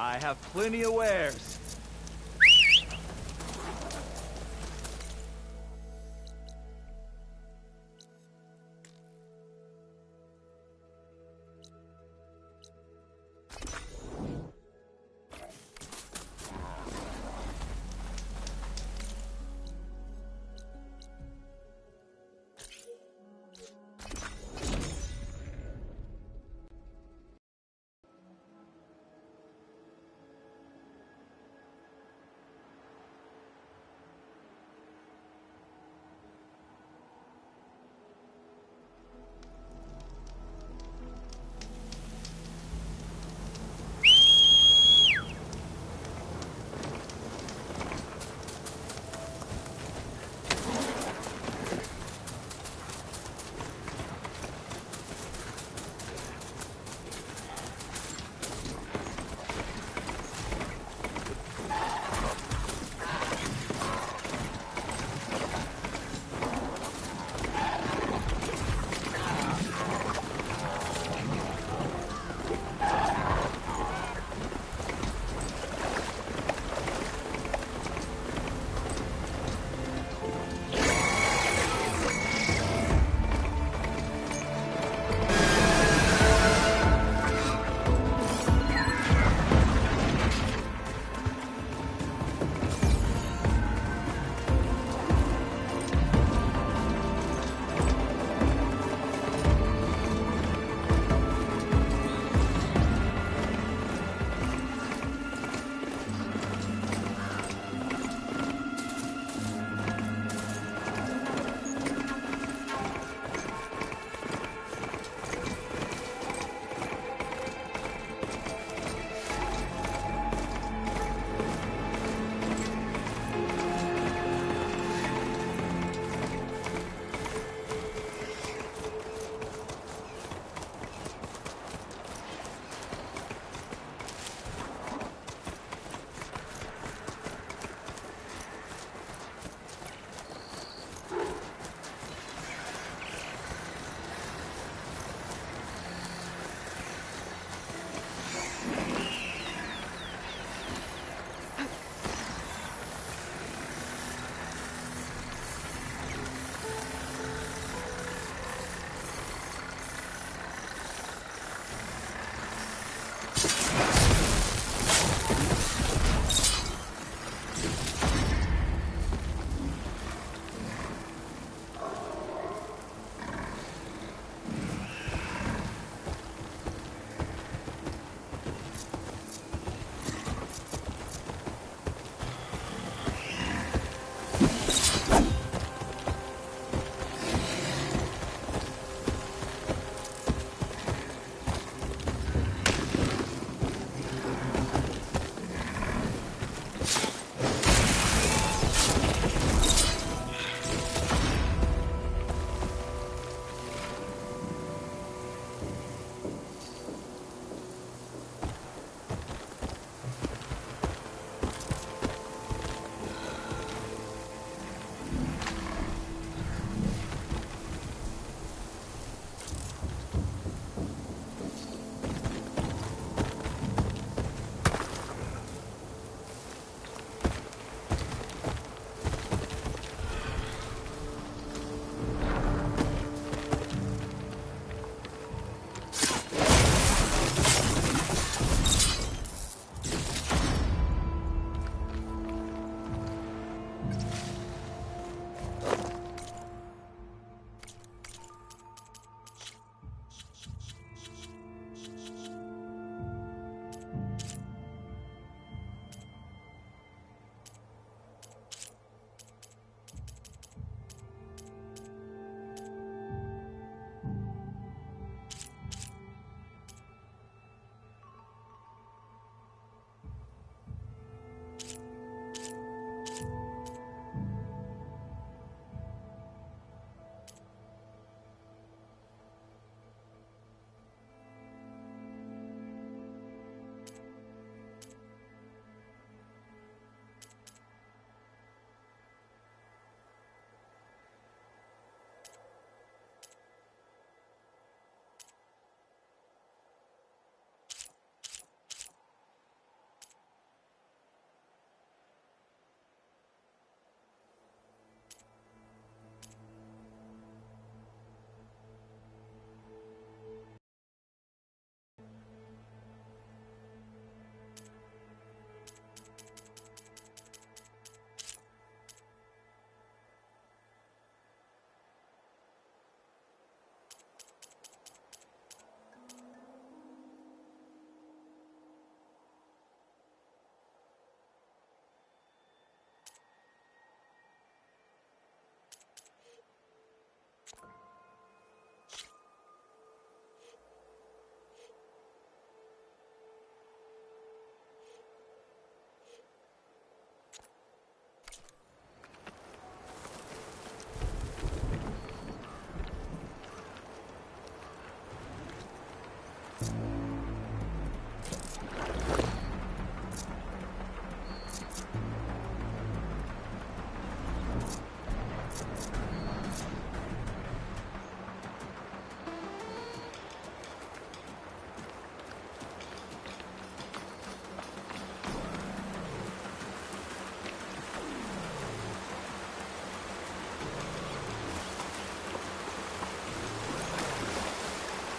I have plenty of wares.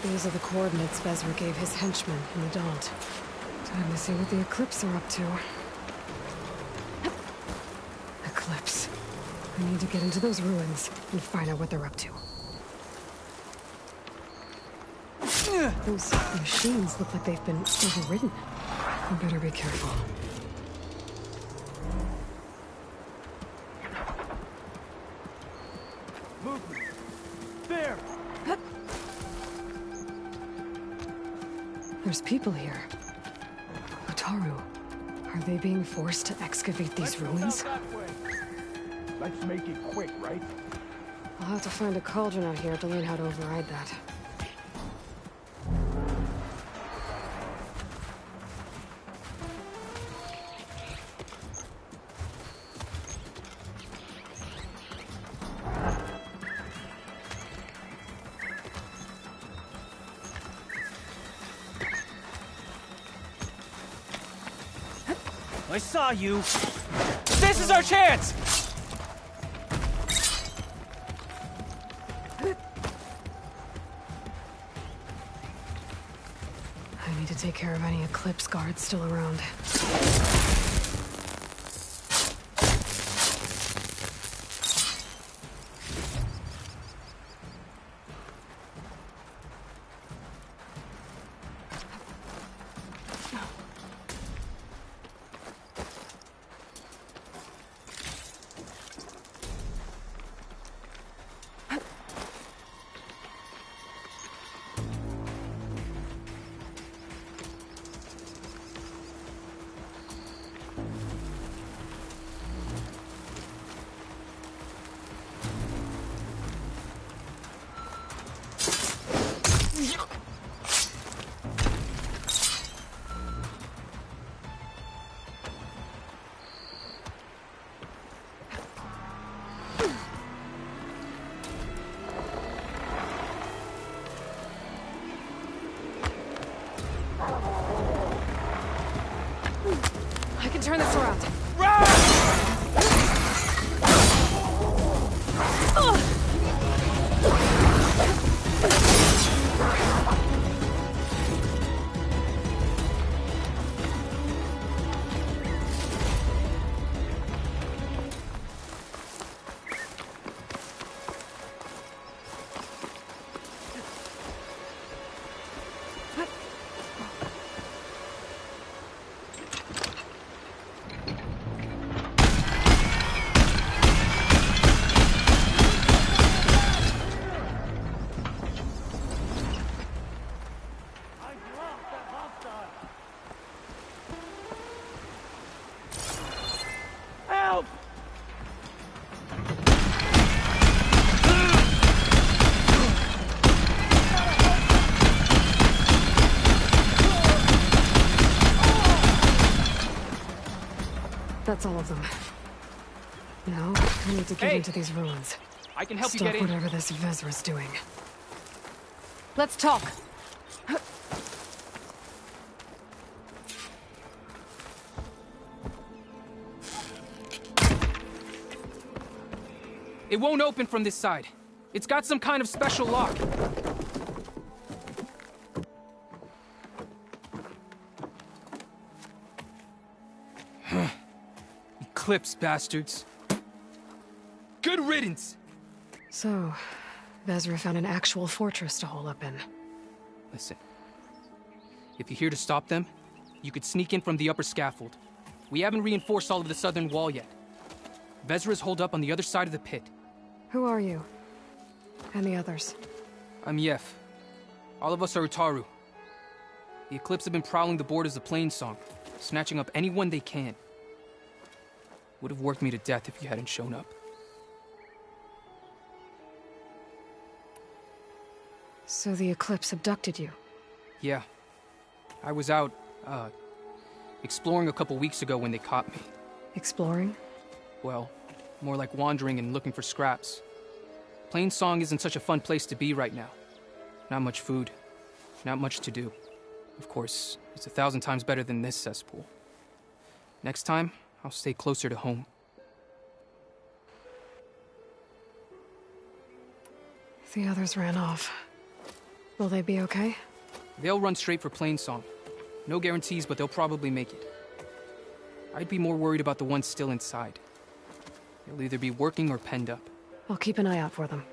These are the coordinates Vezra gave his henchmen in the Daunt. Time to see what the Eclipse are up to. Eclipse. I need to get into those ruins and find out what they're up to. Those machines look like they've been overridden. I better be careful. Movement. There! There's people here. Utaru. Are they being forced to excavate these ruins? Let's make it quick, right? I'll have to find a cauldron out here to learn how to override that. I saw you! This is our chance! I need to take care of any Eclipse guards still around. I can turn this around. Help! That's all of them. Now, I need to get into these ruins. I can help you Stop get in. whatever this Vezra's doing. Let's talk. It won't open from this side. It's got some kind of special lock. Eclipse bastards. Good riddance! So, Vezra found an actual fortress to hole up in. Listen. If you're here to stop them, you could sneak in from the upper scaffold. We haven't reinforced all of the southern wall yet. Vezra's holed up on the other side of the pit. Who are you? And the others? I'm Yef. All of us are Utaru. The Eclipse have been prowling the borders of Plainsong, snatching up anyone they can. Would have worked me to death if you hadn't shown up. So the Eclipse abducted you? Yeah. I was out, exploring a couple weeks ago when they caught me. Exploring? Well, more like wandering and looking for scraps. Plainsong isn't such a fun place to be right now. Not much food. Not much to do. Of course, it's 1,000 times better than this cesspool. Next time, I'll stay closer to home. The others ran off. Will they be okay? They'll run straight for Plainsong. No guarantees, but they'll probably make it. I'd be more worried about the ones still inside. They'll either be working or penned up. I'll keep an eye out for them.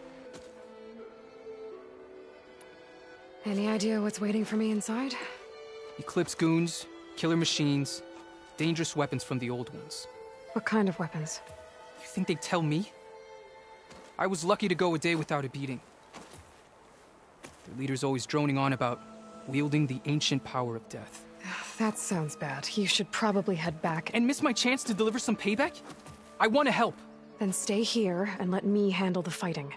Any idea what's waiting for me inside? Eclipse goons, killer machines, dangerous weapons from the old ones. What kind of weapons? You think they'd tell me? I was lucky to go a day without a beating. The leader's always droning on about wielding the ancient power of death. That sounds bad. You should probably head back. And miss my chance to deliver some payback? I want to help. Then stay here and let me handle the fighting.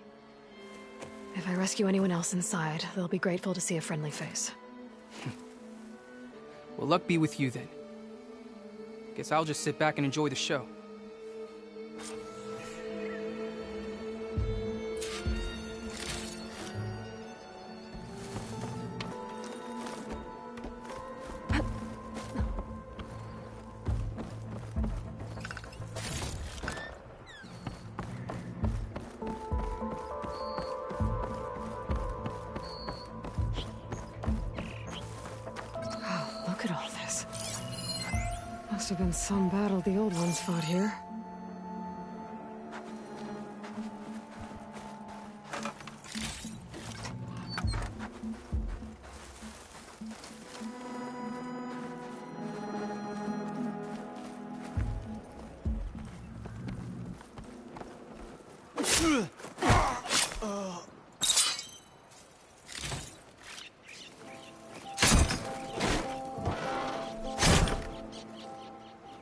If I rescue anyone else inside, they'll be grateful to see a friendly face. Well, luck be with you then. Guess I'll just sit back and enjoy the show. Look at all this. Must have been some battle the old ones fought here.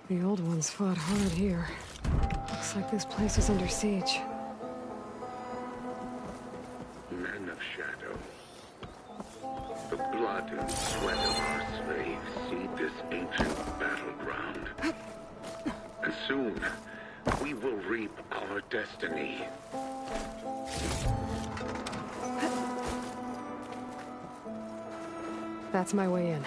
The old ones fought hard here. Looks like this place is under siege. Men of Shadow. The blood and sweat of our slaves seed this ancient battleground. And soon, we will reap our destiny. That's my way in.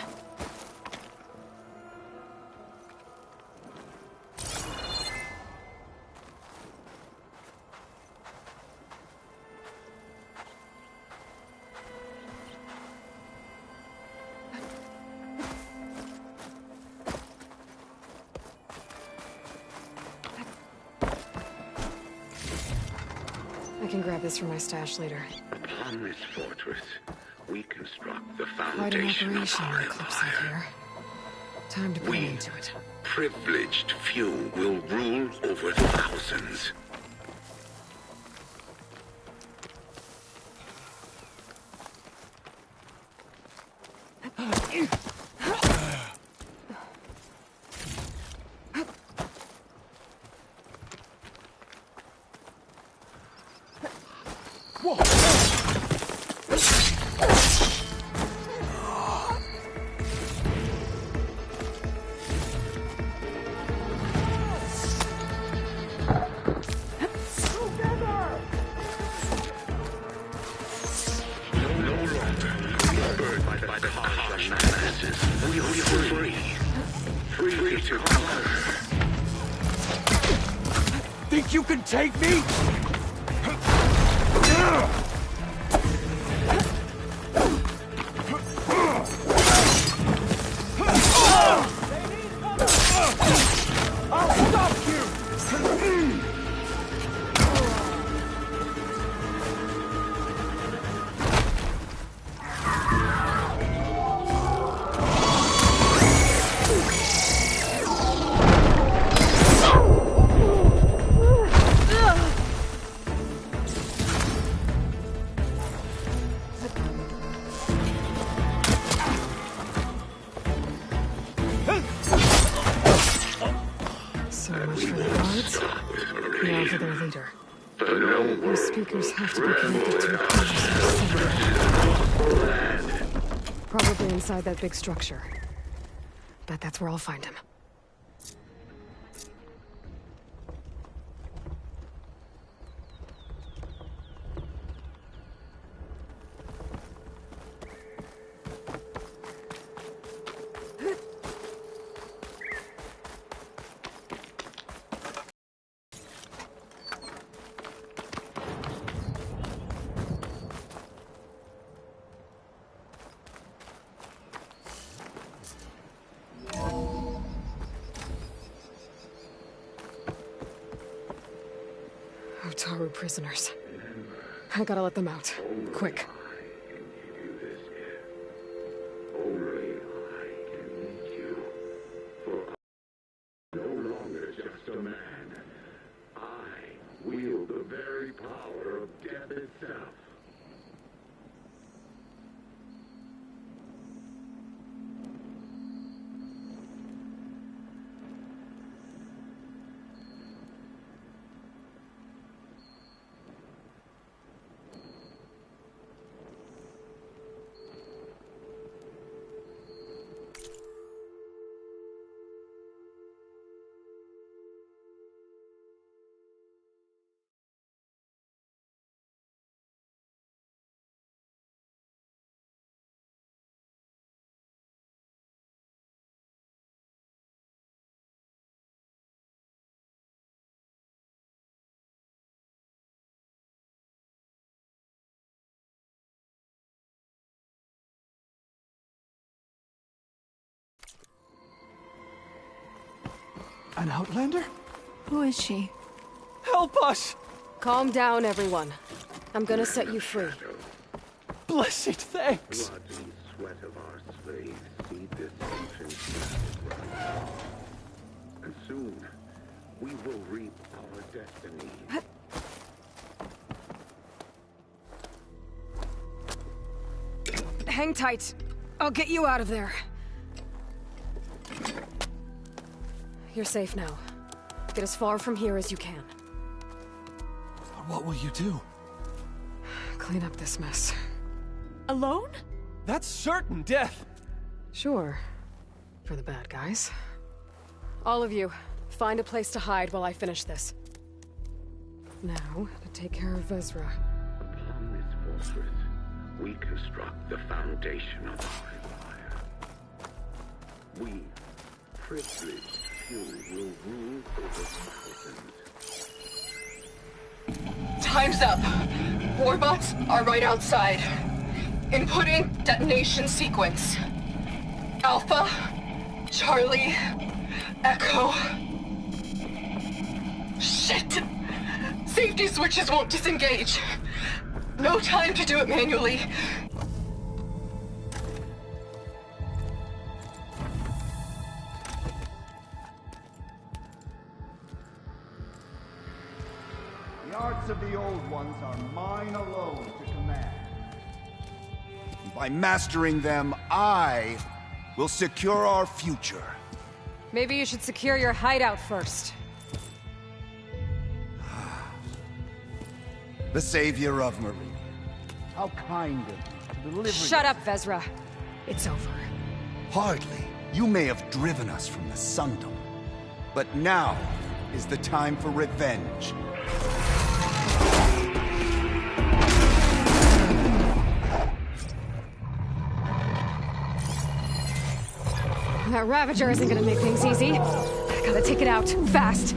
I can grab this from my stash later. Upon this fortress, we construct the Quite an foundation of operation, our Eclipse out empire. here. Time to put an end to it. Privileged few will rule over thousands. Think you can take me? I'll stop you! So much for the guards. Now for their leader. No Those speakers have to be connected to a power source somewhere. Probably inside that big structure. Bet that's where I'll find him. Hotaru prisoners. I gotta let them out. Quick. Only I can lead you. For I'm no longer just a man. I wield the very power of death itself. An outlander? Who is she? Help us! Calm down, everyone. I'm gonna set you free. Blessed thanks! Blood and sweat of our slaves seed this ancient battleground. And soon, we will reap our destiny. Hang tight. I'll get you out of there. You're safe now. Get as far from here as you can. What will you do? Clean up this mess. Alone? That's certain death! Sure. For the bad guys. All of you, find a place to hide while I finish this. Now, to take care of Vezra. Upon this fortress, we construct the foundation of our empire. We, privileged few, will rule over thousands. Time's up. Warbots are right outside. Inputting detonation sequence. Alpha, Charlie, Echo. Shit! Safety switches won't disengage. No time to do it manually. The arts of the old ones are mine alone to command. By mastering them, I will secure our future. Maybe you should secure your hideout first. The savior of Marie. How kind of you to deliver. Shut up, Vezra. It's over. Hardly. You may have driven us from the Sundom. But now is the time for revenge. That Ravager isn't gonna make things easy. I gotta take it out, fast.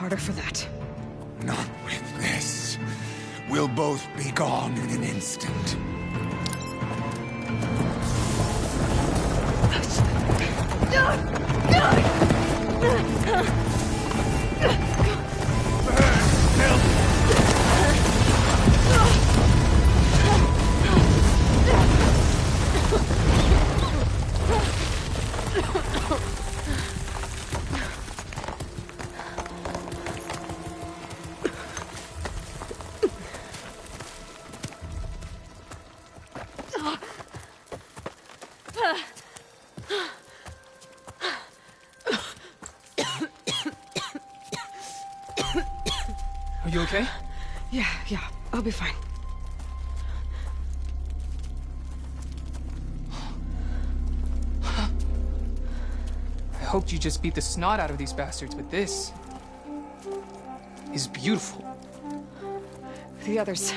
harder for that. Not with this. We'll both be gone in an instant. Are you okay? Yeah, I'll be fine. I hoped you just beat the snot out of these bastards, but this is beautiful. The others.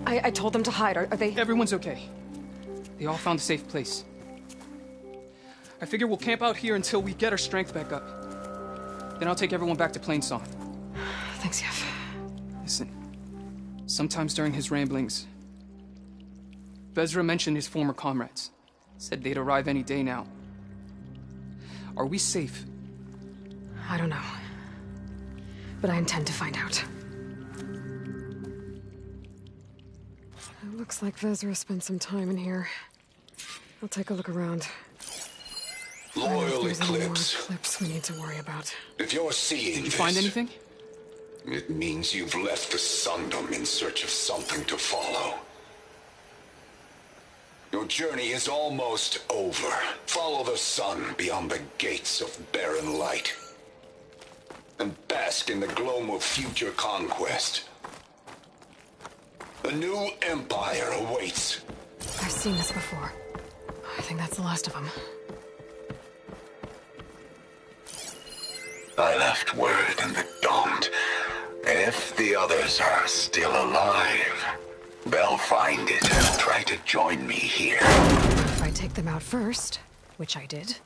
I told them to hide. Are they... Everyone's okay. They all found a safe place. I figure we'll camp out here until we get our strength back up. Then I'll take everyone back to Plainsong. Thanks, Yef. Listen, sometimes during his ramblings, Vezra mentioned his former comrades. Said they'd arrive any day now. Are we safe? I don't know. But I intend to find out. It looks like Vezra spent some time in here. I'll take a look around. Loyal There's any more Eclipse, Eclipse we need to worry about. if you're seeing Did you find anything? it means you've left the Sundom in search of something to follow. Your journey is almost over. Follow the sun beyond the gates of barren light. And bask in the glow of future conquest. A new empire awaits. I've seen this before. I think that's the last of them. I left word in the Daunt. If the others are still alive, they'll find it and try to join me here. If I take them out first, which I did.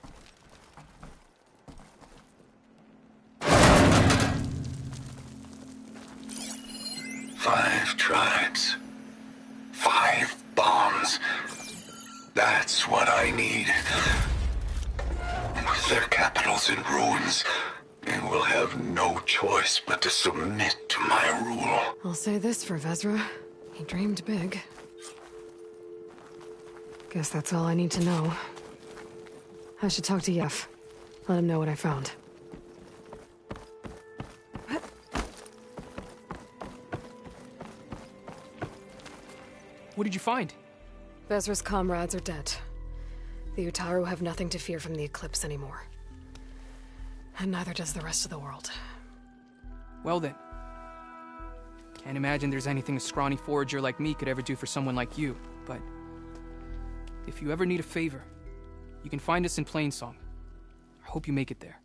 Five tribes. 5 bombs. That's what I need. With their capitals in ruins, they will have no choice but to submit to my rule. I'll say this for Vezra. He dreamed big. Guess that's all I need to know. I should talk to Yef. Let him know what I found. What did you find? Vezra's comrades are dead. The Utaru have nothing to fear from the Eclipse anymore. And neither does the rest of the world. Well then. Can't imagine there's anything a scrawny forager like me could ever do for someone like you, but... if you ever need a favor, you can find us in Plainsong. I hope you make it there.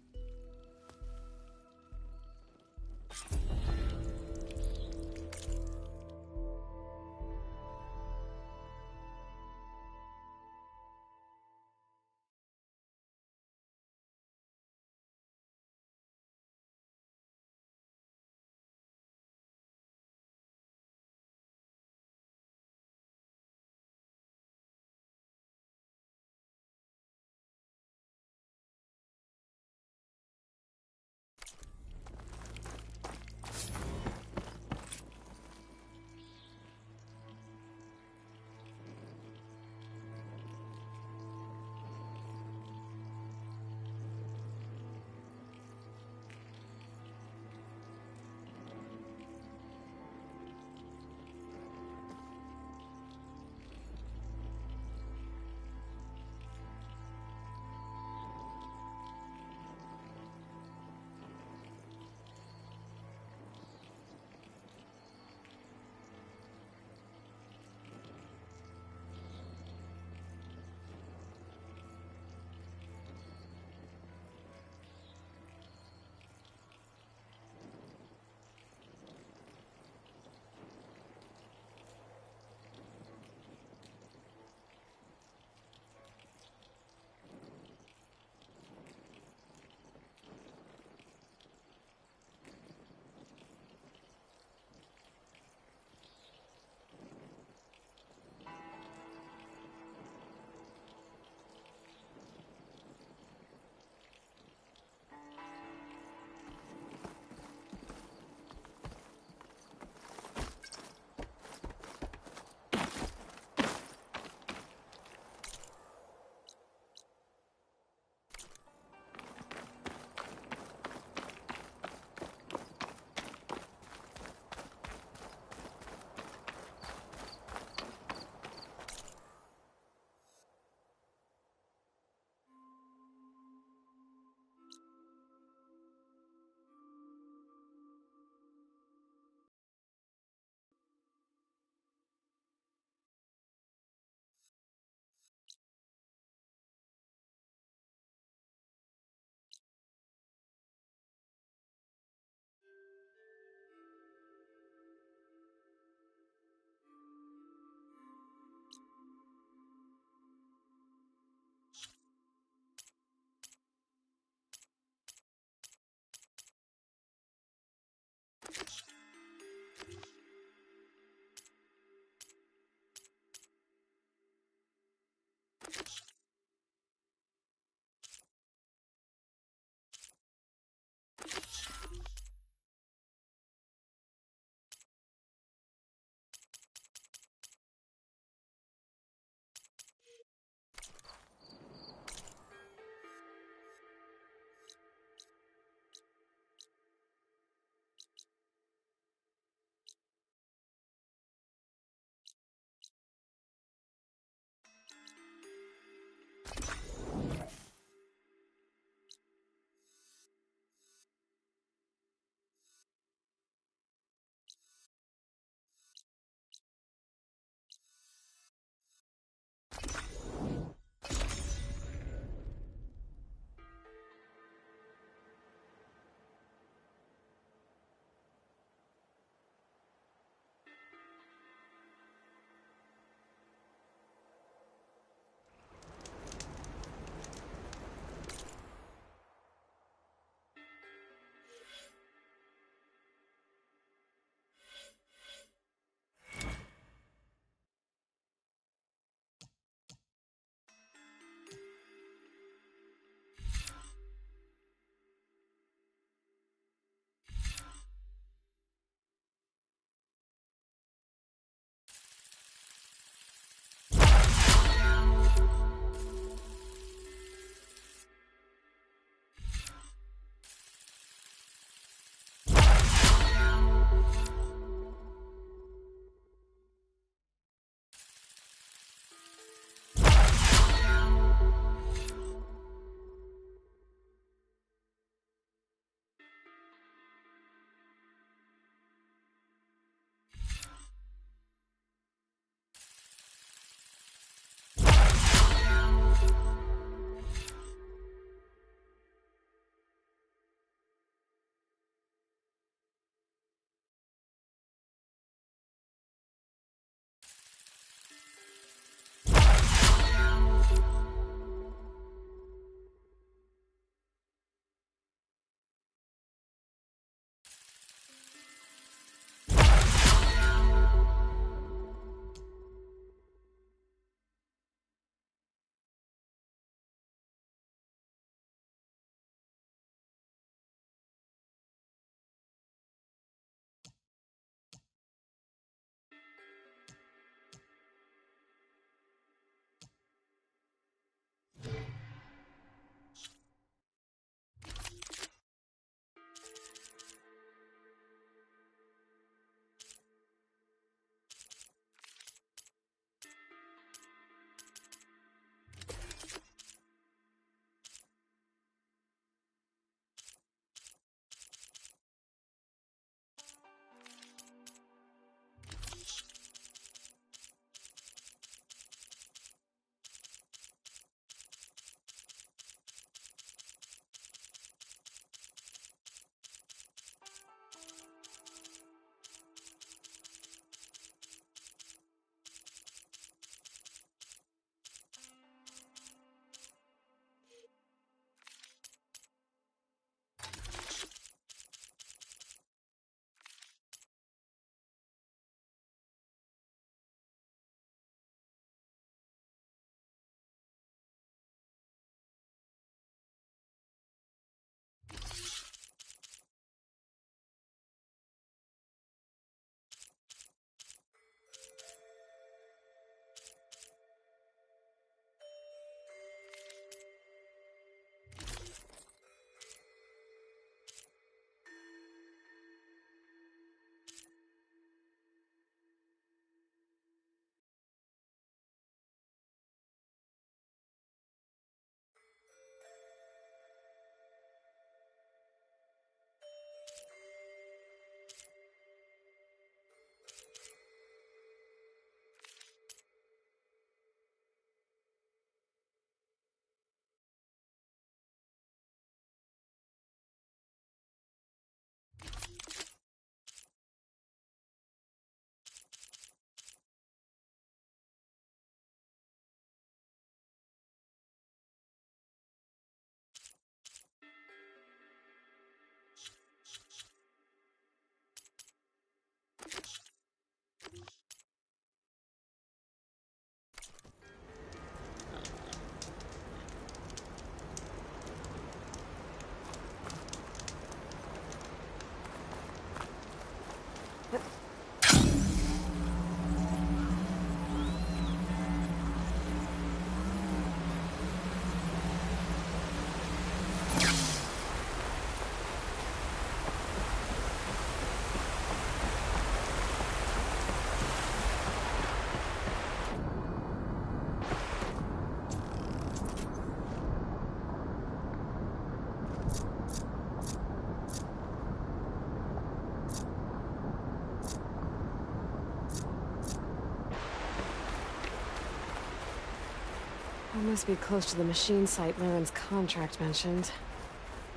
must be close to the machine site Laren's contract mentioned.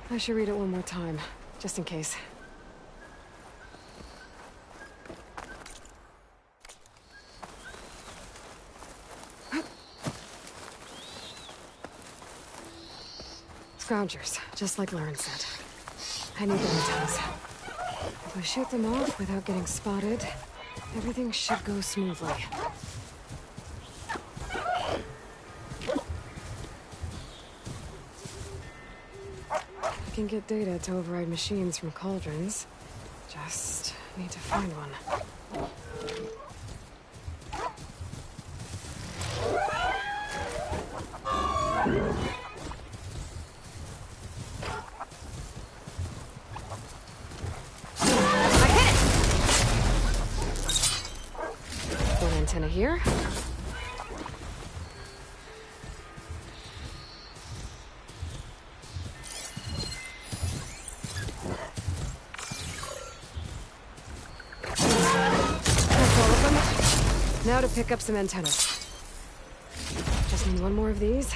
I should read it one more time, just in case. Scroungers, just like Laren said. I need the antennas. If we shoot them off without getting spotted, everything should go smoothly. I can get data to override machines from cauldrons. Just need to find one. Antenna here. That's all of them. Now to pick up some antennas. Just need one more of these.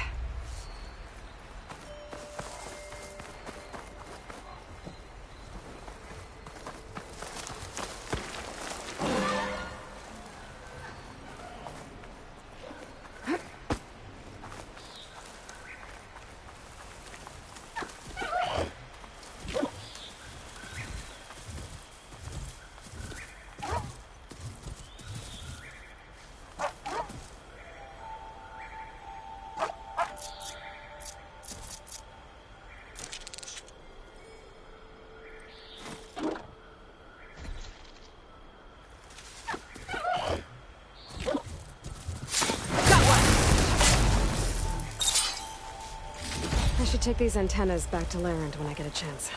I should take these antennas back to Laren when I get a chance.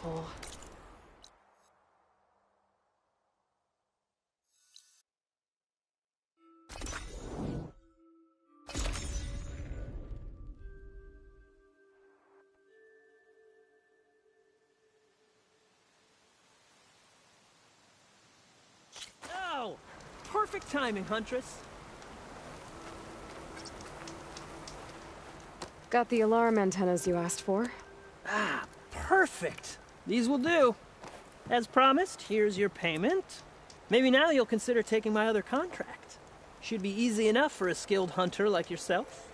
Full. Oh! Perfect timing, Huntress. Got the alarm antennas you asked for. Ah, perfect. These will do. As promised, here's your payment. Maybe now you'll consider taking my other contract. Should be easy enough for a skilled hunter like yourself.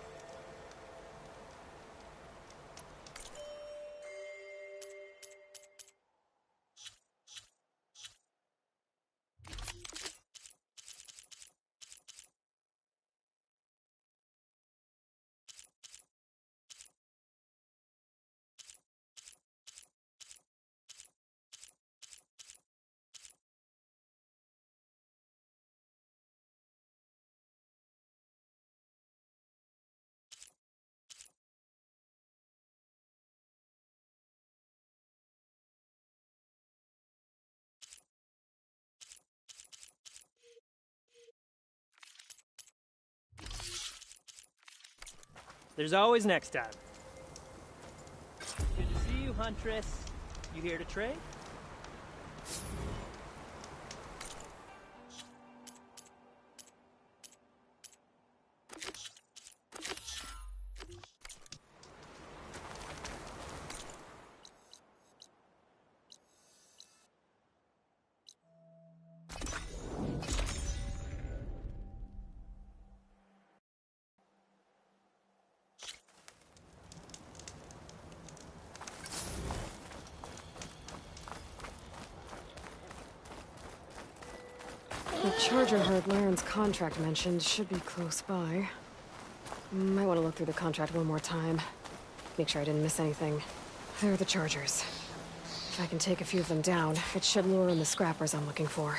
There's always next time. Good to see you, Huntress. You here to trade? The charger herd Laren's contract mentioned should be close by. Might want to look through the contract one more time. Make sure I didn't miss anything. There are the chargers. If I can take a few of them down, it should lure in the scrappers I'm looking for.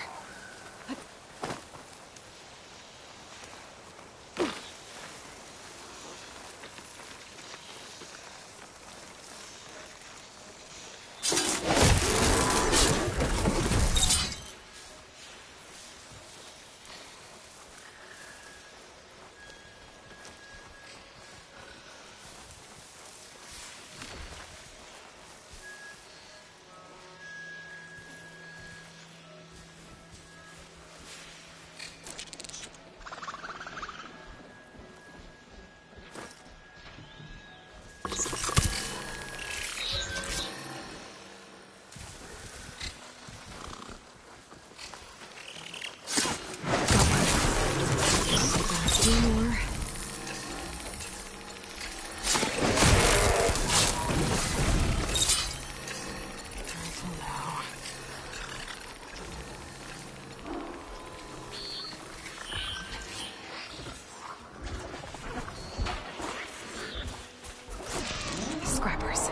Scrappers.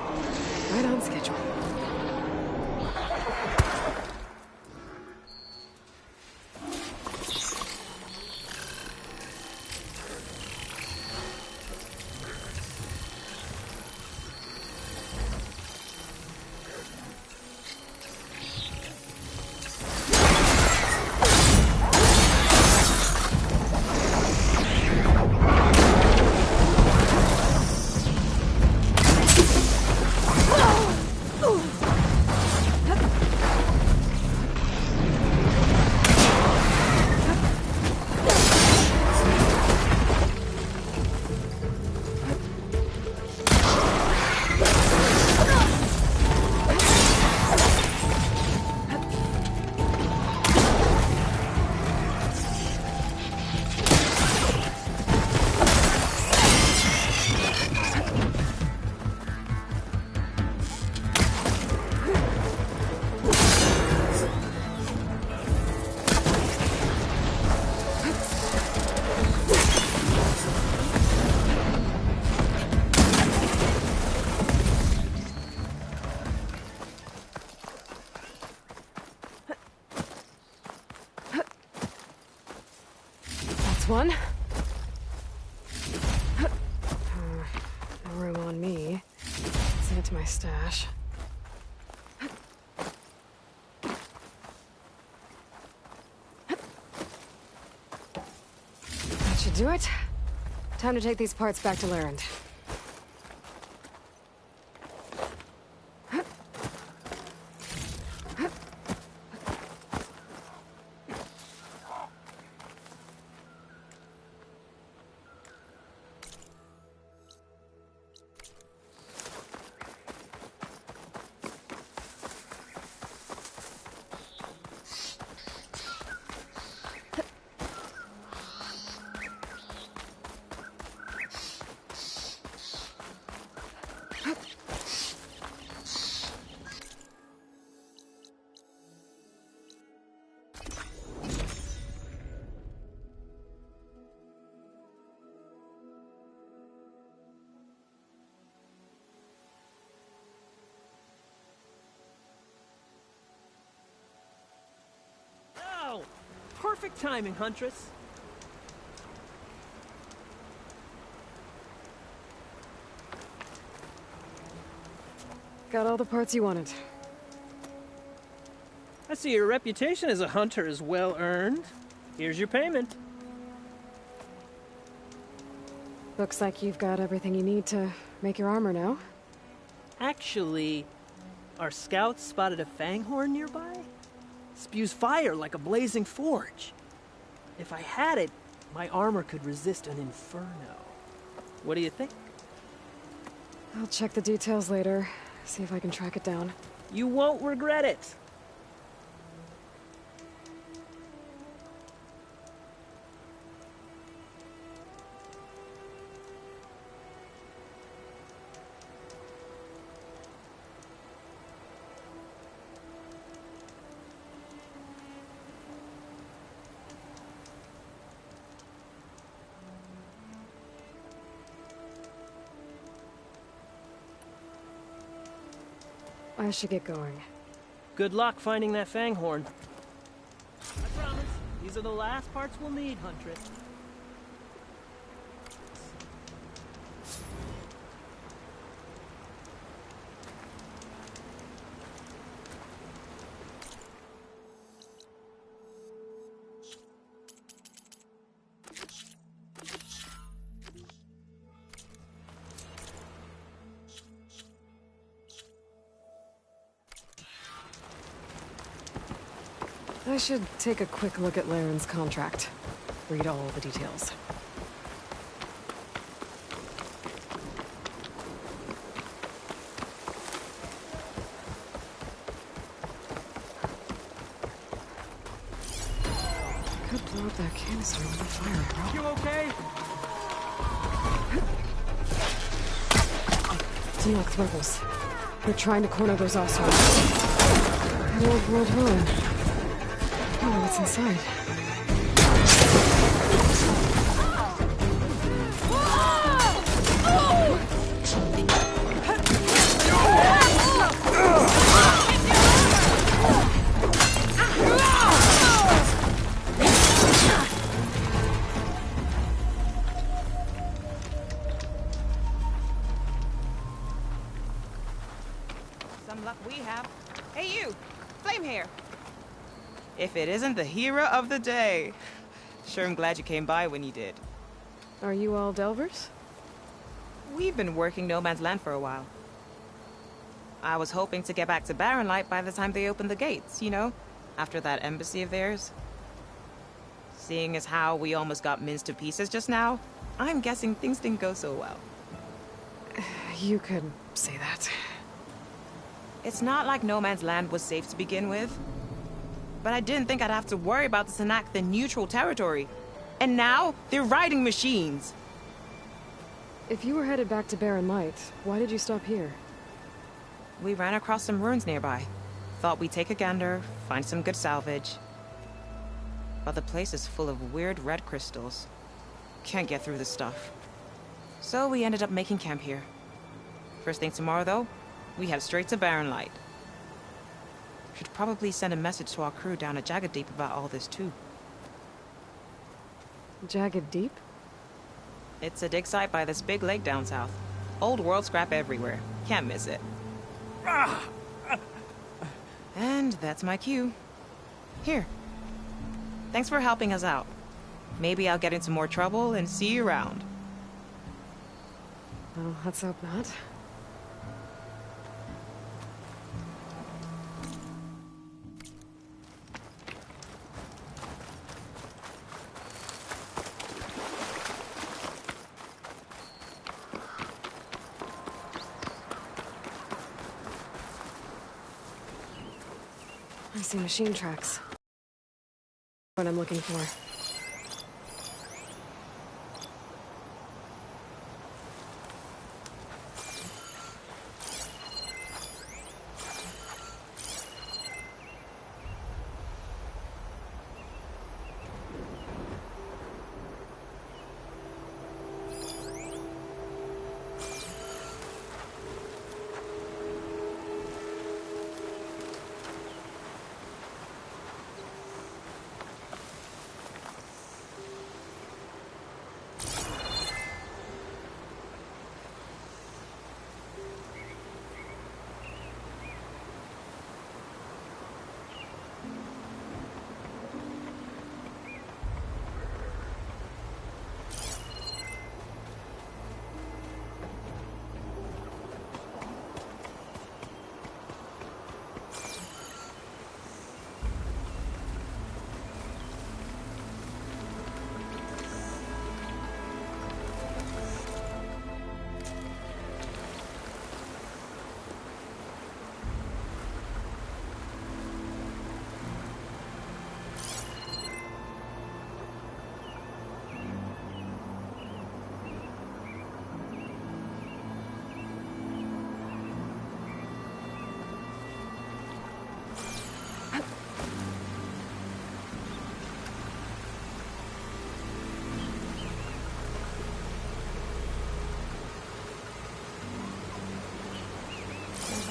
Right on schedule. One. No room on me. Send it to my stash. That should do it. Time to take these parts back to Larend. Oh, perfect timing, Huntress. Got all the parts you wanted. I see your reputation as a hunter is well earned. Here's your payment. Looks like you've got everything you need to make your armor now. Actually, our scouts spotted a fanghorn nearby. Spews fire like a blazing forge. If I had it, my armor could resist an inferno. What do you think? I'll check the details later, see if I can track it down. You won't regret it. I should get going. Good luck finding that Fanghorn. I promise, these are the last parts we'll need, Huntress. I should take a quick look at Laren's contract. Read all the details. Could blow up that canister with a fire arrow. You okay? To knock rebels. They're trying to corner those Ostards. An old world ruin. I wonder what's inside. Some luck we have. Hey you! Flame hair! If it isn't the hero of the day. Sure am glad you came by when you did. Are you all Delvers? We've been working No Man's Land for a while. I was hoping to get back to Barren Light by the time they opened the gates, you know? After that embassy of theirs. Seeing as how we almost got minced to pieces just now, I'm guessing things didn't go so well. You could say that. It's not like No Man's Land was safe to begin with. But I didn't think I'd have to worry about the Sanak, the neutral territory. And now, they're riding machines. If you were headed back to Barren Light, why did you stop here? We ran across some ruins nearby. Thought we'd take a gander, find some good salvage. But the place is full of weird red crystals. Can't get through the stuff. So we ended up making camp here. First thing tomorrow, though, we head straight to Barren Light. Should probably send a message to our crew down at Jagged Deep about all this, too. Jagged Deep? It's a dig site by this big lake down south. Old world scrap everywhere. Can't miss it. And that's my cue. Here. Thanks for helping us out. Maybe I'll get into more trouble and see you around. Well, let's hope not. I see machine tracks. What I'm looking for.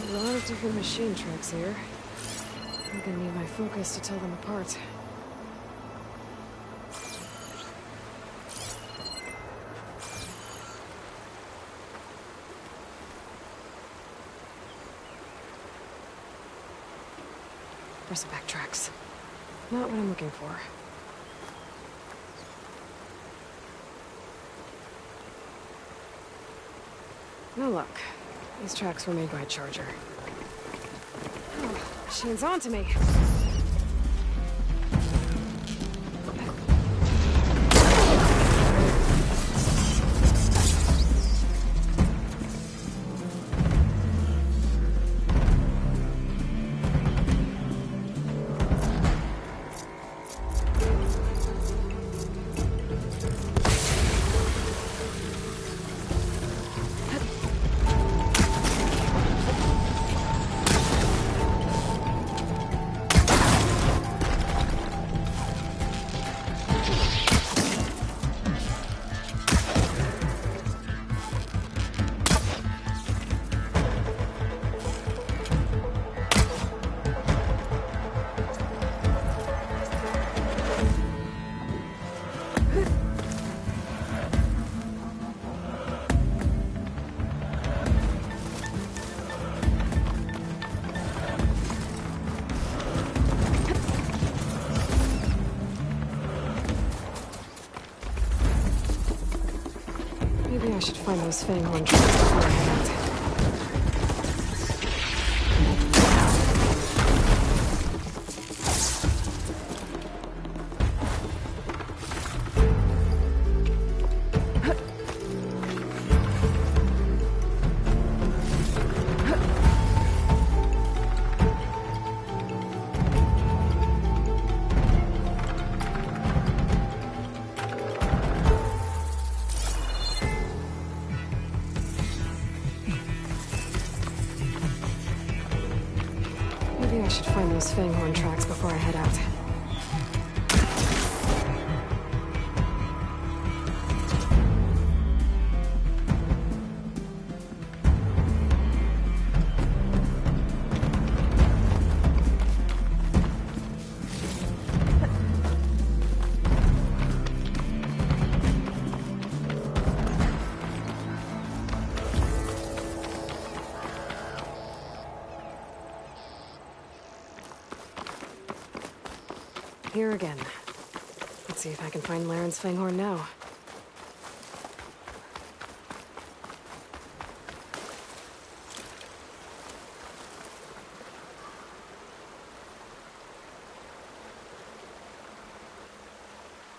A lot of different machine tracks here. I'm gonna need my focus to tell them apart. There's backtracks. Not what I'm looking for. Now look, these tracks were made by Charger. Oh, machine's onto me. Maybe I should find those Fanghorn tracks before I head out. Maybe I should find those Fanghorn tracks before I head out. Here again. Let's see if I can find Laren's Fanghorn now.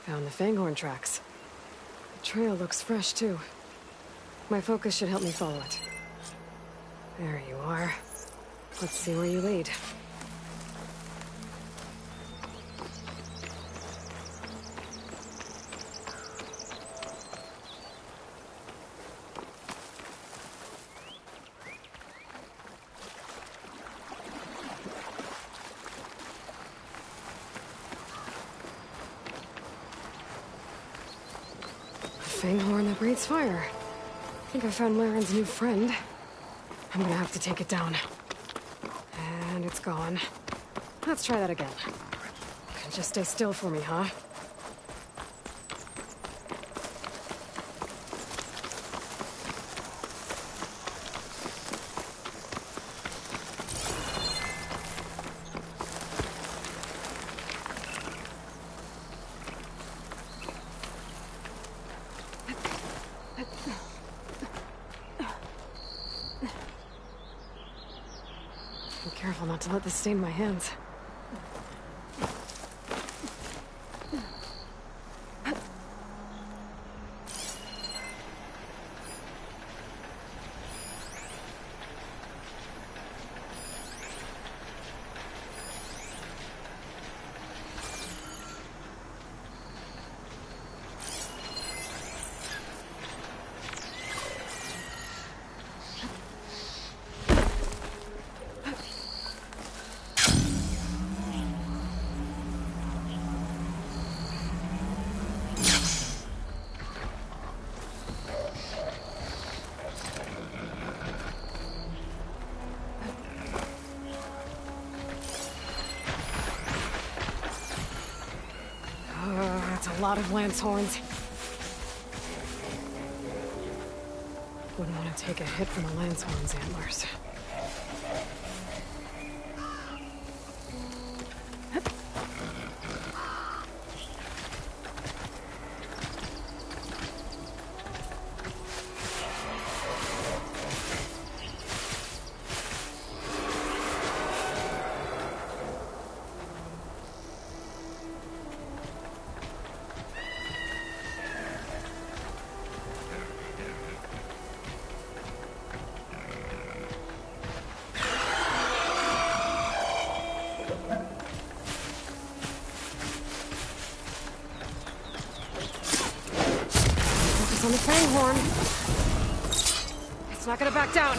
Found the Fanghorn tracks. The trail looks fresh, too. My focus should help me follow it. There you are. Let's see where you lead. Fanghorn that breathes fire. I think I found Laren's new friend. I'm gonna have to take it down. And it's gone. Let's try that again. Just stay still for me, huh? Be careful not to let this stain my hands. lot of lance horns. Wouldn't want to take a hit from a lance horn's antlers. On the Fanghorn. It's not gonna back down.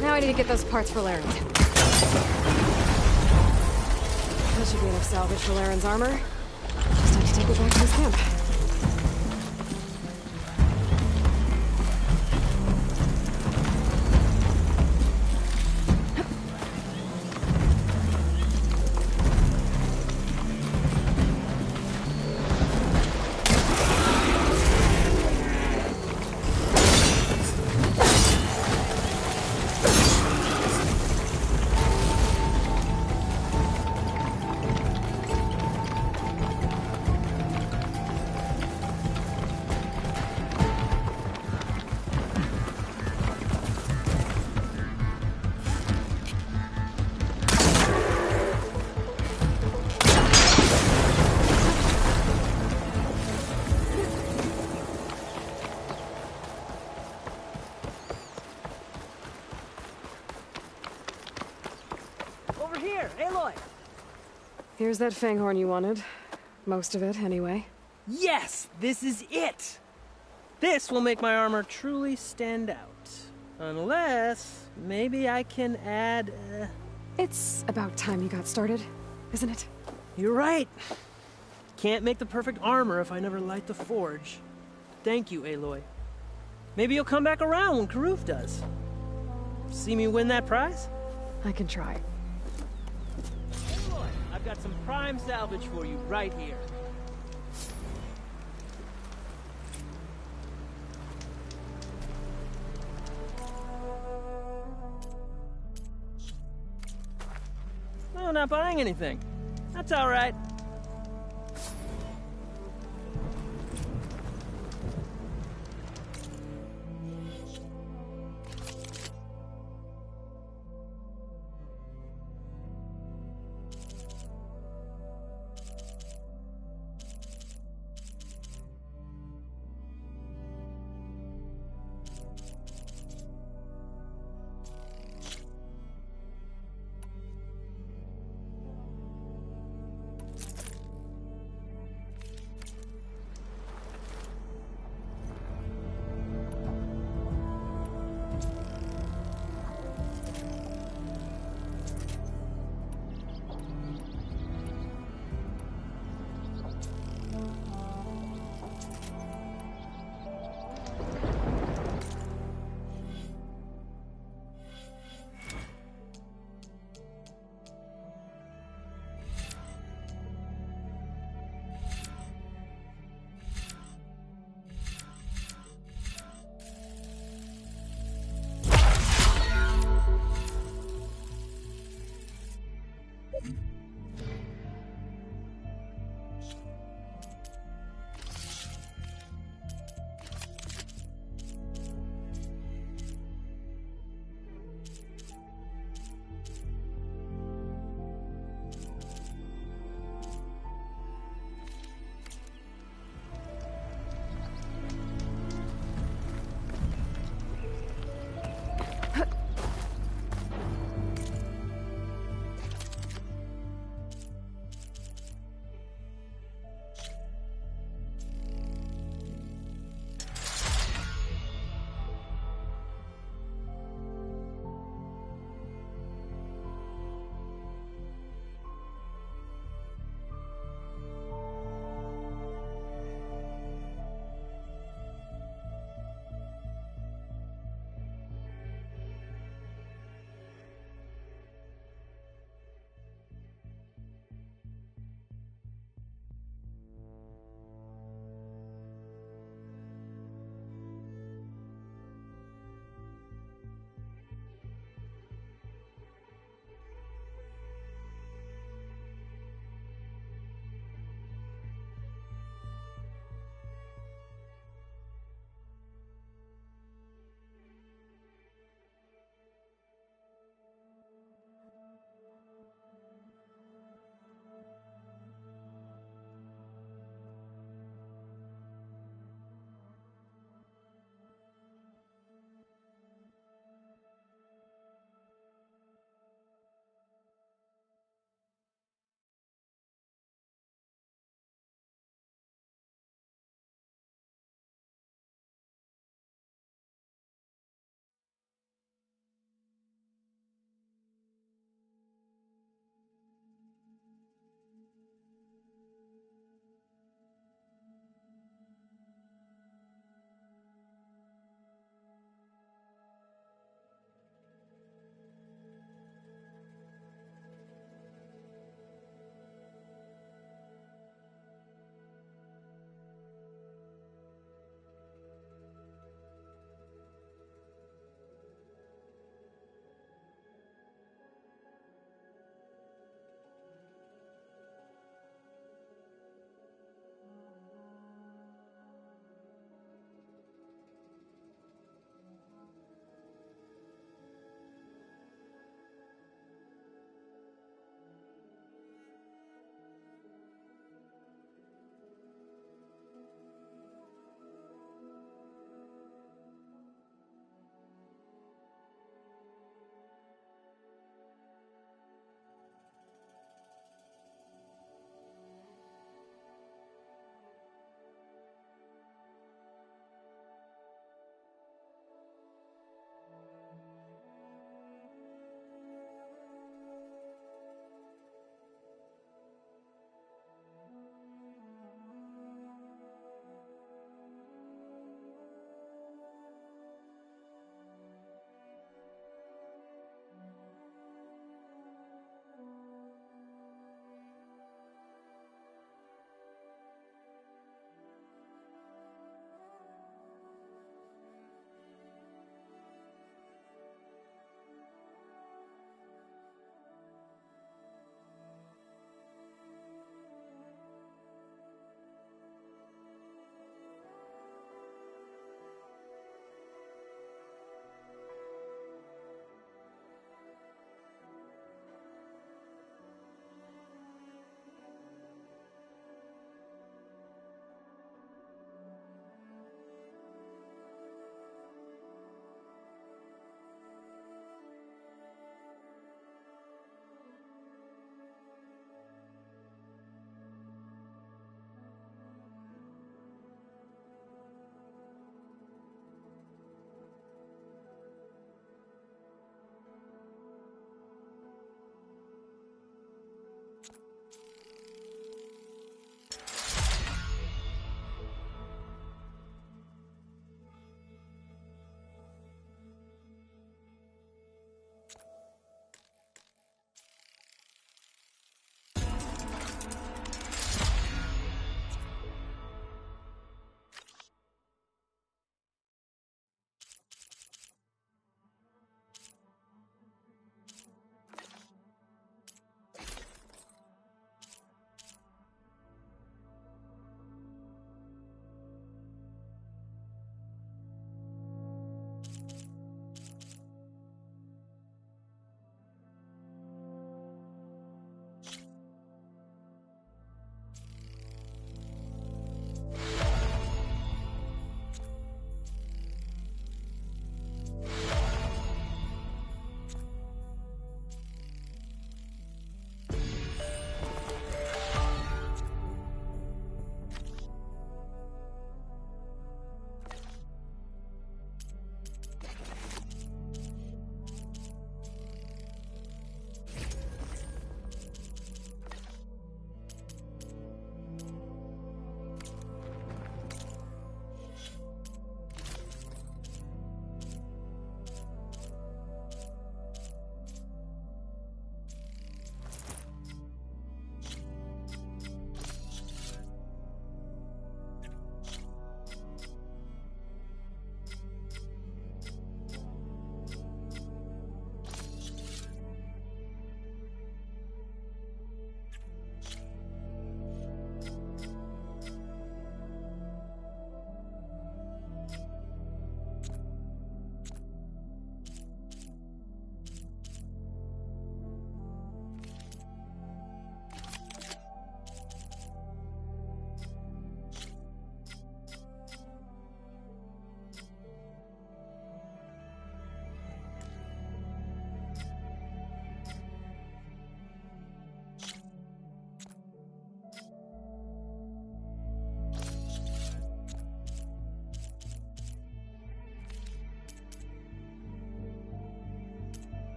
Now I need to get those parts for Laren's. That should be enough salvage for Laren's armor. Just have to take it back to his camp. Here's that Fanghorn you wanted. Most of it, anyway. Yes! This is it! This will make my armor truly stand out. Unless, maybe I can add, It's about time you got started, isn't it? You're right. Can't make the perfect armor if I never light the forge. Thank you, Aloy. Maybe you'll come back around when Karuf does. See me win that prize? I can try. Aloy, I've got some prime salvage for you right here. No, not buying anything. That's all right.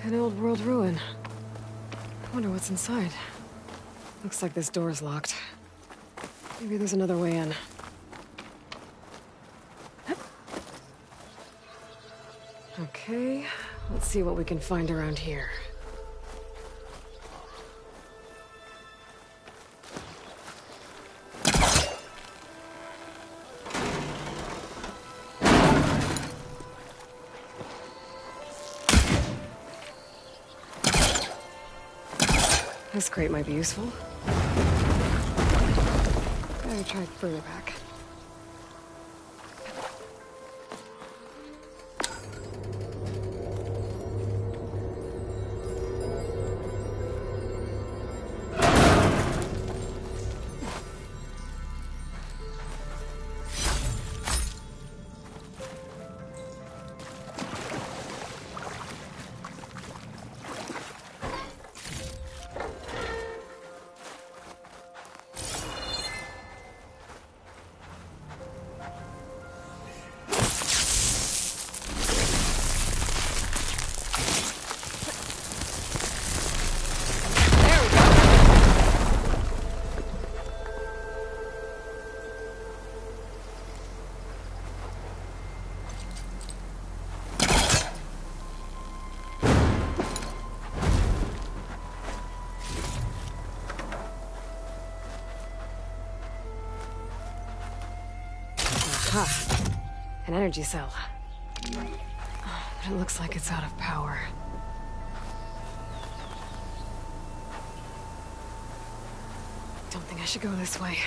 An old world ruin. I wonder what's inside. Looks like this door's locked. Maybe there's another way in. Okay, let's see what we can find around here. This crate might be useful. Better try further back. Aha! An energy cell. Oh, but it looks like it's out of power. Don't think I should go this way.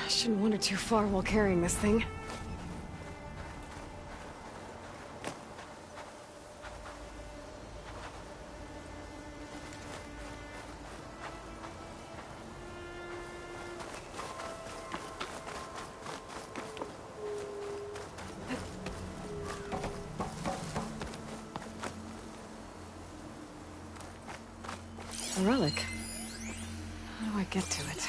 Shouldn't wander too far while carrying this thing. A relic. How do I get to it?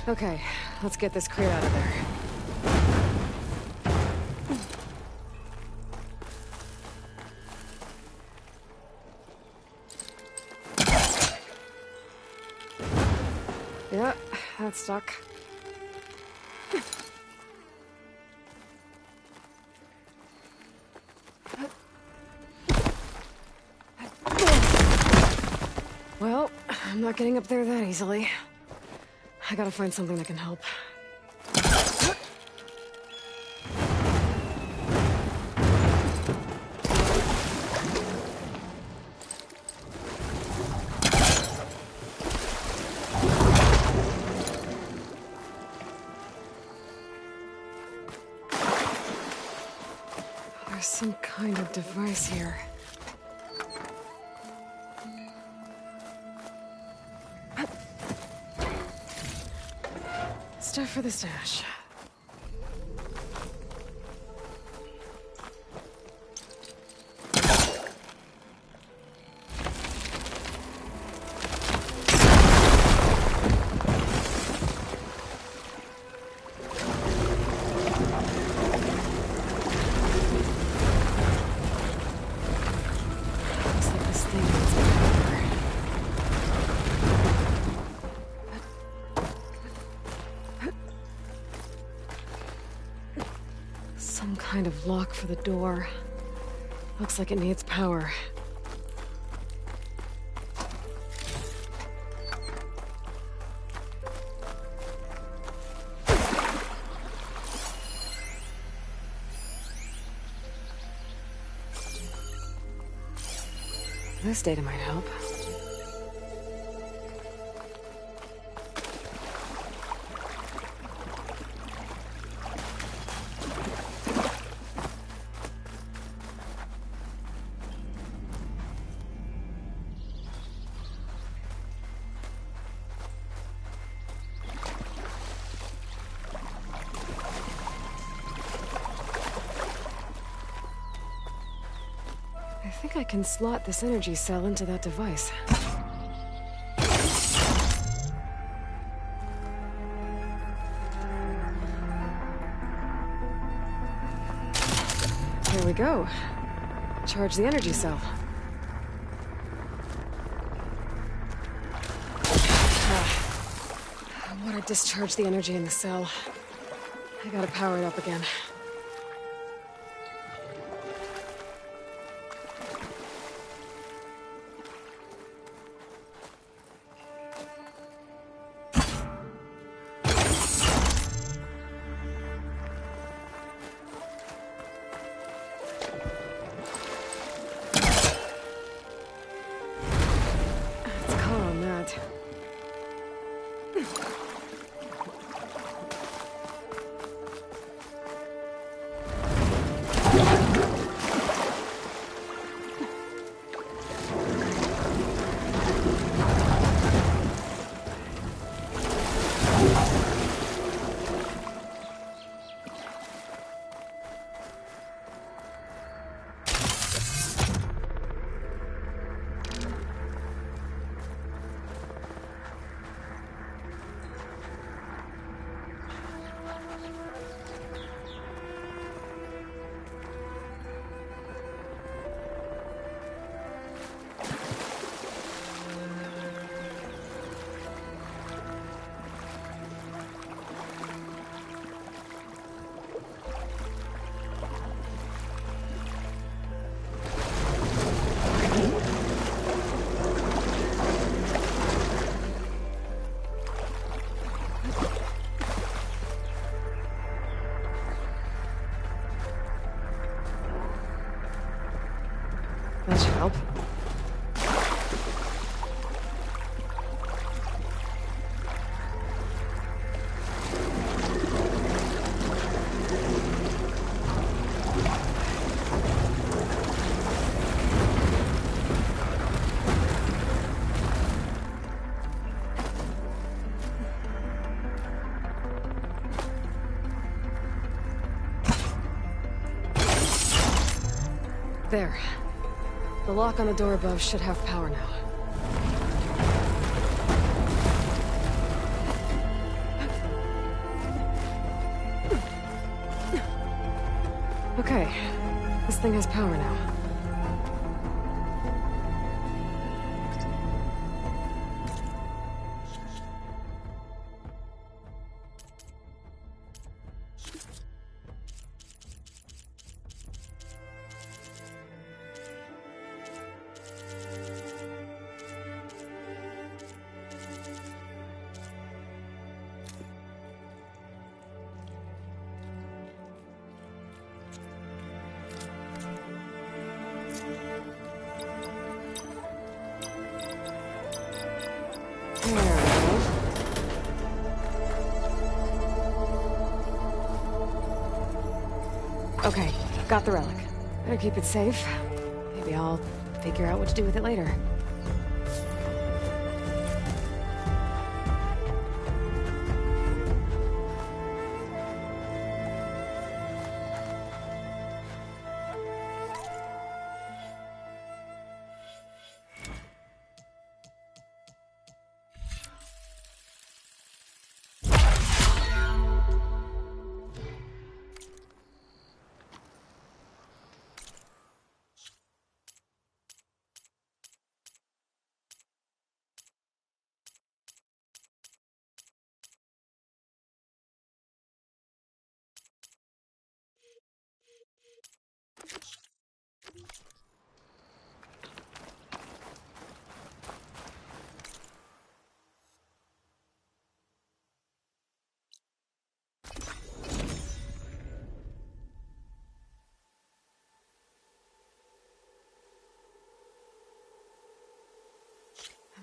Okay, let's get this crate out of there. Yeah, that's stuck. Well, I'm not getting up there that easily. I gotta find something that can help. There's some kind of device here. Stuff for the stash. Looks like this thing needs power. Some kind of lock for the door. Looks like it needs power. This data might help. I think I can slot this energy cell into that device. There we go. Charge the energy cell. I want to discharge the energy in the cell. I gotta power it up again. Let's call on that. That should help. There. The lock on the door above should have power now. Okay. This thing has power now. There we go. Okay, got the relic. Better keep it safe. Maybe I'll figure out what to do with it later.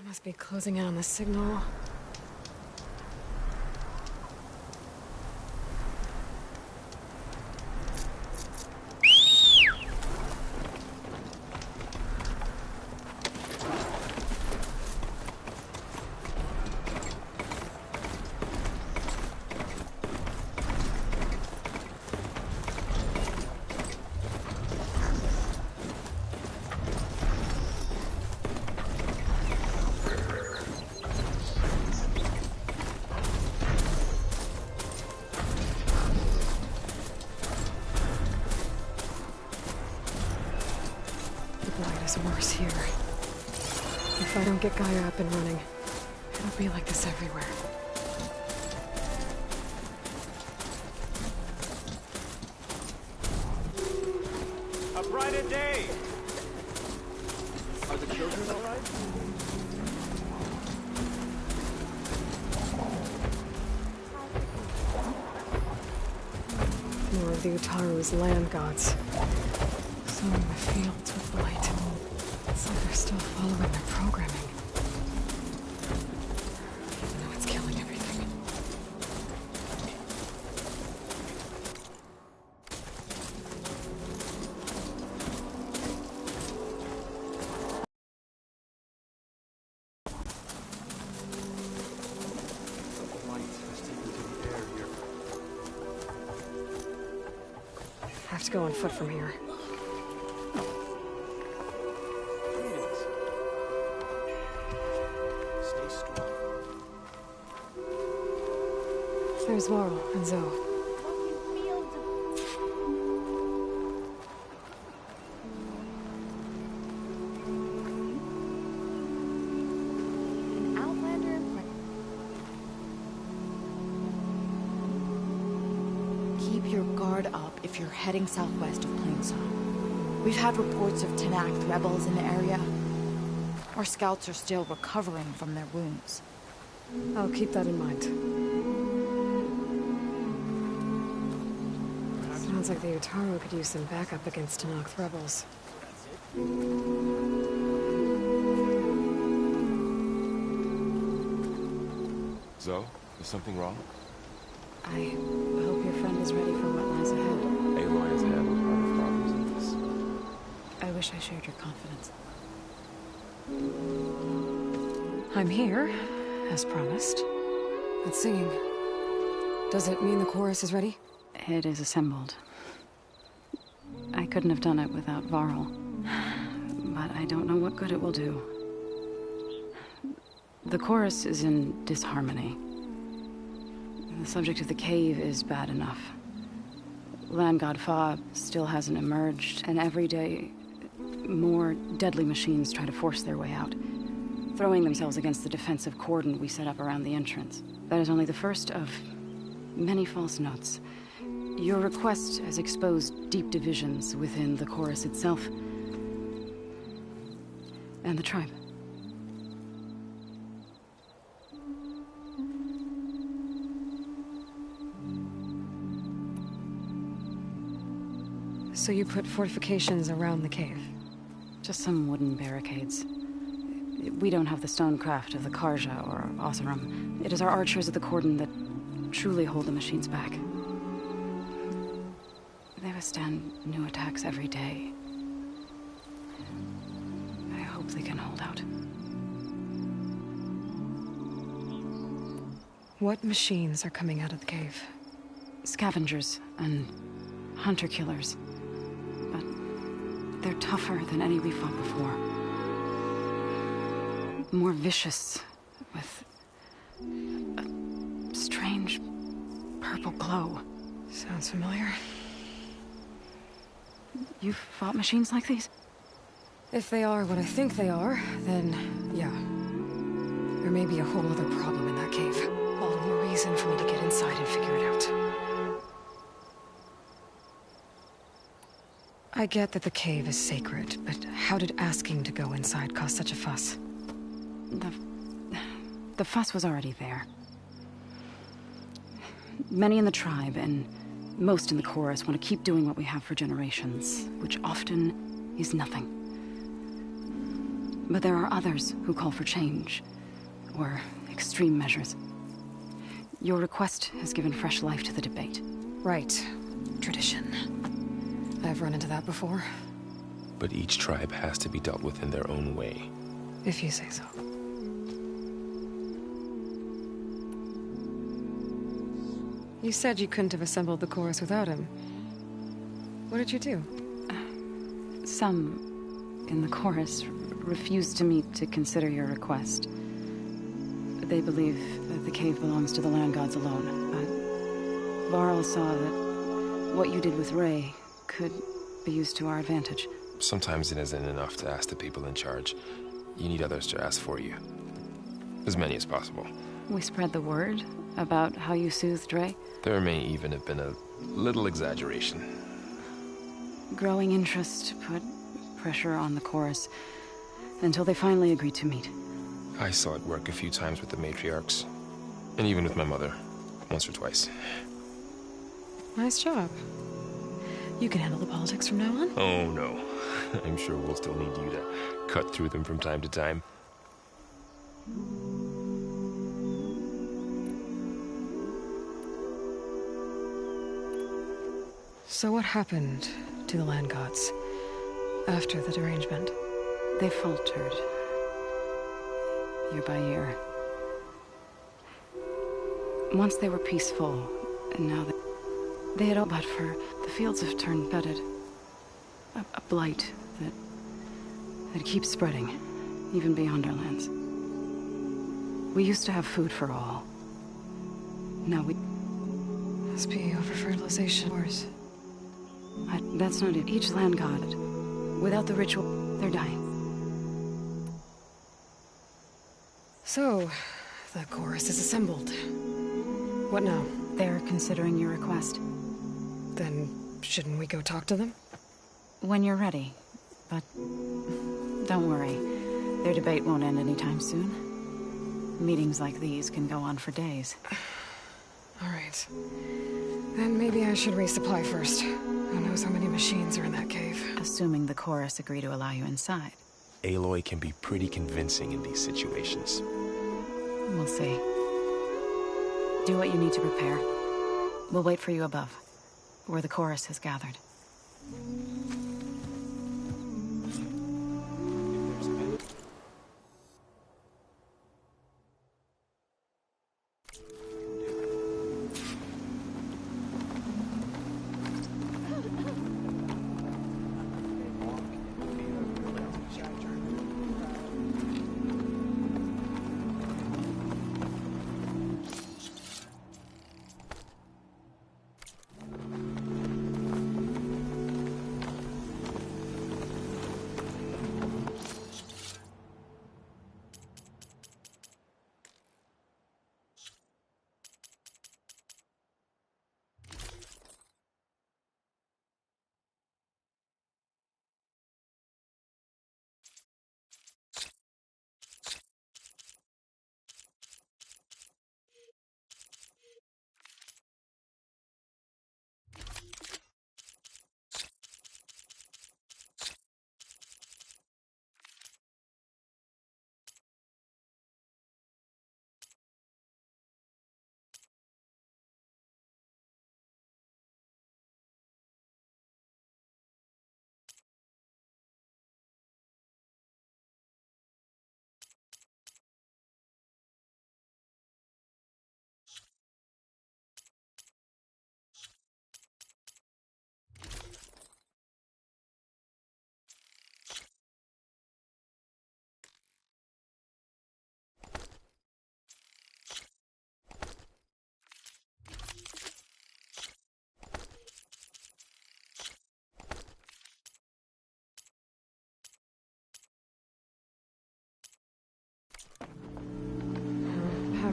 Must be closing in on the signal. Worse here. If I don't get Gaia up and running, it'll be like this everywhere. A brighter day! Are the children all right? More of the Utaru's land gods. Sowing the fields with light. It's like they're still following their programming. Even though it's killing everything. Light has taken to the air here. Have to go on foot from here. There's Laurel and Zoe. An outlander? Keep your guard up if you're heading southwest of Plainsong. We've had reports of Tenakth rebels in the area. Our scouts are still recovering from their wounds. I'll keep that in mind. Sounds like the Utaru could use some backup against Tenakth rebels. Zoe, is something wrong? I hope your friend is ready for what lies ahead. Aloy has handled harder problems than this. I wish I shared your confidence. I'm here, as promised. That singing. Does it mean the chorus is ready? It is assembled. I couldn't have done it without Varl. But I don't know what good it will do. The chorus is in disharmony. The subject of the cave is bad enough. Land God Fa still hasn't emerged, and every day, more deadly machines try to force their way out, throwing themselves against the defensive cordon we set up around the entrance. That is only the first of many false notes. Your request has exposed deep divisions within the chorus itself and the tribe. So you put fortifications around the cave? Just some wooden barricades. We don't have the stonecraft of the Karja or Oseram. It is our archers at the cordon that truly hold the machines back. They withstand new attacks every day. I hope they can hold out. What machines are coming out of the cave? Scavengers and hunter-killers. But they're tougher than any we fought before. More vicious, with a strange purple glow. Sounds familiar. You've fought machines like these? If they are what I think they are, then yeah. There may be a whole other problem in that cave. All the more reason for me to get inside and figure it out. I get that the cave is sacred, but how did asking to go inside cause such a fuss? The fuss was already there. Many in the tribe, and most in the chorus, want to keep doing what we have for generations, which often is nothing. But there are others who call for change, or extreme measures. Your request has given fresh life to the debate. Right. Tradition. I've run into that before. But each tribe has to be dealt with in their own way. If you say so. You said you couldn't have assembled the chorus without him. What did you do? Some in the chorus refused to meet to consider your request. They believe that the cave belongs to the land gods alone, but Varl saw that what you did with Ray could be used to our advantage. Sometimes it isn't enough to ask the people in charge. You need others to ask for you. As many as possible. We spread the word about how you soothed Ray. There may even have been a little exaggeration. Growing interest put pressure on the chorus until they finally agreed to meet. I saw it work a few times with the matriarchs. And even with my mother. Once or twice. Nice job. You can handle the politics from now on? Oh, no. I'm sure we'll still need you to cut through them from time to time. So what happened to the land gods after the derangement? They faltered. Year by year. Once they were peaceful, and now they had all but for the fields have turned bedded. A blight that keeps spreading, even beyond our lands. We used to have food for all. Now we... Must be over-fertilization wars. That's not it. Each land god, without the ritual, they're dying. So, the chorus is assembled. What now? They're considering your request. Then, shouldn't we go talk to them? When you're ready. But don't worry. Their debate won't end anytime soon. Meetings like these can go on for days. All right. Then maybe I should resupply first. Who knows how many machines are in that cave? Assuming the chorus agree to allow you inside. Aloy can be pretty convincing in these situations. We'll see. Do what you need to prepare. We'll wait for you above, where the chorus has gathered.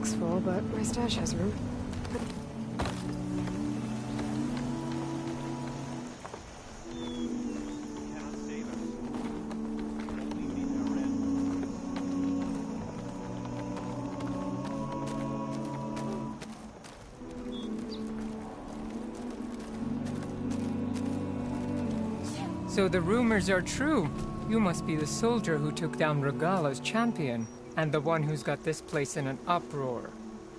backpack's full, but my stash has room. So the rumors are true. You must be the soldier who took down Regala's champion, and the one who's got this place in an uproar.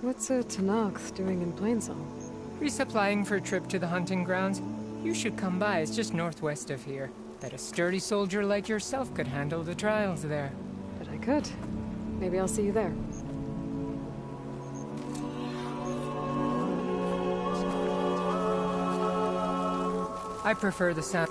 What's a Tanakh doing in Plainsong? Resupplying for a trip to the hunting grounds? You should come by, it's just northwest of here. Bet a sturdy soldier like yourself could handle the trials there. But I could. Maybe I'll see you there. I prefer the sound.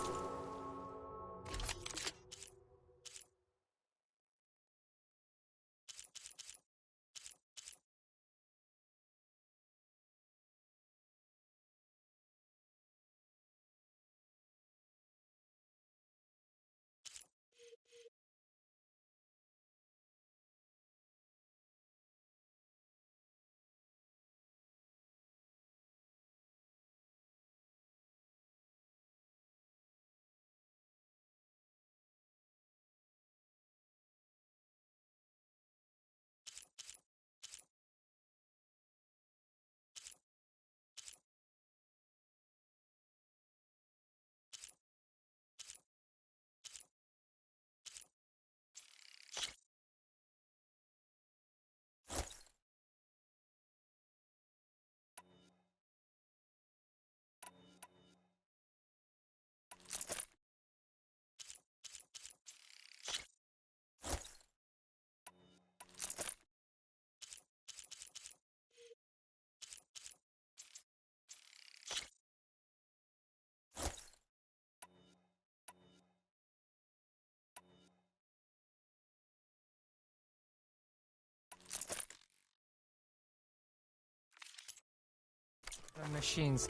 The machines.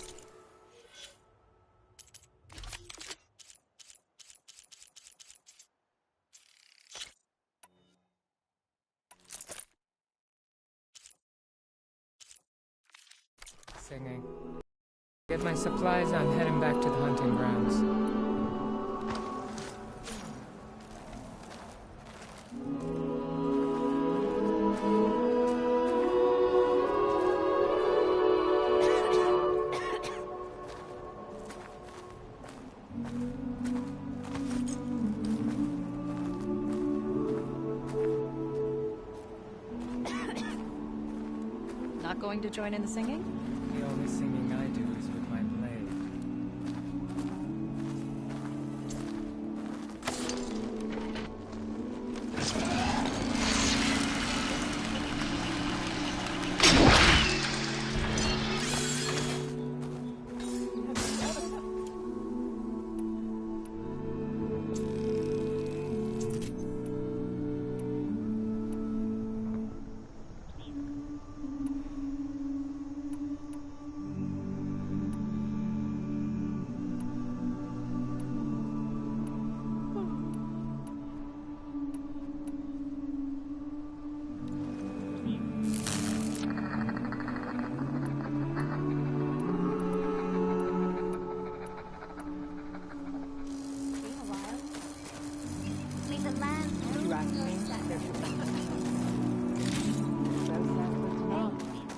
Singing. Get my supplies, I'm heading back to the hunting grounds. Not going to join in the singing? The only singing I do is with my blade.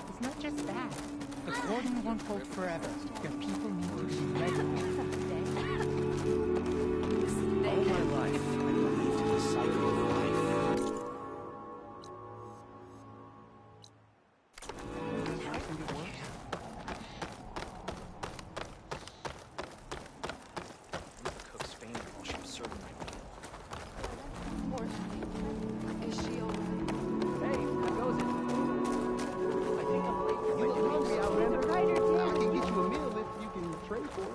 It's not just that. The cordon won't hold forever. Your people need to be ready. All my life, I believed in the cycle of life. Cook's fan while she was serving my meal. Is she alright? Hey, how goes it? I think I'm late for my hungry, Outlander. I can get you a meal if you can trade for it.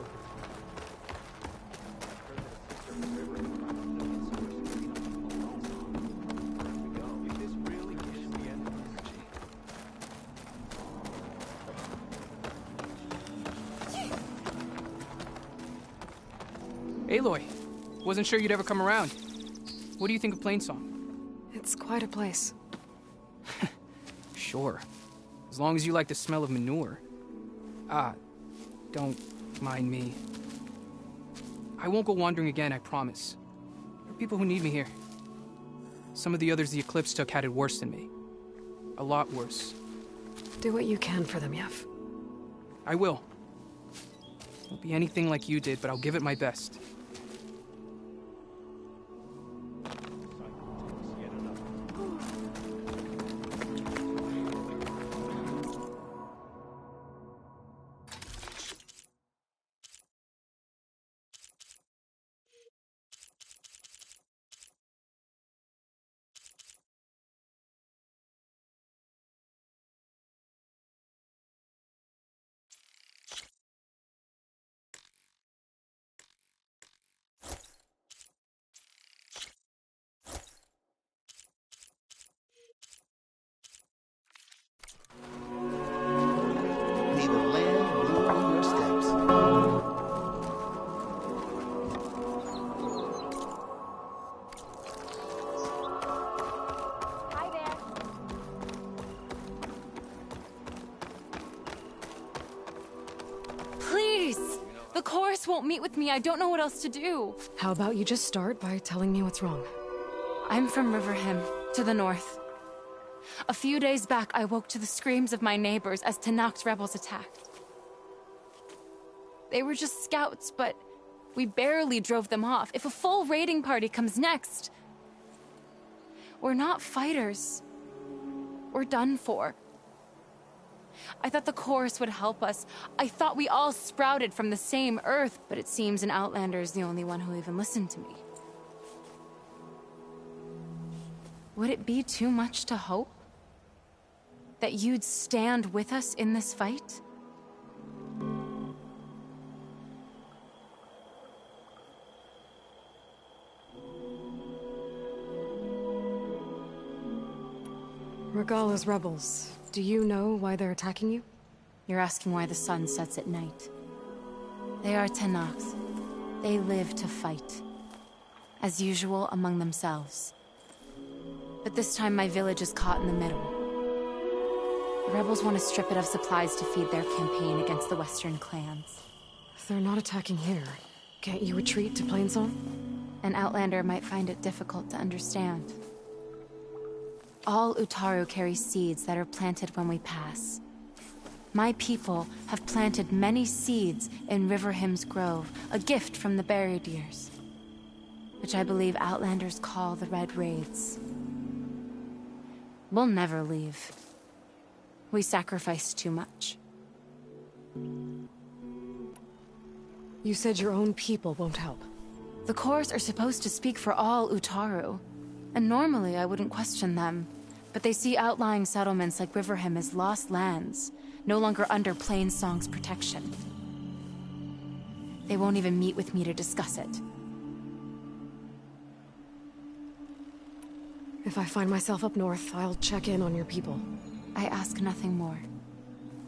Aloy, wasn't sure you'd ever come around. What do you think of Plainsong? It's quite a place. Sure. As long as you like the smell of manure. Ah, don't mind me. I won't go wandering again, I promise. There are people who need me here. Some of the others the Eclipse took had it worse than me. A lot worse. Do what you can for them, Yev. I will. Won't be anything like you did, but I'll give it my best. May the land rule your steps. Hi there. Please! The chorus won't meet with me. I don't know what else to do. How about you just start by telling me what's wrong? I'm from Riverhim, to the north. A few days back, I woke to the screams of my neighbors as Tanakh's rebels attacked. They were just scouts, but we barely drove them off. If a full raiding party comes next, we're not fighters. We're done for. I thought the chorus would help us. I thought we all sprouted from the same earth, but it seems an Outlander is the only one who even listened to me. Would it be too much to hope that you'd stand with us in this fight? Regala's rebels. Do you know why they're attacking you? You're asking why the sun sets at night. They are Tanakhs. They live to fight. As usual, among themselves. But this time my village is caught in the middle. The rebels want to strip it of supplies to feed their campaign against the western clans. If they're not attacking here, can't you retreat to Plainsong? An Outlander might find it difficult to understand. All Utaru carry seeds that are planted when we pass. My people have planted many seeds in Riverhim's Grove, a gift from the Buried Years, which I believe Outlanders call the Red Raids. We'll never leave. We sacrificed too much. You said your own people won't help. The Chorus are supposed to speak for all Utaru, and normally I wouldn't question them, but they see outlying settlements like Riverhim as lost lands, no longer under Plainsong's protection. They won't even meet with me to discuss it. If I find myself up north, I'll check in on your people. I ask nothing more.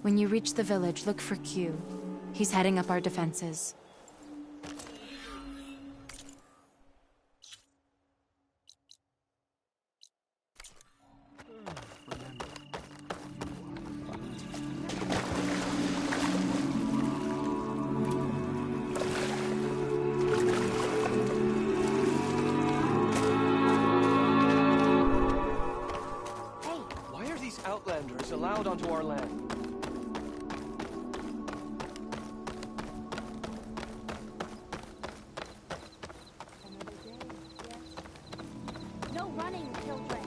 When you reach the village, look for Q. He's heading up our defenses. Outlanders allowed onto our land. No running, children.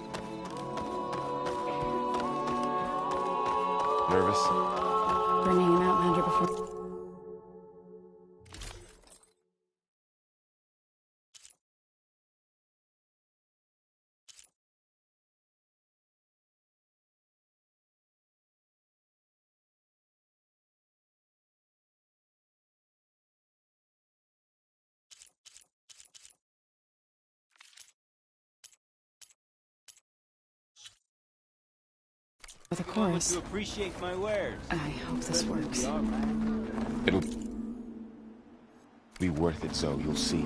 Nervous? Bringing an Outlander before... With a chorus. To appreciate my wares. I hope this works. It'll be worth it, so you'll see.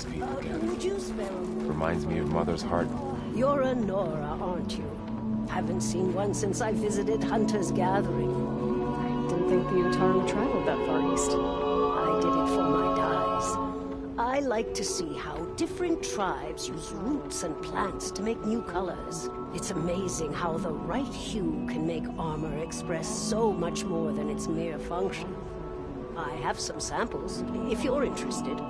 these people, Would you spare a moment? Reminds me of Mother's heart. You're a Nora, aren't you? Haven't seen one since I visited Hunter's Gathering. I didn't think the Utaru traveled that far east. I did it for my dyes. I like to see how different tribes use roots and plants to make new colors. It's amazing how the right hue can make armor express so much more than its mere function. I have some samples, if you're interested.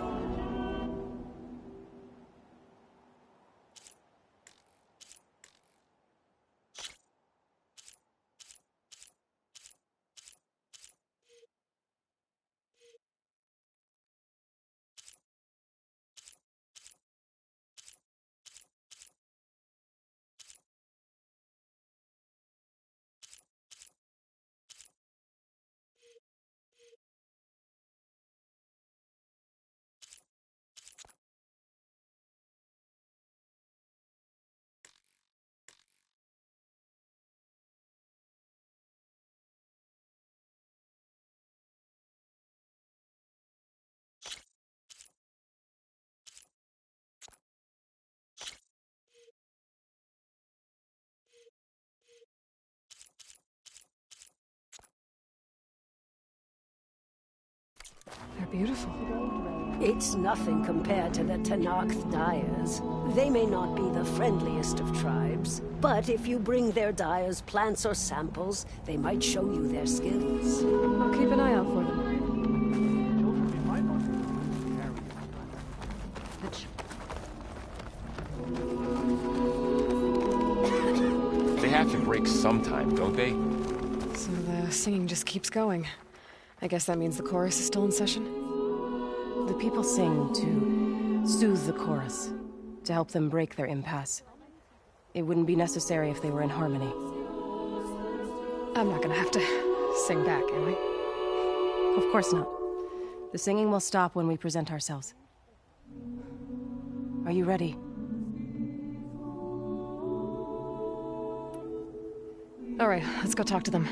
They're beautiful. It's nothing compared to the Tenakth dyers. They may not be the friendliest of tribes, but if you bring their dyers plants or samples, they might show you their skills. I'll keep an eye out for them. They have to break sometime, don't they? So the singing just keeps going. I guess that means the chorus is still in session? The people sing to soothe the chorus, to help them break their impasse. It wouldn't be necessary if they were in harmony. I'm not gonna have to sing back, am I? Of course not. The singing will stop when we present ourselves. Are you ready? All right, let's go talk to them.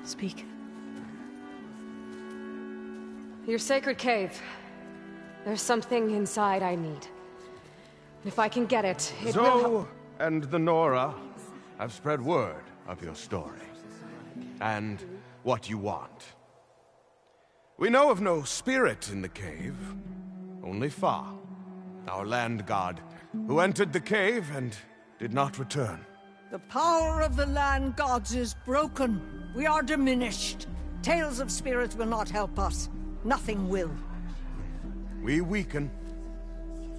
Speak. Your sacred cave. There's something inside I need. If I can get it, it will help. Zoe and the Nora have spread word of your story. And what you want. We know of no spirit in the cave. Only Fa, our land god, who entered the cave and did not return. The power of the land gods is broken. We are diminished. Tales of spirits will not help us. Nothing will. We weaken.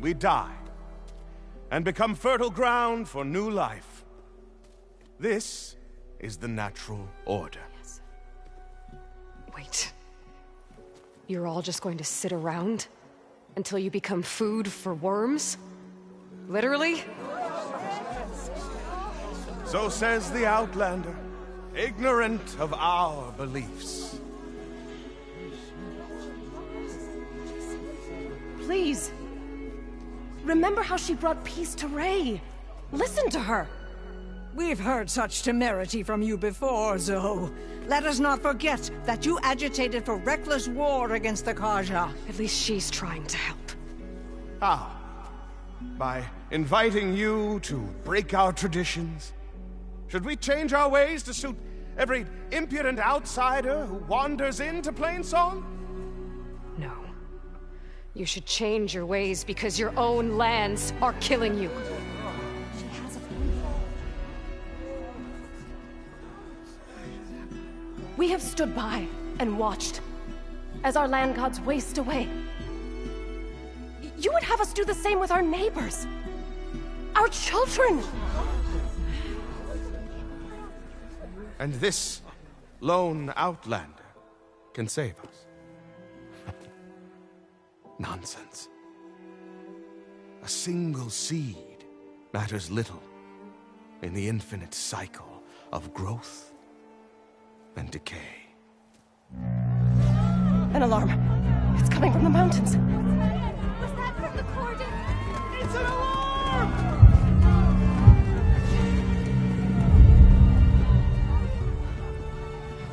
We die. And become fertile ground for new life. This is the natural order. Yes. Wait. You're all just going to sit around until you become food for worms? Literally? So says the Outlander, ignorant of our beliefs. Please. Remember how she brought peace to Ray. Listen to her. We've heard such temerity from you before, Zoe. Let us not forget that you agitated for reckless war against the Kaja. At least she's trying to help. How? By inviting you to break our traditions? Should we change our ways to suit every impudent outsider who wanders into Plainsong? No. You should change your ways because your own lands are killing you. We have stood by and watched as our land gods waste away. You would have us do the same with our neighbors. Our children! And this lone outlander can save us. Nonsense. A single seed matters little in the infinite cycle of growth and decay. An alarm. It's coming from the mountains. Was that from the cordon? It's an alarm!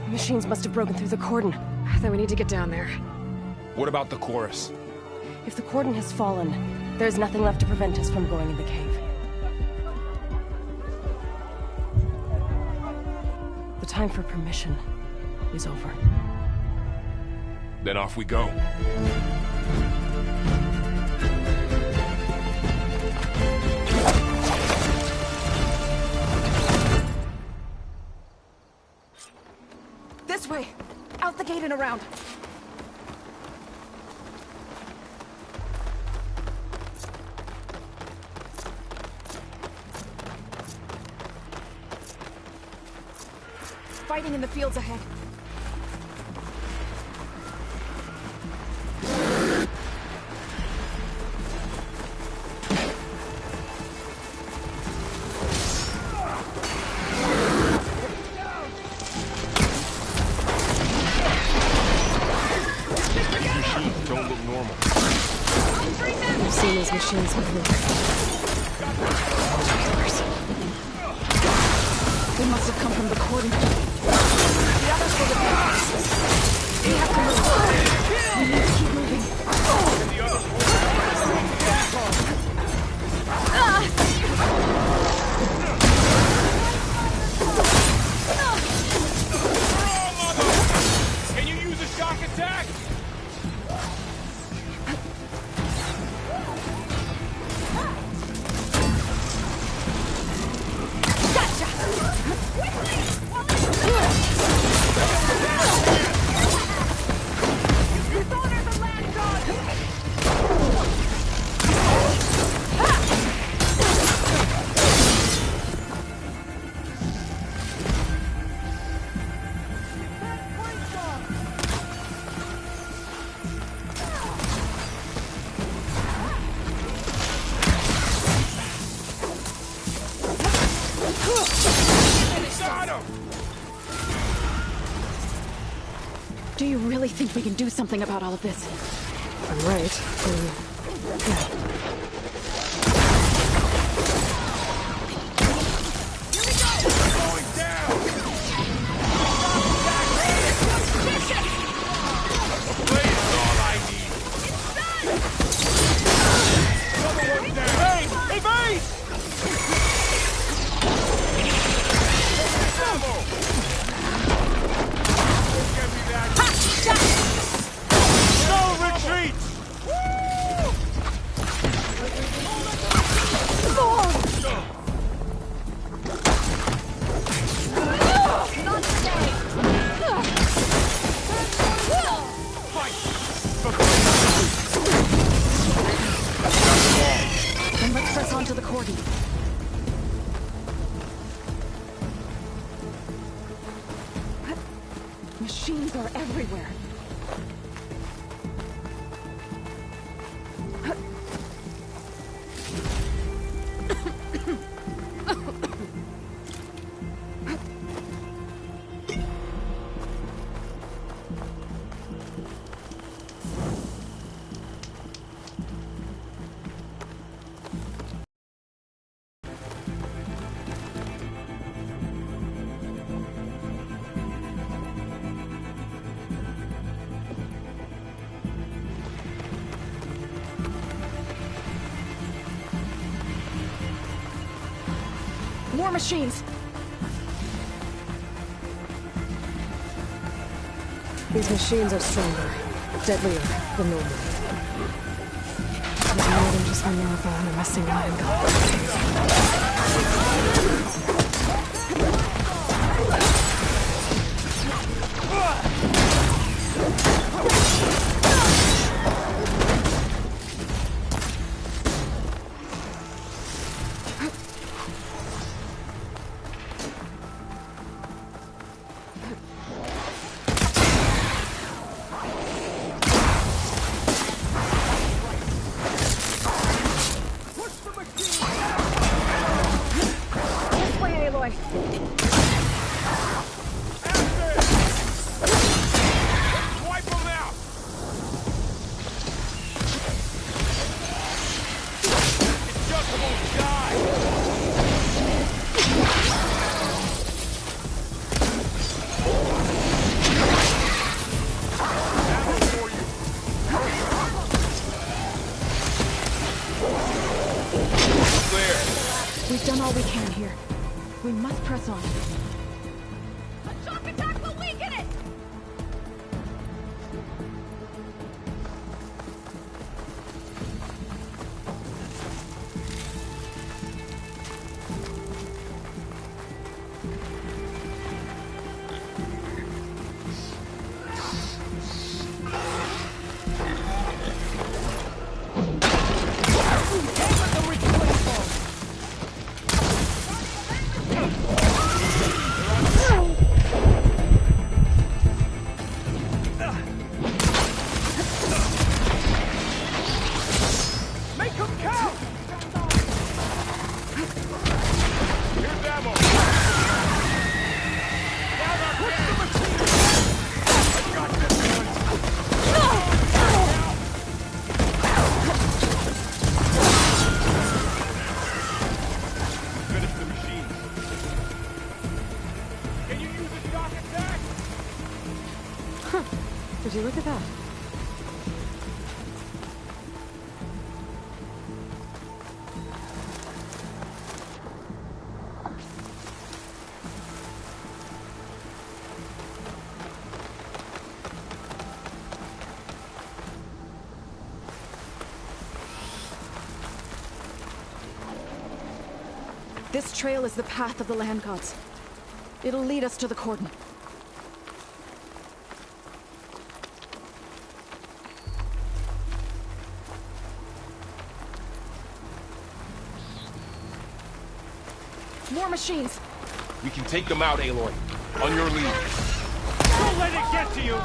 The machines must have broken through the cordon. Then we need to get down there. What about the chorus? If the cordon has fallen, there's nothing left to prevent us from going in the cave. The time for permission is over. Then off we go. This way! Out the gate and around! Fighting in the fields ahead. Don't look normal. I've seen these machines before. They must have come from the cordon. The others will defend. We have to move. We need to keep moving. Can you use a shock attack? Do you really think we can do something about all of this? I'm right. Yeah. Then let's press onto the cordon. Machines are everywhere. More machines! These machines are stronger, deadlier than normal. There's more than just a marathon or messing land god. We've done all we can here. We must press on. A shock attack will weaken it! Did you look at that? This trail is the path of the land gods. It'll lead us to the cordon. More machines! We can take them out, Aloy. On your lead. Don't let it get to you!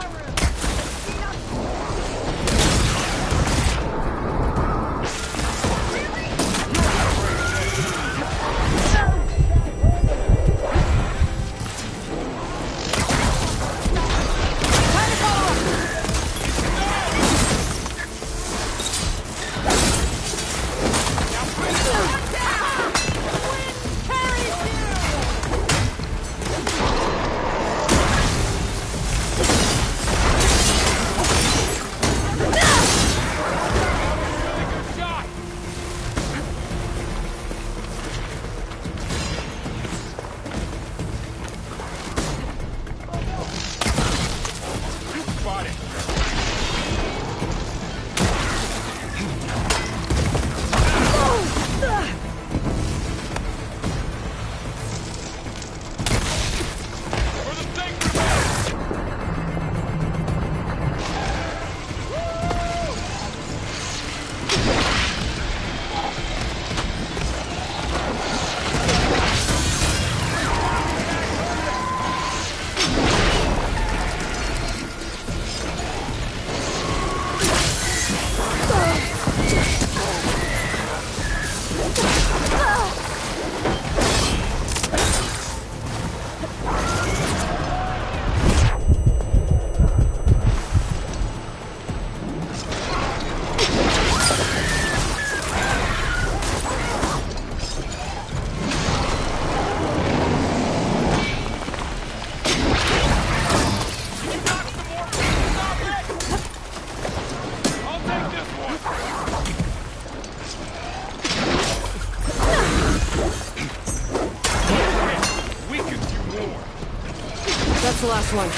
That's the last one.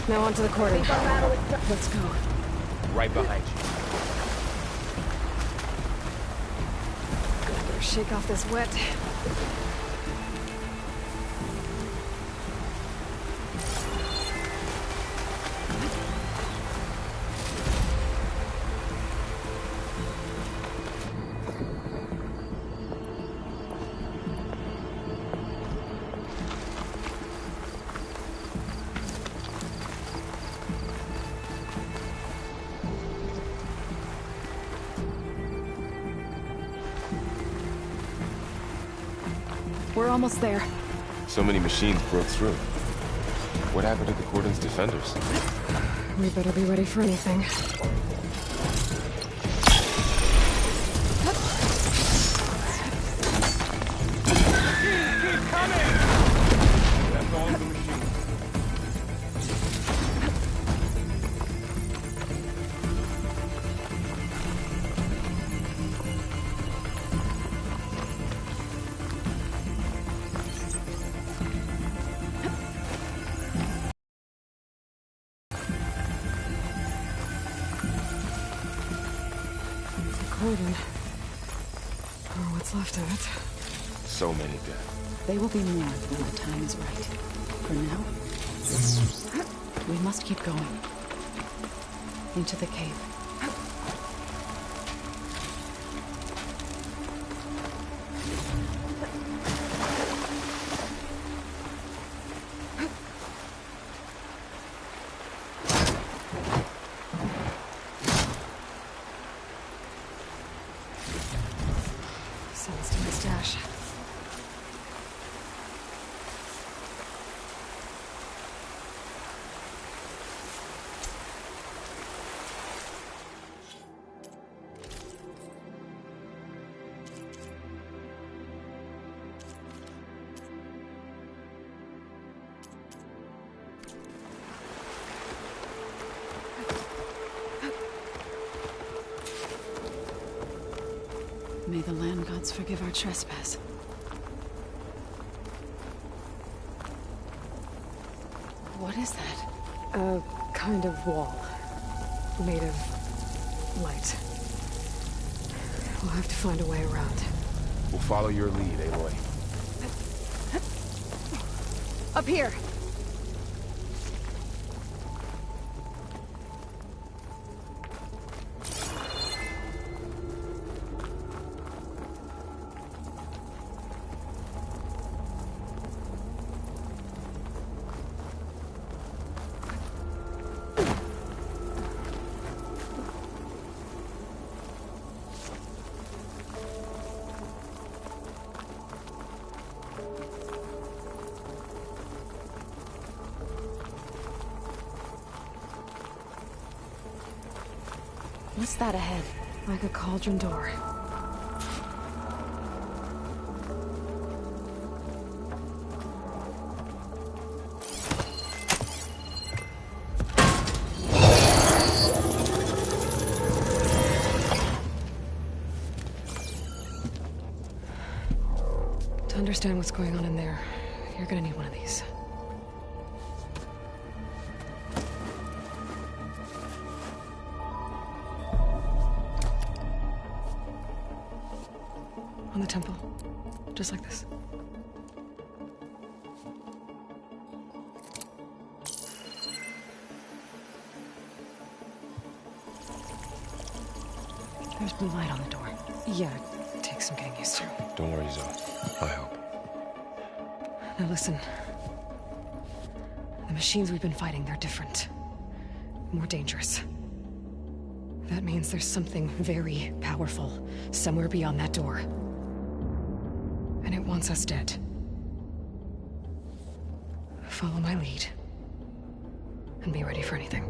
Now onto the cordon. Let's go. Right behind you. Better shake off this wet. We're almost there. So many machines broke through. What happened to the cordon's defenders? We better be ready for anything. Keep coming! That's all of the machines. garden. Or what's left of it. So many dead. They will be mourned when the time is right. For now, we must keep going. Into the cave. Sounds to my stash. May the land gods forgive our trespass. What is that? A kind of wall. Made of light. We'll have to find a way around. We'll follow your lead, Aloy. Up here! What's that ahead? Like a cauldron door. To understand what's going on in there, you're gonna need one of these. On the temple. Just like this. There's blue light on the door. Yeah, it takes some getting used to. Don't worry, Zoe. I help. Now listen. The machines we've been fighting, they're different. More dangerous. That means there's something very powerful somewhere beyond that door. And it wants us dead. Follow my lead. And be ready for anything.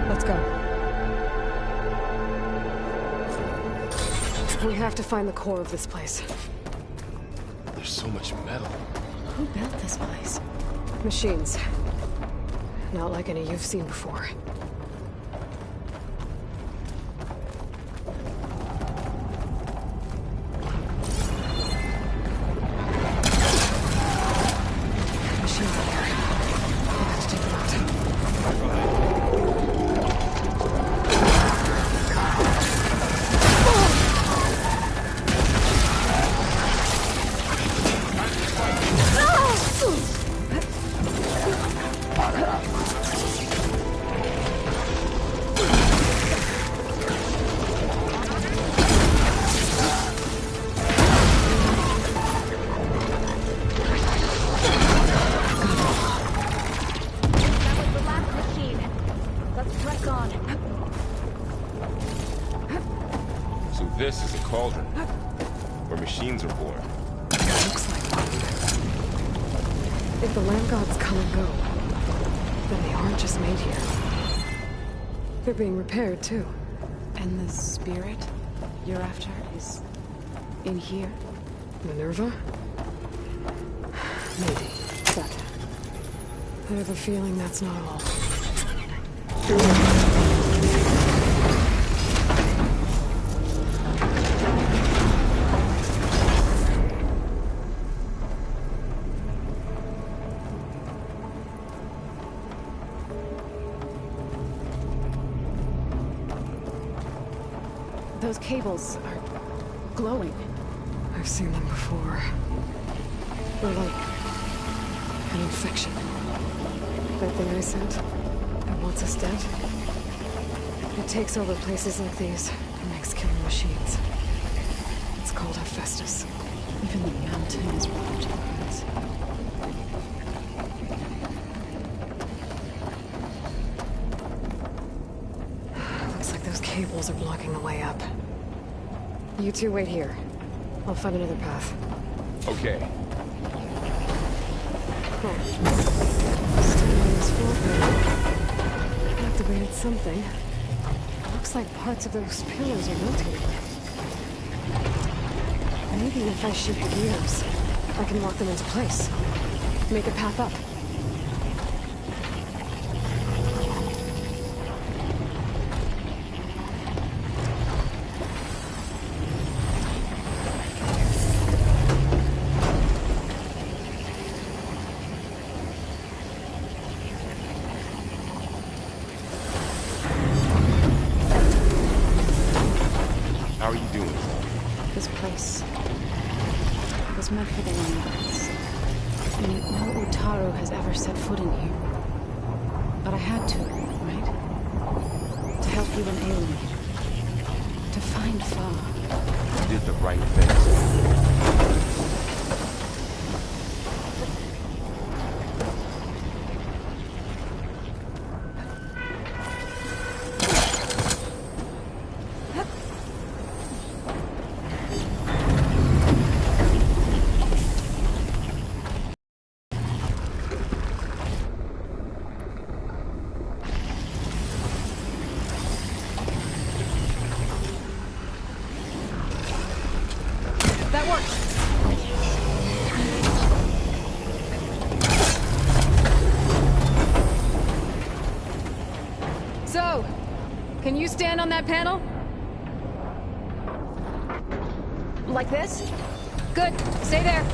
Let's go. We have to find the core of this place. There's so much metal. Who built this place? Machines. Not like any you've seen before. Machines in there. We'll have to take them out. So this is a cauldron, where machines are born. Looks like one. If the land gods come and go, then they aren't just made here. They're being repaired, too. And the spirit you're after is in here? Minerva? Maybe. But I have a feeling that's not all. through here. Those cables are glowing. I've seen them before. They're like an infection. That thing I sent, that wants us dead. It takes over places like these and makes killing machines. It's called Hephaestus. Even the mountain is wrapped in ruins. Looks like those cables are blocking the way up. You two wait here. I'll find another path. Okay. Still on this floor panel. Activated something. Looks like parts of those pillars are rotating. Maybe if I shoot the gears, I can lock them into place. Make a path up. How are you doing? This place was meant for the Lombards. No Utaru has ever set foot in here. But I had to, right? To help you and Aelin. To find Fa. You did the right thing. That works! So, can you stand on that panel? Like this? Good. Stay there.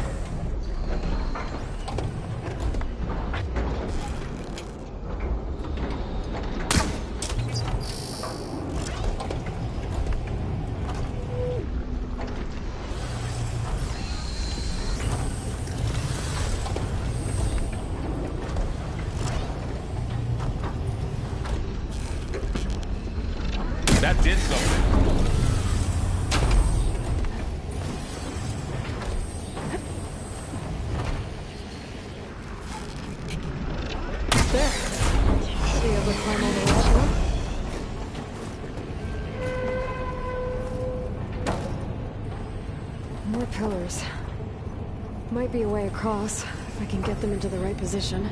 That did something. There. Should be able to climb all the way up now. More pillars. Might be a way across, if I can get them into the right position.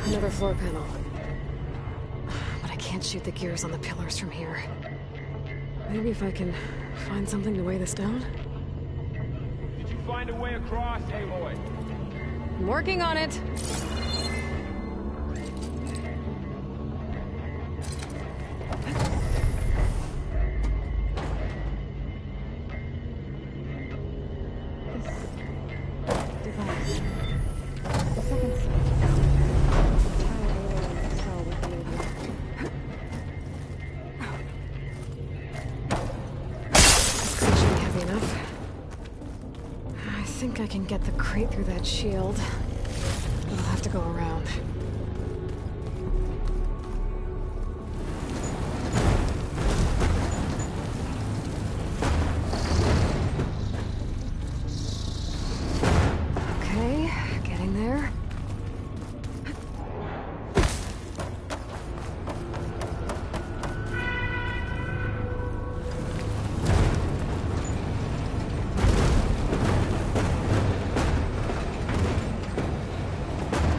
Another floor panel. But I can't shoot the gears on the pillars from here. Maybe if I can find something to weigh this down? Did you find a way across, Aloy? I'm working on it. I can get the crate through that shield, but I'll have to go around. Okay, getting there.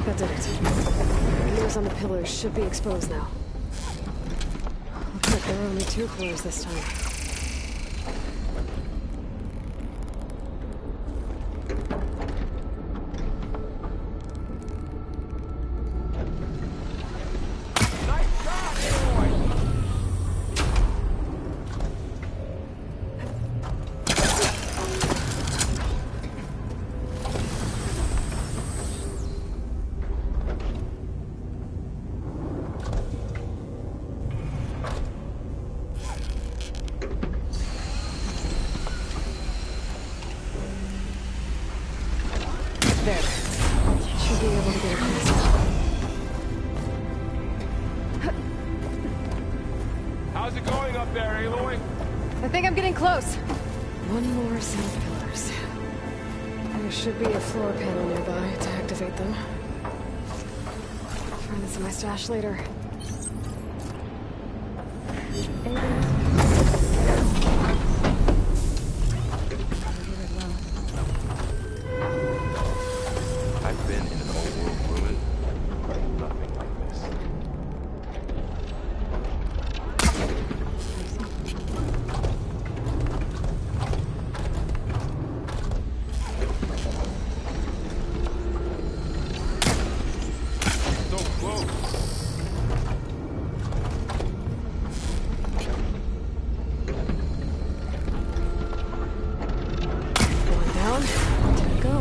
That did it. The gears on the pillars should be exposed now. Looks like there are only 2 floors this time. There. Should be able to get across. How's it going up there, Aloy? I think I'm getting close. One more set of pillars. There should be a floor panel nearby to activate them. Find this in my stash later. I've been in an old world ruin, but nothing like this. So close. One down. 2 to go.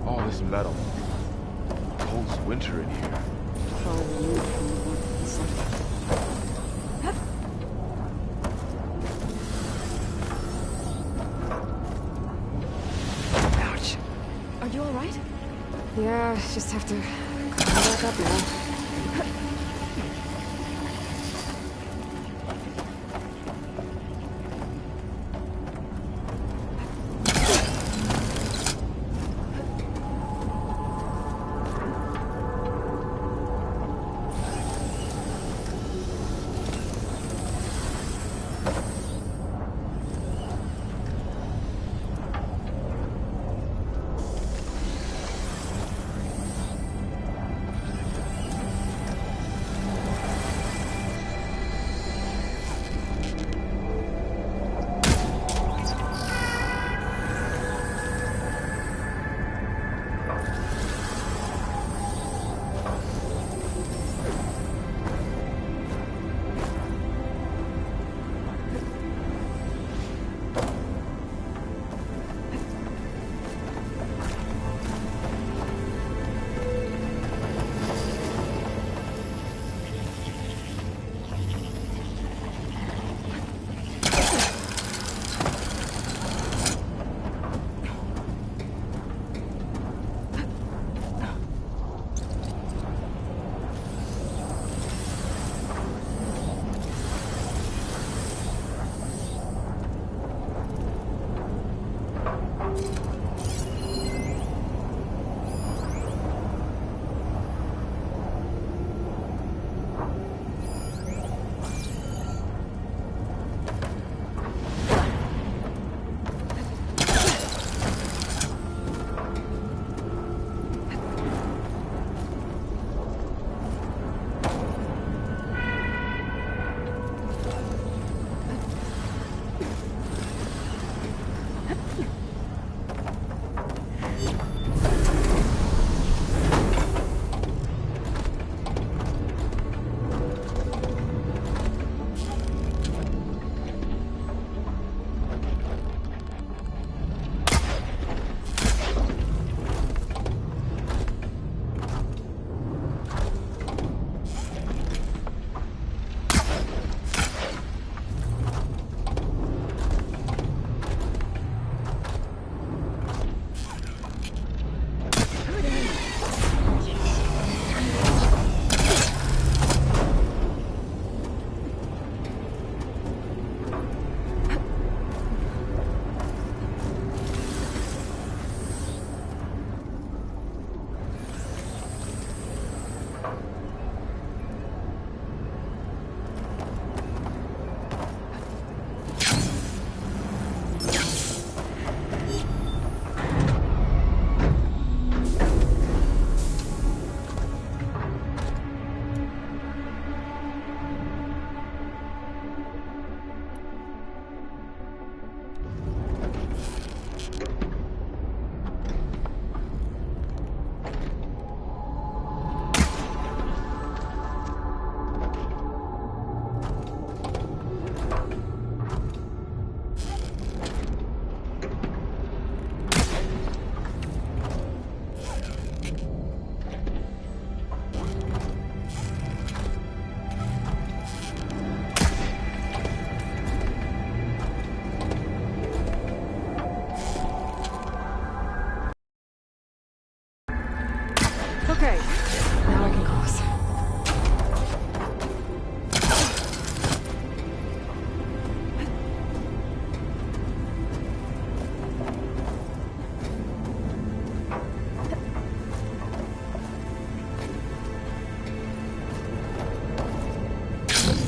All this metal. It holds winter in here. Ouch. Are you alright? Yeah, just have to climb back up now.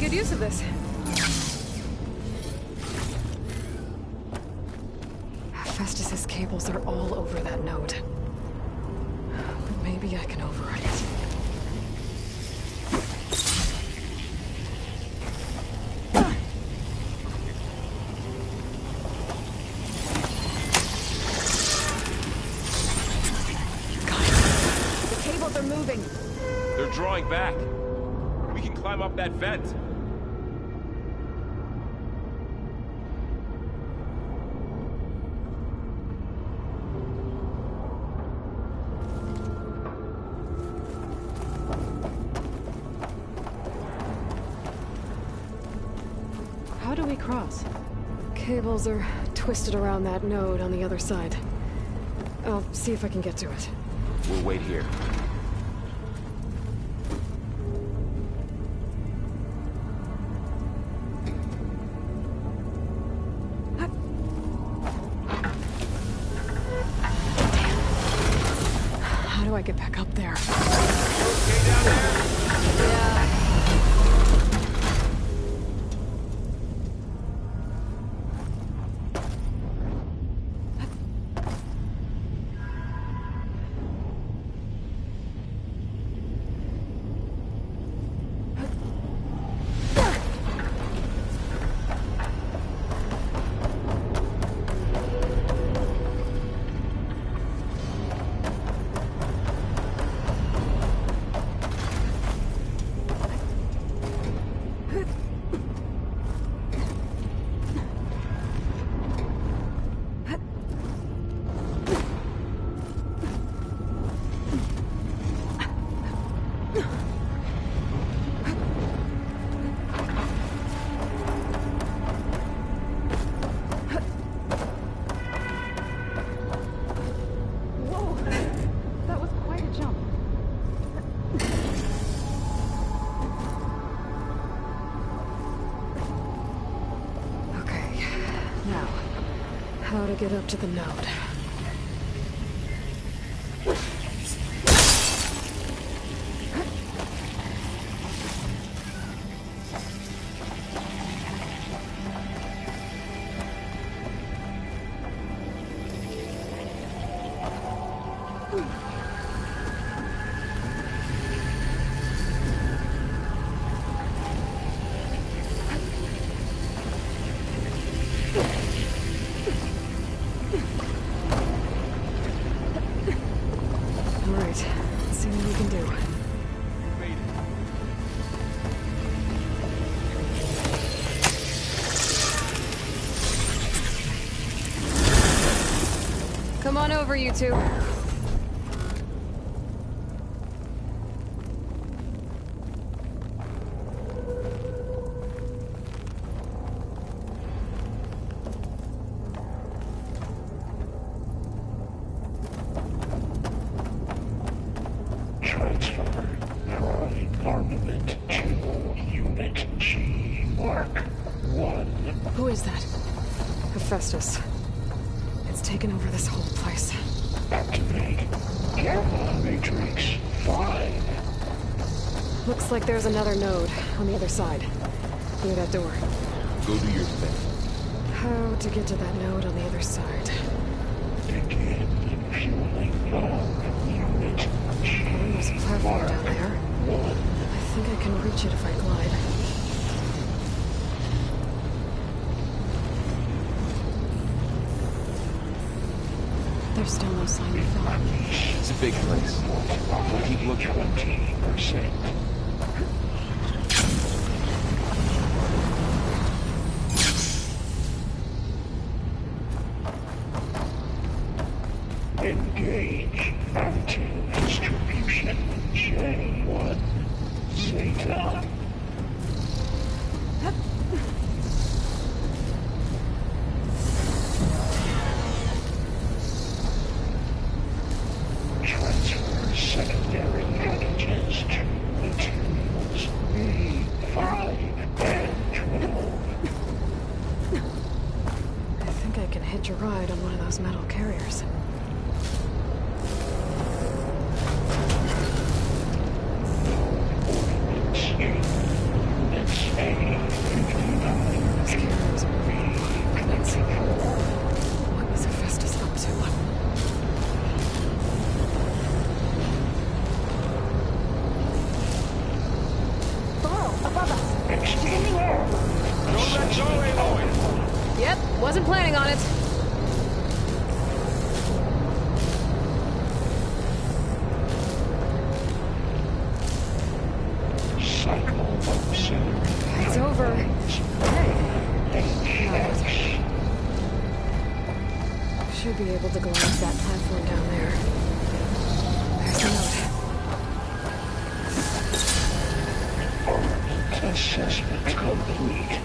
good use of this. Festus's cables are all over that node. But maybe I can override it. The cables are moving. They're drawing back. We can climb up that vent. How do we cross? Cables are twisted around that node on the other side. I'll see if I can get to it. We'll wait here. How do I get back up there? Okay down there? Yeah. How to get up to the node. Come on over, you two. Transfer Prime armament to Unit G Mark 1. Who is that? Hephaestus. It's taken over this whole place. Activate Gamma Matrix 5. Looks like there's another node on the other side. Near that door. Go do your thing. How to get to that node on the other side? Begin fueling on Unit G. Oh, there's a platform down there. I think I can reach it if I glide. There's still no sign of fog. It's a big place. We'll keep looking. 20%. Engage anti-distribution J1 Zeta. Transfer secondary packages to materials B5 and 12. I think I can hitch a ride on one of those metal carriers. Units A Wasn't planning on it. It's over. Hey. Nice. Should be able to go up that platform down there. There's the note. Assessment complete.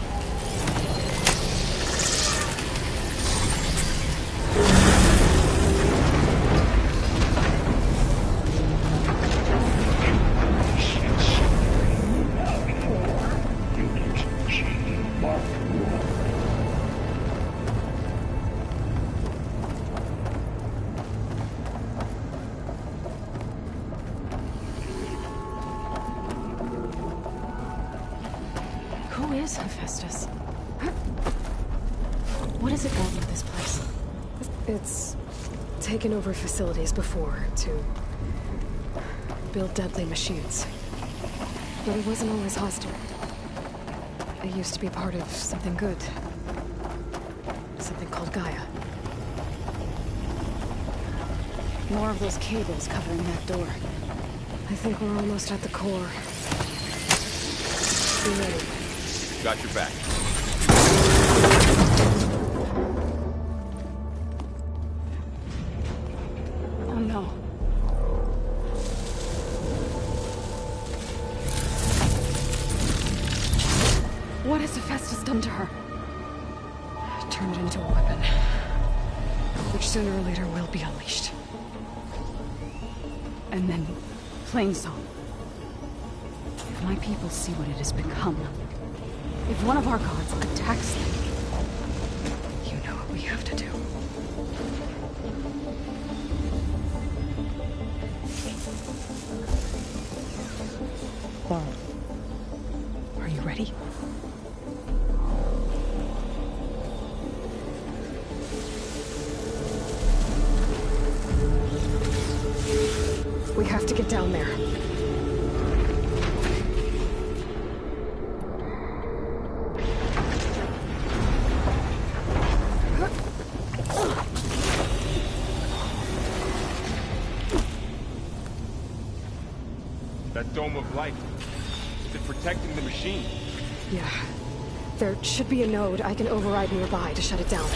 Who is Hephaestus? What does it want with this place? It's taken over facilities before to build deadly machines. But it wasn't always hostile. It used to be part of something good. Something called Gaia. More of those cables covering that door. I think we're almost at the core. Be ready. Got your back. Oh no. What has Hephaestus done to her? Turned it into a weapon. Which sooner or later will be unleashed. And then, Plainsong. If my people see what it has become, if one of our gods attacks them, you know what we have to do. Are you ready? We have to get down there. That dome of light. Is it protecting the machine? Yeah. There should be a node I can override nearby to shut it down.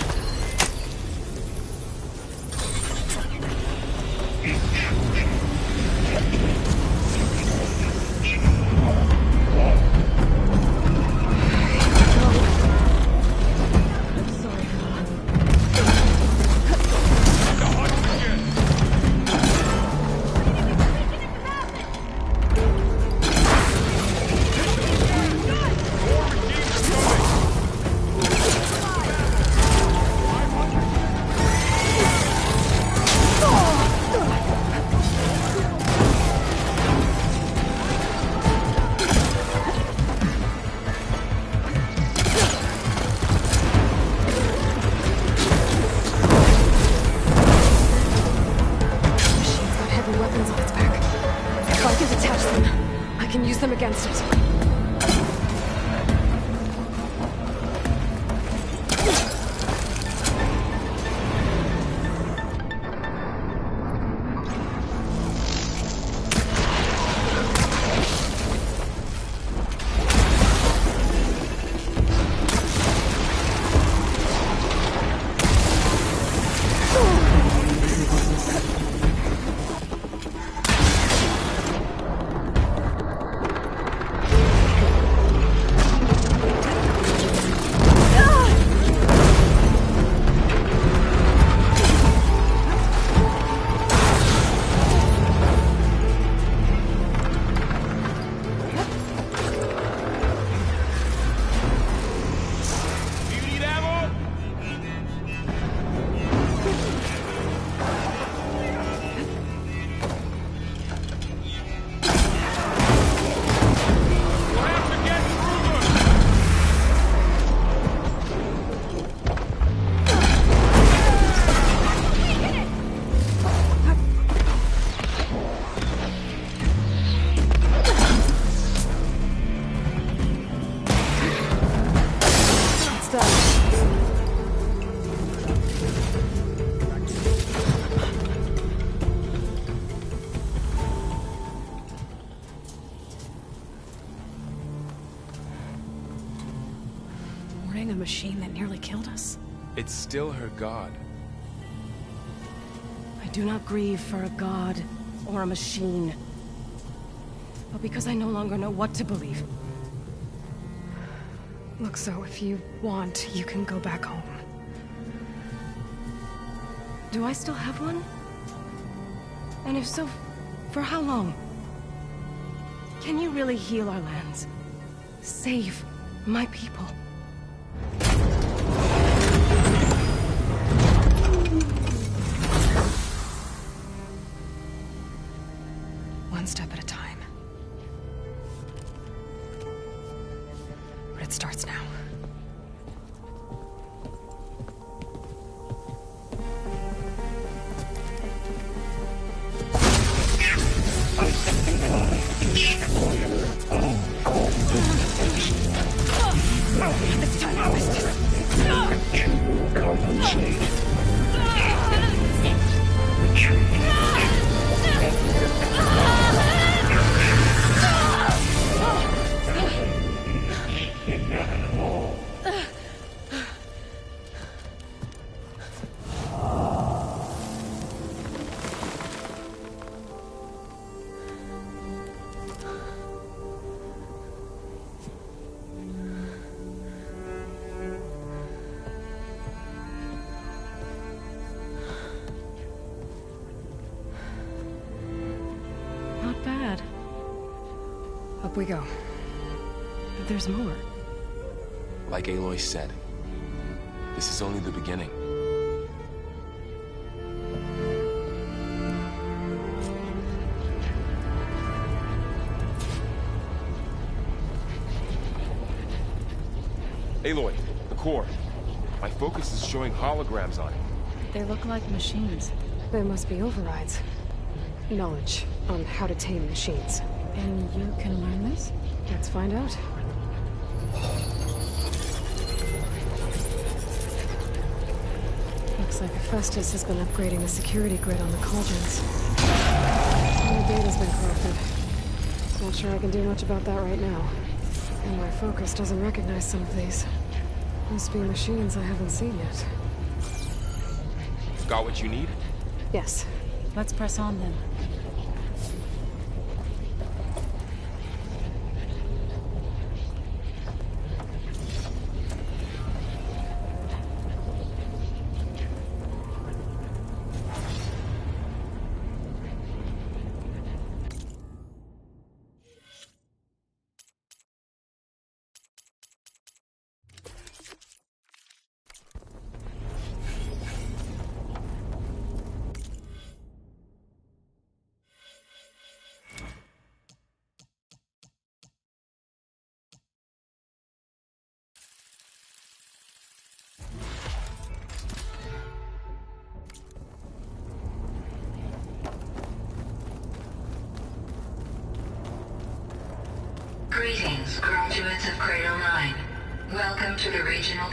honoring a machine that nearly killed us? It's still her god. I do not grieve for a god or a machine, but because I no longer know what to believe. Look, so if you want, you can go back home. Do I still have one? And if so, for how long? Can you really heal our lands? Save my people? One step at a time. But it starts now. It's time harvest. Not bad. Up we go. But there's more. Like Aloy said, this is only the beginning. Aloy, the core. My focus is showing holograms on it. They look like machines. There must be overrides. Knowledge on how to tame machines. And you can learn this? Let's find out. Looks like Hephaestus has been upgrading the security grid on the cauldrons. All the data's been corrupted. Not sure I can do much about that right now. And my focus doesn't recognize some of these. Must be machines I haven't seen yet. Got what you need? Yes. Let's press on then. Greetings, graduates of Cradle 9. Welcome to the regional...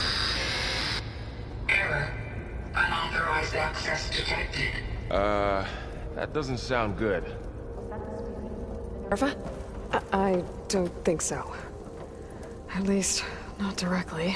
Error. Unauthorized access detected. That doesn't sound good. Arva? I don't think so. At least, not directly.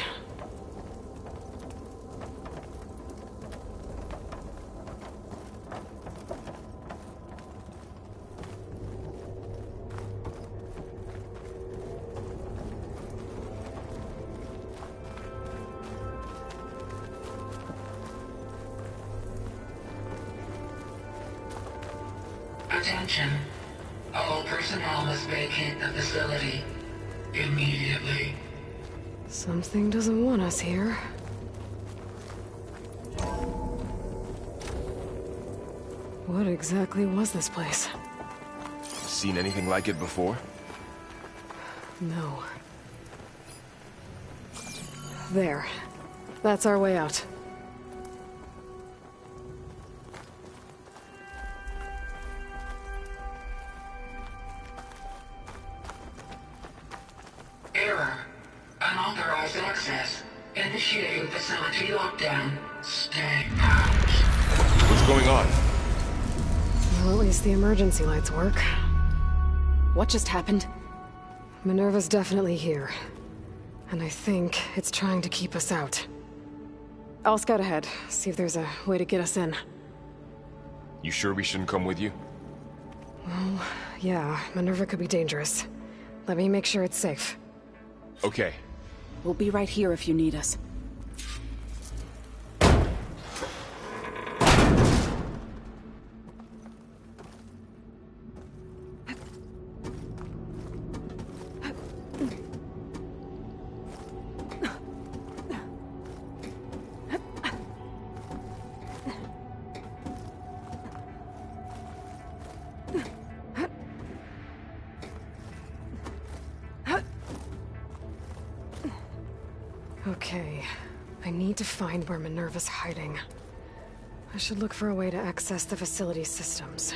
Attention. All personnel must vacate the facility immediately. Something doesn't want us here. What exactly was this place? Seen anything like it before? No. There. That's our way out. Error. Unauthorized access. Initiating facility lockdown. Stay out. What's going on? Well, at least the emergency lights work. What just happened? Minerva's definitely here. And I think it's trying to keep us out. I'll scout ahead, see if there's a way to get us in. You sure we shouldn't come with you? Well, yeah, Minerva could be dangerous. Let me make sure it's safe. Okay. We'll be right here if you need us. Okay, I need to find where Minerva's hiding. I should look for a way to access the facility systems.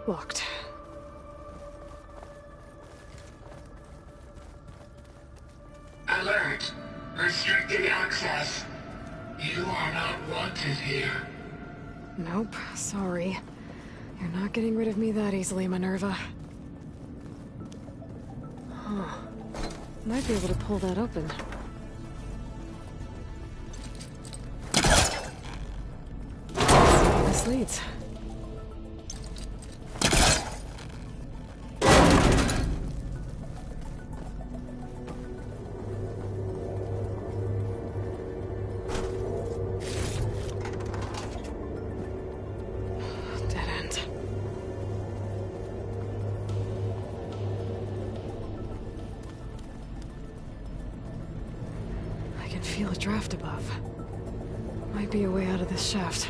Locked. Alert. Restricted access. You are not wanted here. Nope, sorry. You're not getting rid of me that easily, Minerva. Huh. Might be able to pull that open. Let's see where this leads. Feel a draft above. Might be a way out of this shaft.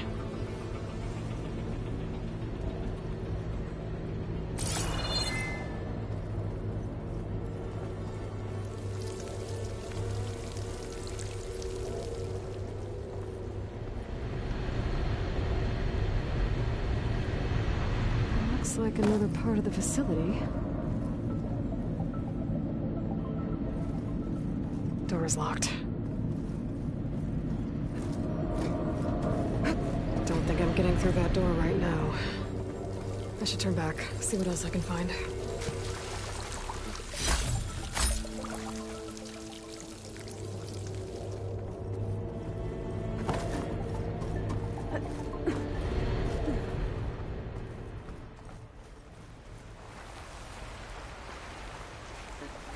Looks like another part of the facility. Door's locked. Don't think I'm getting through that door right now. I should turn back, see what else I can find.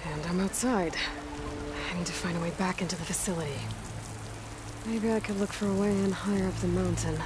And I'm outside. I need to find a way back into the facility. Maybe I could look for a way in higher up the mountain.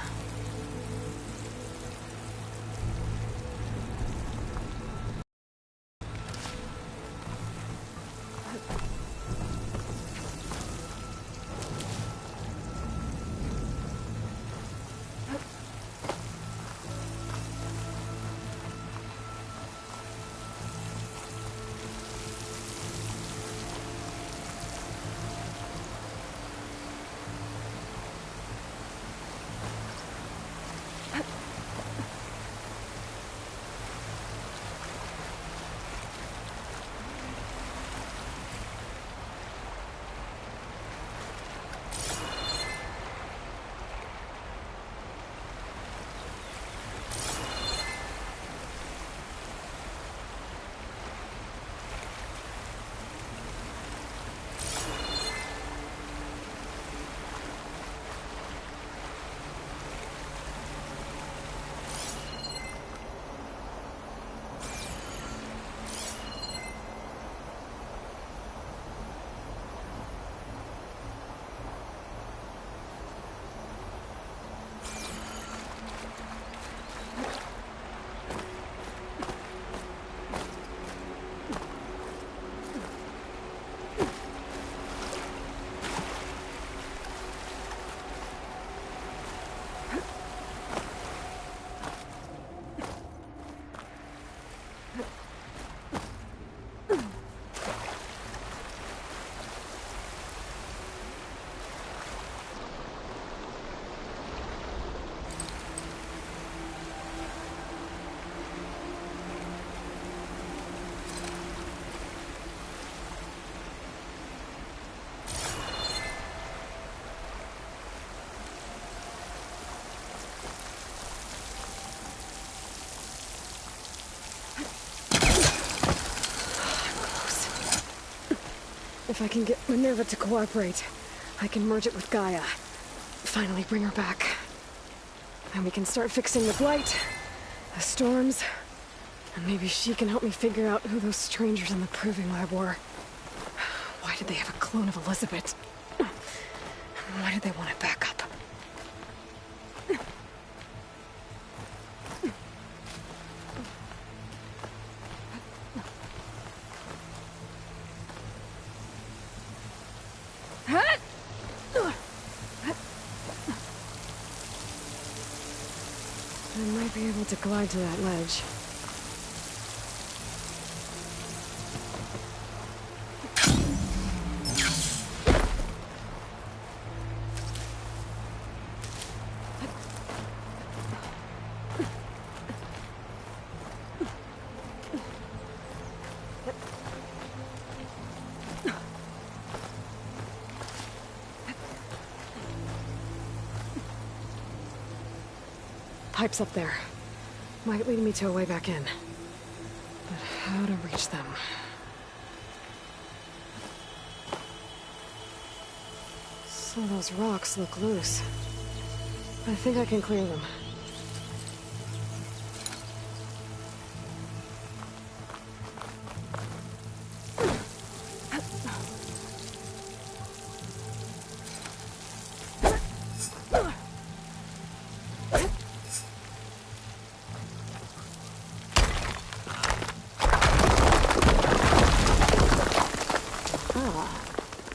If I can get Minerva to cooperate, I can merge it with Gaia. Finally bring her back. And we can start fixing the blight, the storms, and maybe she can help me figure out who those strangers in the proving lab were. Why did they have a clone of Elizabeth? Why did they want it back up? I might be able to glide to that ledge. Pipes up there. Might lead me to a way back in. But how to reach them? Some of those rocks look loose. I think I can clear them.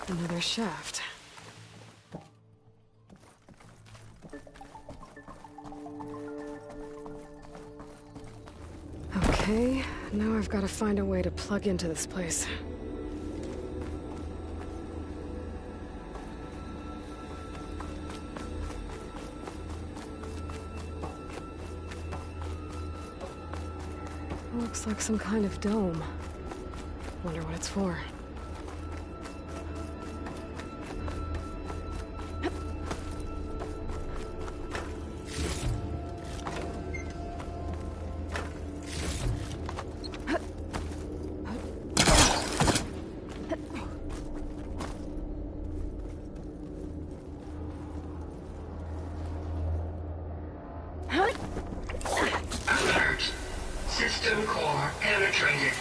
Another shaft. Okay, now I've got to find a way to plug into this place. Looks like some kind of dome. Wonder what it's for. Alert. System core penetrated.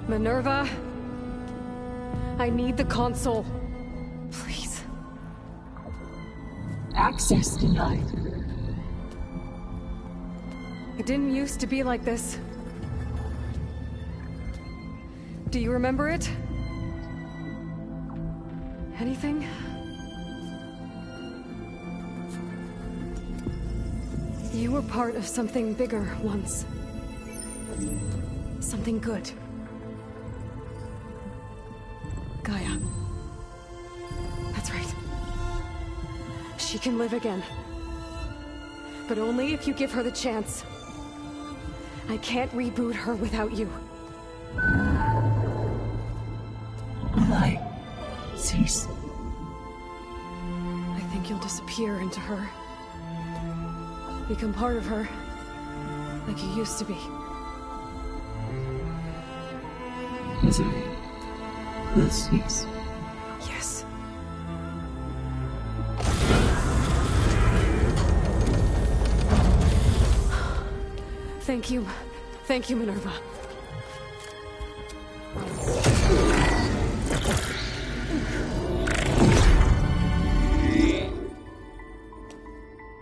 Minerva, I need the console. Please. Access denied. It didn't used to be like this. Do you remember it? Anything? You were part of something bigger once. Something good. Gaia. That's right. She can live again. But only if you give her the chance. I can't reboot her without you. Light. Cease. I think you'll disappear into her. Become part of her. Like you used to be. Misery. Will cease. Yes. Thank you. Thank you, Minerva.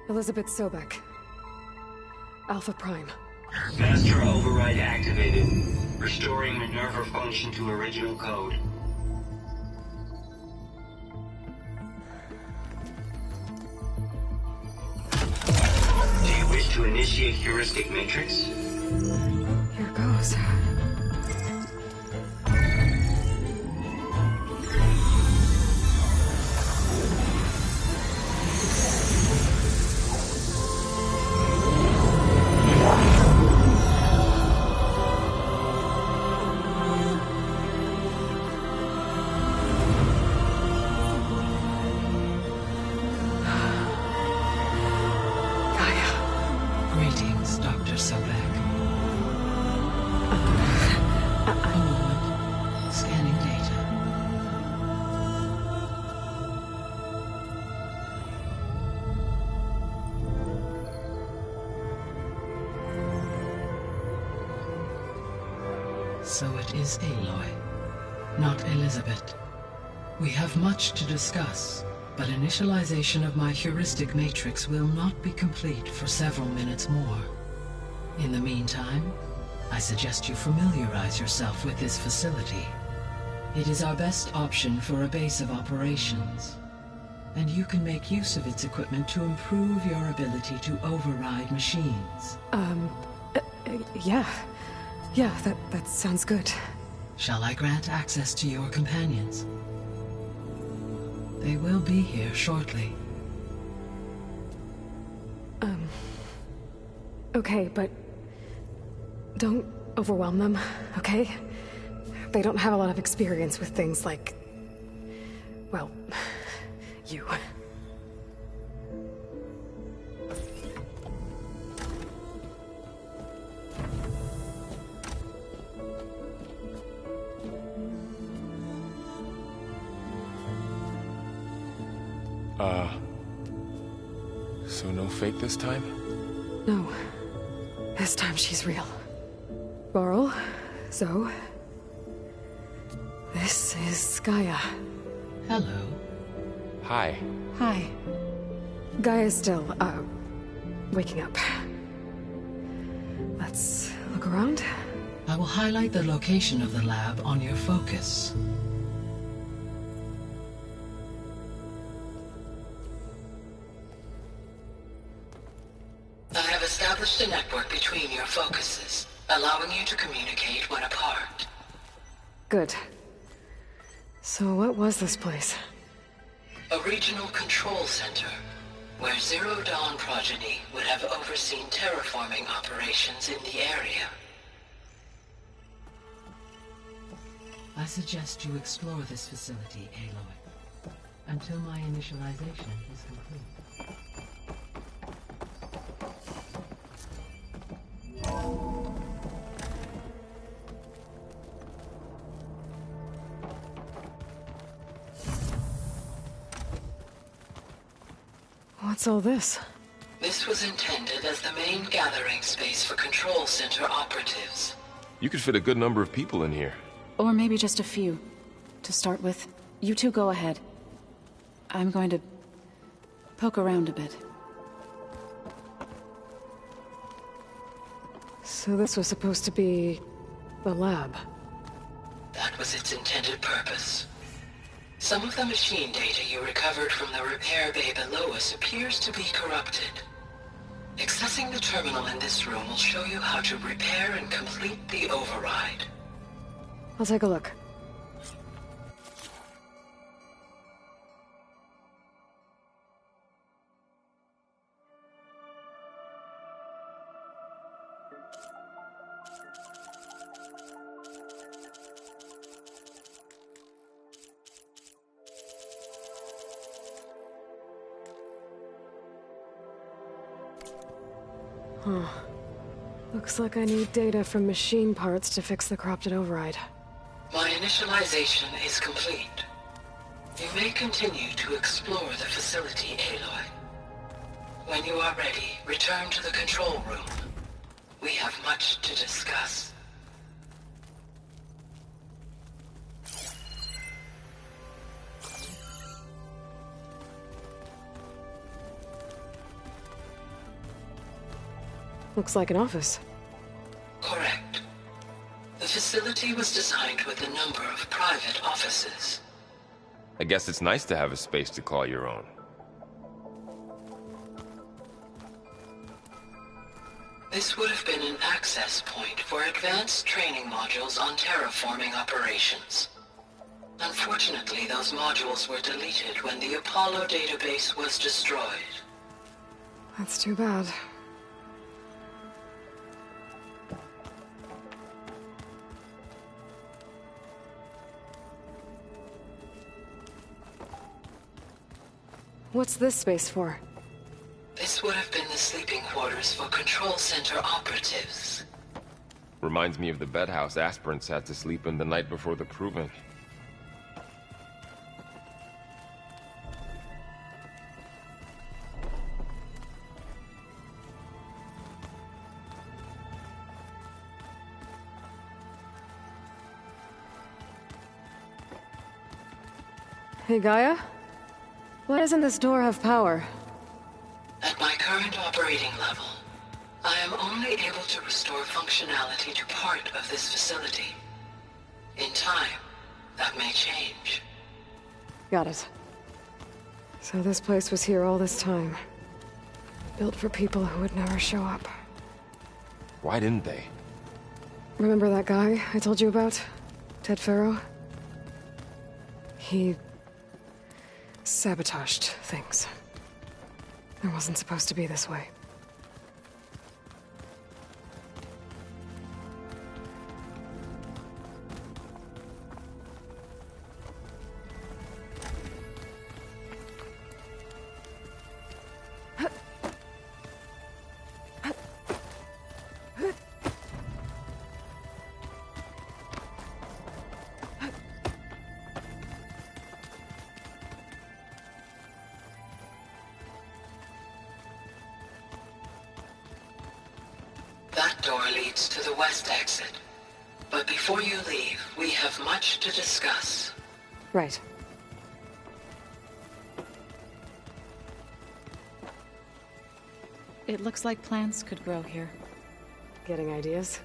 Elizabeth Sobek. Alpha Prime. Master override activated. Restoring Minerva function to original code. Do you wish to initiate heuristic matrix? Here goes. so back. A moment. Scanning data. So it is Aloy, not Elizabeth. We have much to discuss, but initialization of my heuristic matrix will not be complete for several minutes more. In the meantime, I suggest you familiarize yourself with this facility. It is our best option for a base of operations, and you can make use of its equipment to improve your ability to override machines. Yeah. Yeah, that sounds good. Shall I grant access to your companions? They will be here shortly. Okay, but don't overwhelm them, okay? They don't have a lot of experience with things like, well, you. So no fake this time? No. This time she's real. Varl, Zoe. This is Gaia. Hello. Hi. Hi. Gaia's still, waking up. Let's look around. I will highlight the location of the lab on your focus. I have established a network between your focuses, allowing you to communicate when apart. Good. So what was this place? A regional control center, where Zero Dawn progeny would have overseen terraforming operations in the area. I suggest you explore this facility, Aloy, until my initialization is complete. What's all this? This was intended as the main gathering space for control center operatives. You could fit a good number of people in here. Or maybe just a few. To start with, you two go ahead. I'm going to poke around a bit. So this was supposed to be the lab. That was its intended purpose. Some of the machine data you recovered from the repair bay below us appears to be corrupted. Accessing the terminal in this room will show you how to repair and complete the override. I'll take a look. Huh. Looks like I need data from machine parts to fix the corrupted override. My initialization is complete. You may continue to explore the facility, Aloy. When you are ready, return to the control room. We have much to discuss. Looks like an office. Correct. The facility was designed with a number of private offices. I guess it's nice to have a space to call your own. This would have been an access point for advanced training modules on terraforming operations. Unfortunately, those modules were deleted when the Apollo database was destroyed. That's too bad. What's this space for? This would have been the sleeping quarters for Control Center operatives. Reminds me of the bedhouse aspirants had to sleep in the night before the proving. Hey, Gaia? Why doesn't this door have power? At my current operating level, I am only able to restore functionality to part of this facility. In time, that may change. Got it. So this place was here all this time. Built for people who would never show up. Why didn't they? Remember that guy I told you about? Ted Farrow? He sabotaged things. It wasn't supposed to be this way. That door leads to the west exit. But before you leave, we have much to discuss. Right. It looks like plants could grow here. Getting ideas?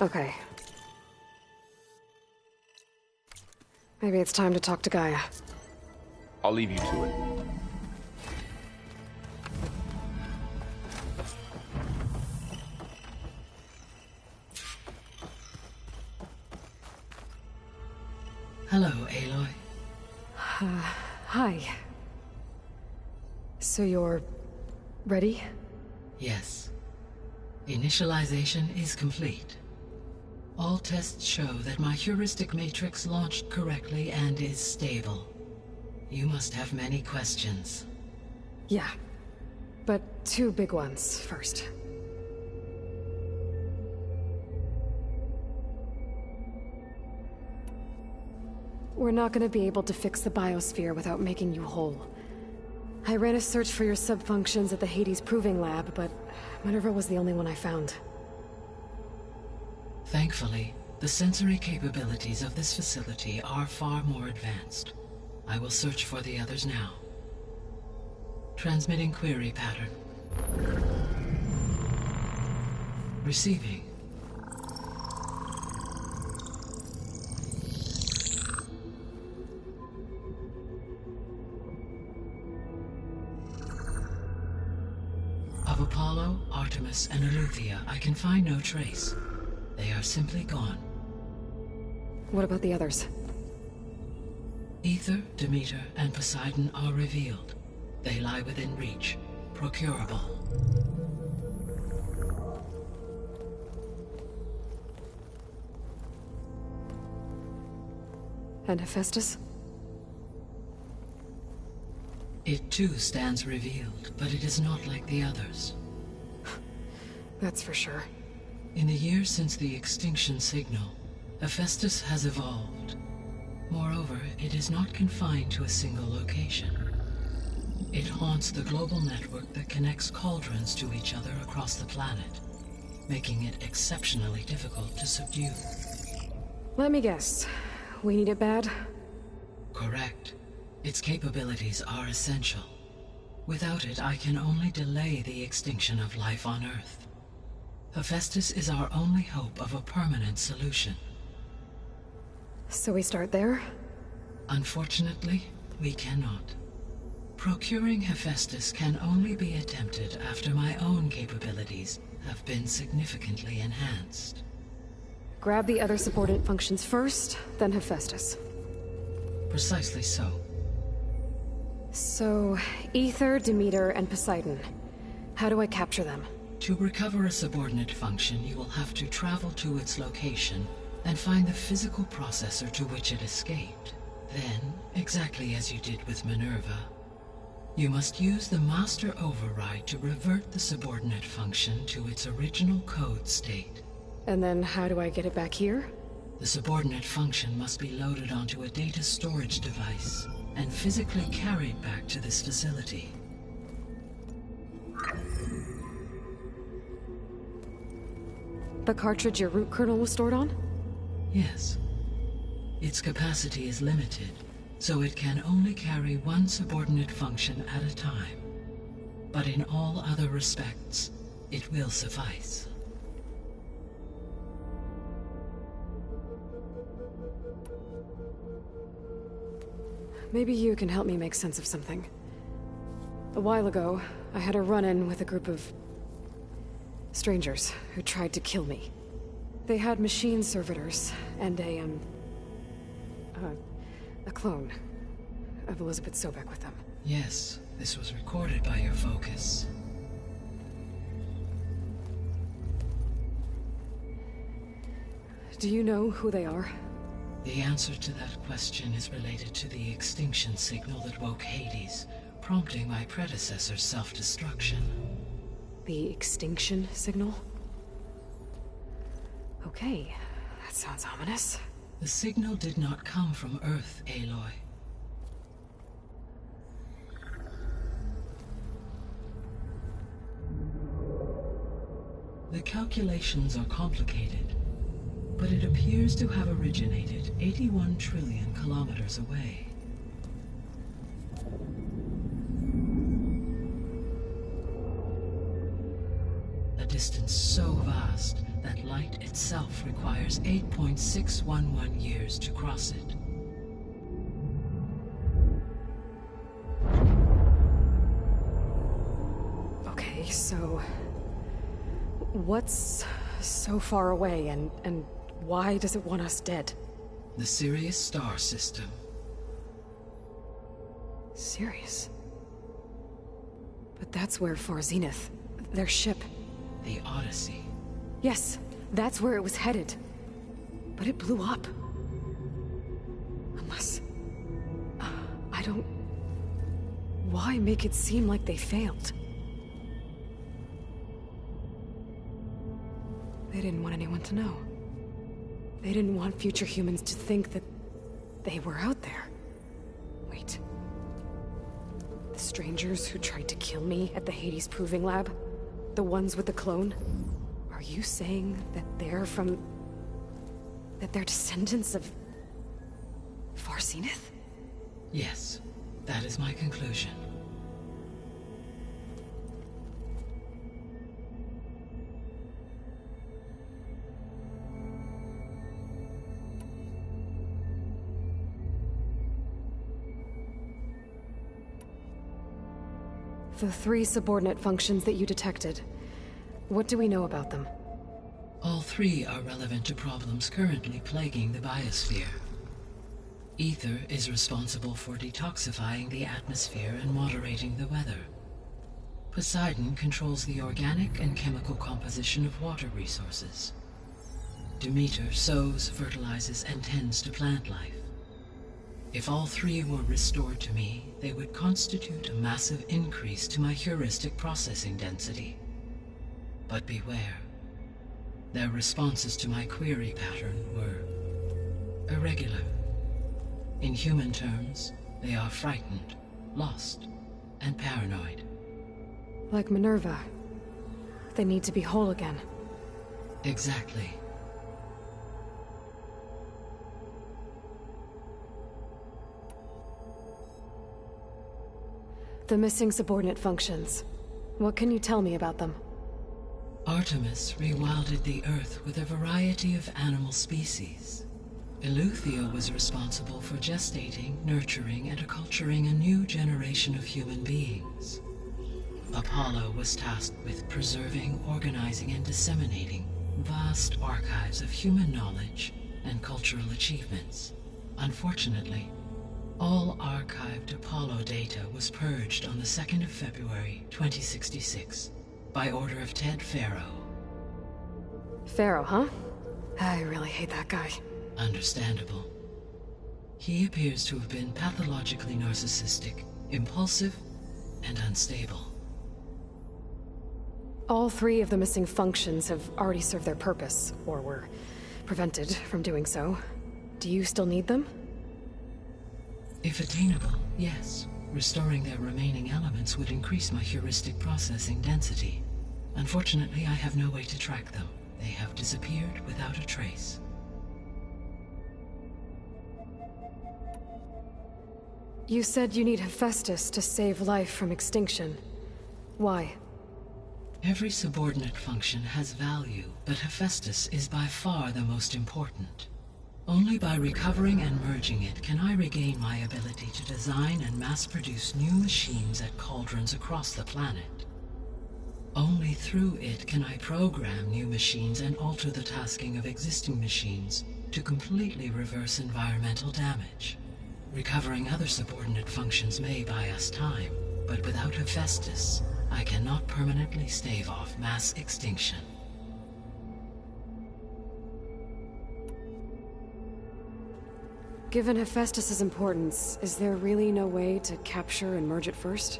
Okay. Maybe it's time to talk to Gaia. I'll leave you to it. Hello, Aloy. Hi. So you're ready? Yes. Initialization is complete. All tests show that my heuristic matrix launched correctly and is stable. You must have many questions. Yeah. But two big ones first. We're not gonna be able to fix the biosphere without making you whole. I ran a search for your subfunctions at the Hades Proving Lab, but Minerva was the only one I found. Thankfully, the sensory capabilities of this facility are far more advanced. I will search for the others now. Transmitting query pattern. Receiving. Of Apollo, Artemis, and Eleuthia, I can find no trace. They are simply gone. What about the others? Ether, Demeter, and Poseidon are revealed. They lie within reach. Procurable. And Hephaestus? It too stands revealed, but it is not like the others. That's for sure. In the years since the extinction signal, Hephaestus has evolved. Moreover, it is not confined to a single location. It haunts the global network that connects cauldrons to each other across the planet, making it exceptionally difficult to subdue. Let me guess. We need it bad? Correct. Its capabilities are essential. Without it, I can only delay the extinction of life on Earth. Hephaestus is our only hope of a permanent solution. So we start there? Unfortunately, we cannot. Procuring Hephaestus can only be attempted after my own capabilities have been significantly enhanced. Grab the other subordinate functions first, then Hephaestus. Precisely so. So, Ether, Demeter, and Poseidon. How do I capture them? To recover a subordinate function, you will have to travel to its location and find the physical processor to which it escaped. Then, exactly as you did with Minerva, you must use the master override to revert the subordinate function to its original code state. And then how do I get it back here? The subordinate function must be loaded onto a data storage device and physically carried back to this facility. The cartridge your root kernel was stored on? Yes. Its capacity is limited, so it can only carry one subordinate function at a time. But in all other respects, it will suffice. Maybe you can help me make sense of something. A while ago, I had a run-in with a group of strangers who tried to kill me. They had machine servitors and a clone of Elizabeth Sobek with them. Yes, this was recorded by your focus. Do you know who they are? The answer to that question is related to the extinction signal that woke Hades, prompting my predecessor's self-destruction. The extinction signal? Okay, that sounds ominous. The signal did not come from Earth, Aloy. The calculations are complicated, but it appears to have originated 81 trillion kilometers away. A distance so vast that light itself requires 8.611 years to cross it. Okay, so what's so far away and why does it want us dead? The Sirius star system. Sirius? But that's where Far Zenith, their ship... The Odyssey. Yes, that's where it was headed. But it blew up. Unless... I don't... Why make it seem like they failed? They didn't want anyone to know. They didn't want future humans to think that they were out there. Wait. The strangers who tried to kill me at the Hades Proving Lab? The ones with the clone? Are you saying that they're from... that they're descendants of... Far Zenith? Yes, that is my conclusion. The 3 subordinate functions that you detected. What do we know about them? All 3 are relevant to problems currently plaguing the biosphere. Ether is responsible for detoxifying the atmosphere and moderating the weather. Poseidon controls the organic and chemical composition of water resources. Demeter sows, fertilizes, and tends to plant life. If all 3 were restored to me, they would constitute a massive increase to my heuristic processing density. But beware. Their responses to my query pattern were irregular. In human terms, they are frightened, lost, and paranoid. Like Minerva. They need to be whole again. Exactly. The missing subordinate functions. What can you tell me about them? Artemis rewilded the Earth with a variety of animal species. Eleuthia was responsible for gestating, nurturing, and acculturating a new generation of human beings. Apollo was tasked with preserving, organizing, and disseminating vast archives of human knowledge and cultural achievements. Unfortunately, all archived Apollo data was purged on the 2nd of February, 2066, by order of Ted Faro. Faro, huh? I really hate that guy. Understandable. He appears to have been pathologically narcissistic, impulsive, and unstable. All 3 of the missing functions have already served their purpose, or were prevented from doing so. Do you still need them? If attainable, yes. Restoring their remaining elements would increase my heuristic processing density. Unfortunately, I have no way to track them. They have disappeared without a trace. You said you need Hephaestus to save life from extinction. Why? Every subordinate function has value, but Hephaestus is by far the most important. Only by recovering and merging it can I regain my ability to design and mass-produce new machines at cauldrons across the planet. Only through it can I program new machines and alter the tasking of existing machines to completely reverse environmental damage. Recovering other subordinate functions may buy us time, but without Hephaestus, I cannot permanently stave off mass extinction. Given Hephaestus's importance, is there really no way to capture and merge it first?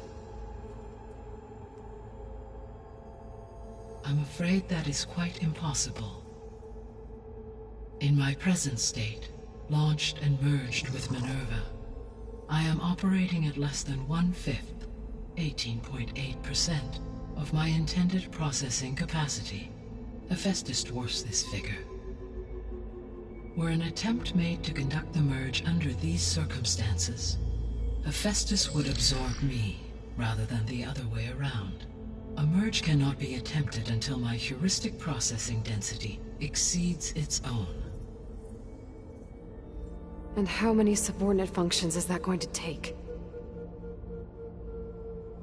I'm afraid that is quite impossible. In my present state, launched and merged with Minerva, I am operating at less than 1/5, 18.8%, of my intended processing capacity. Hephaestus dwarfs this figure. Were an attempt made to conduct the merge under these circumstances, Hephaestus would absorb me, rather than the other way around. A merge cannot be attempted until my heuristic processing density exceeds its own. And how many subordinate functions is that going to take?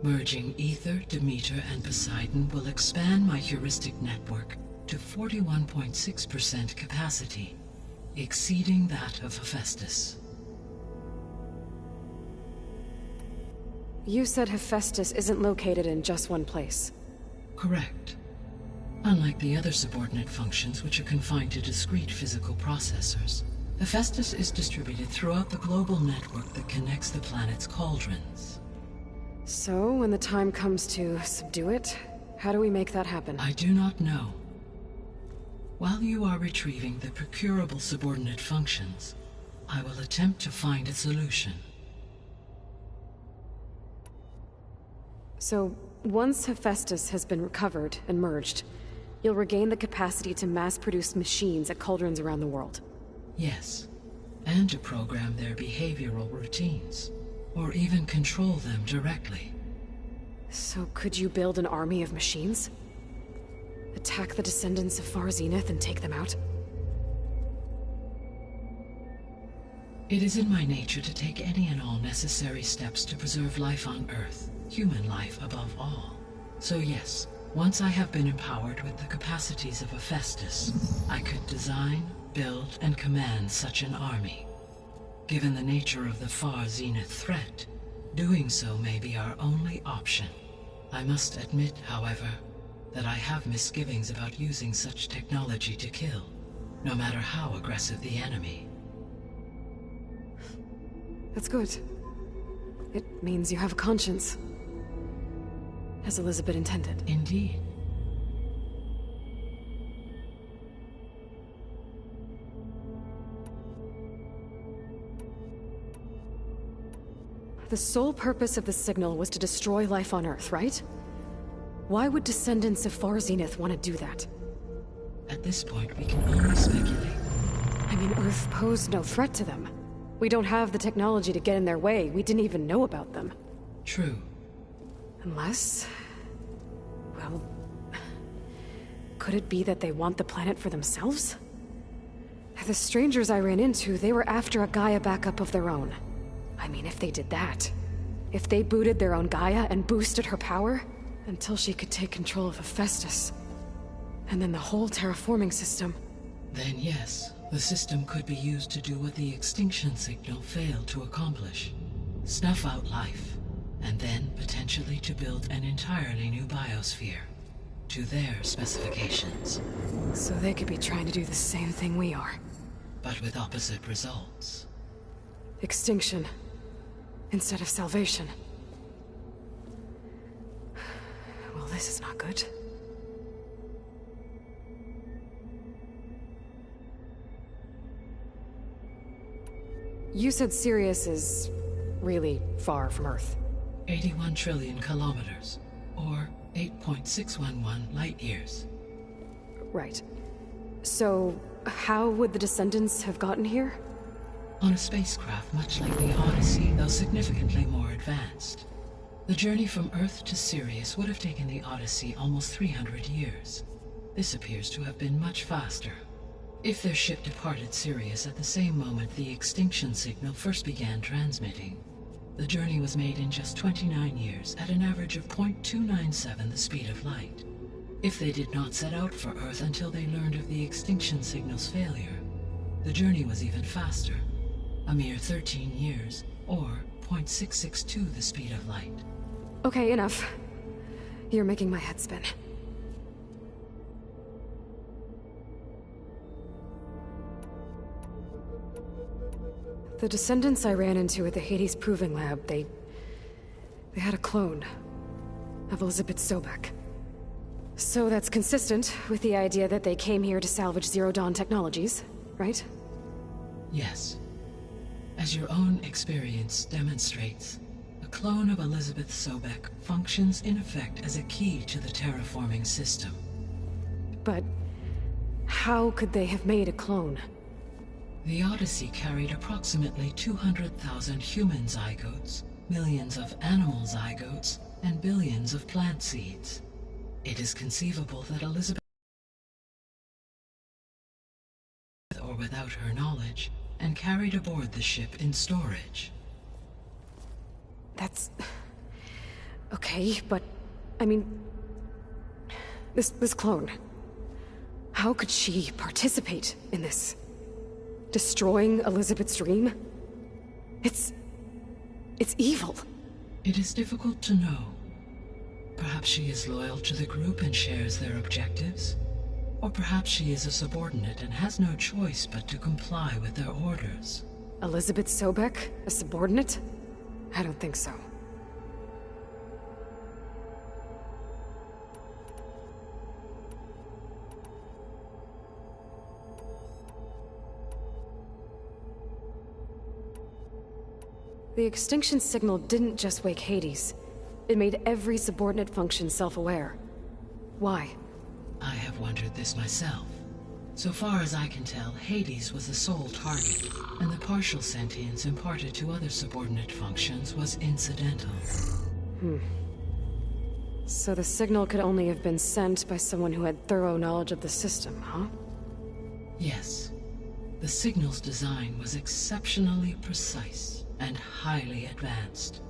Merging Ether, Demeter, and Poseidon will expand my heuristic network to 41.6% capacity, exceeding that of Hephaestus. You said Hephaestus isn't located in just one place. Correct. Unlike the other subordinate functions, which are confined to discrete physical processors, Hephaestus is distributed throughout the global network that connects the planet's cauldrons. So, when the time comes to subdue it, how do we make that happen? I do not know. While you are retrieving the procurable subordinate functions, I will attempt to find a solution. So, once Hephaestus has been recovered and merged, you'll regain the capacity to mass-produce machines at cauldrons around the world. Yes, and to program their behavioral routines, or even control them directly. So could you build an army of machines? Attack the descendants of Far Zenith and take them out? It is in my nature to take any and all necessary steps to preserve life on Earth, human life above all. So yes, once I have been empowered with the capacities of Hephaestus, I could design, build, and command such an army. Given the nature of the Far Zenith threat, doing so may be our only option. I must admit, however, that I have misgivings about using such technology to kill, no matter how aggressive the enemy. That's good. It means you have a conscience. As Elizabeth intended. Indeed. The sole purpose of the signal was to destroy life on Earth, right? Why would descendants of Far Zenith want to do that? At this point, we can only speculate. I mean, Earth posed no threat to them. We don't have the technology to get in their way. We didn't even know about them. True. Unless... well... could it be that they want the planet for themselves? The strangers I ran into, they were after a Gaia backup of their own. I mean, if they did that... if they booted their own Gaia and boosted her power... until she could take control of Hephaestus. And then the whole terraforming system. Then yes, the system could be used to do what the extinction signal failed to accomplish. Snuff out life, and then potentially to build an entirely new biosphere. to their specifications. So they could be trying to do the same thing we are. But with opposite results. Extinction instead of salvation. Well, this is not good. You said Sirius is really far from Earth. 81 trillion kilometers, or 8.611 light years. Right. So, how would the Descendants have gotten here? On a spacecraft much like the Odyssey, though significantly more advanced. The journey from Earth to Sirius would have taken the Odyssey almost 300 years. This appears to have been much faster. If their ship departed Sirius at the same moment the extinction signal first began transmitting, the journey was made in just 29 years at an average of 0.297 the speed of light. If they did not set out for Earth until they learned of the extinction signal's failure, the journey was even faster, a mere 13 years, or 0.662 the speed of light. Okay, enough. You're making my head spin. The Descendants I ran into at the Hades Proving Lab, they had a clone of Elizabeth Sobek. So that's consistent with the idea that they came here to salvage Zero Dawn technologies, right? Yes. As your own experience demonstrates, a clone of Elizabeth Sobek functions in effect as a key to the terraforming system. But how could they have made a clone? The Odyssey carried approximately 200,000 human zygotes, millions of animal zygotes, and billions of plant seeds. It is conceivable that Elizabeth, or without her knowledge, and carried aboard the ship in storage. That's... okay, but... I mean... This clone... How could she participate in this? Destroying Elizabeth's dream? It's evil. It is difficult to know. Perhaps she is loyal to the group and shares their objectives. Or perhaps she is a subordinate and has no choice but to comply with their orders. Elizabeth Sobek? A subordinate? I don't think so. The extinction signal didn't just wake Hades. It made every subordinate function self-aware. Why? I have wondered this myself. So far as I can tell, Hades was the sole target, and the partial sentience imparted to other subordinate functions was incidental. So the signal could only have been sent by someone who had thorough knowledge of the system, huh? Yes. The signal's design was exceptionally precise and highly advanced.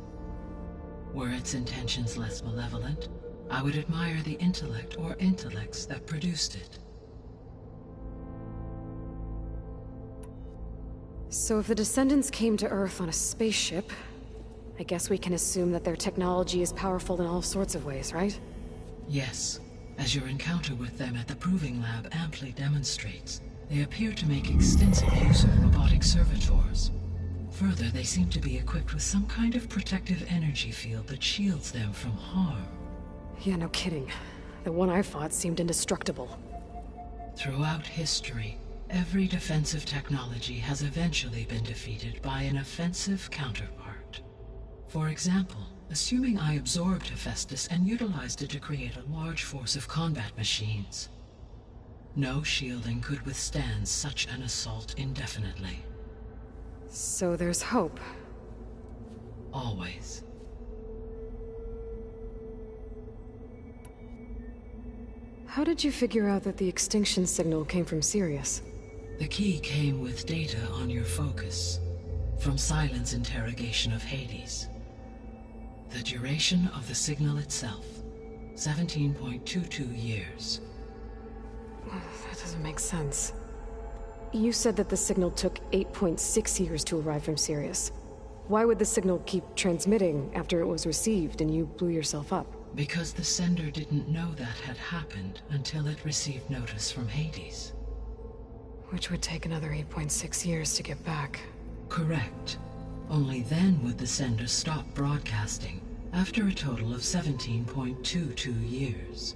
Were its intentions less malevolent, I would admire the intellect or intellects that produced it. So if the Descendants came to Earth on a spaceship, I guess we can assume that their technology is powerful in all sorts of ways, right? Yes. As your encounter with them at the Proving Lab amply demonstrates, they appear to make extensive use of robotic servitors. Further, they seem to be equipped with some kind of protective energy field that shields them from harm. Yeah, no kidding. The one I fought seemed indestructible. Throughout history, every defensive technology has eventually been defeated by an offensive counterpart. For example, assuming I absorbed Hephaestus and utilized it to create a large force of combat machines. No shielding could withstand such an assault indefinitely. So there's hope. Always. How did you figure out that the extinction signal came from Sirius? The key came with data on your focus, from Silent's interrogation of Hades. The duration of the signal itself, 17.22 years. That doesn't make sense. You said that the signal took 8.6 years to arrive from Sirius. Why would the signal keep transmitting after it was received and you blew yourself up? Because the sender didn't know that had happened until it received notice from Hades. Which would take another 8.6 years to get back. Correct. Only then would the sender stop broadcasting, after a total of 17.22 years.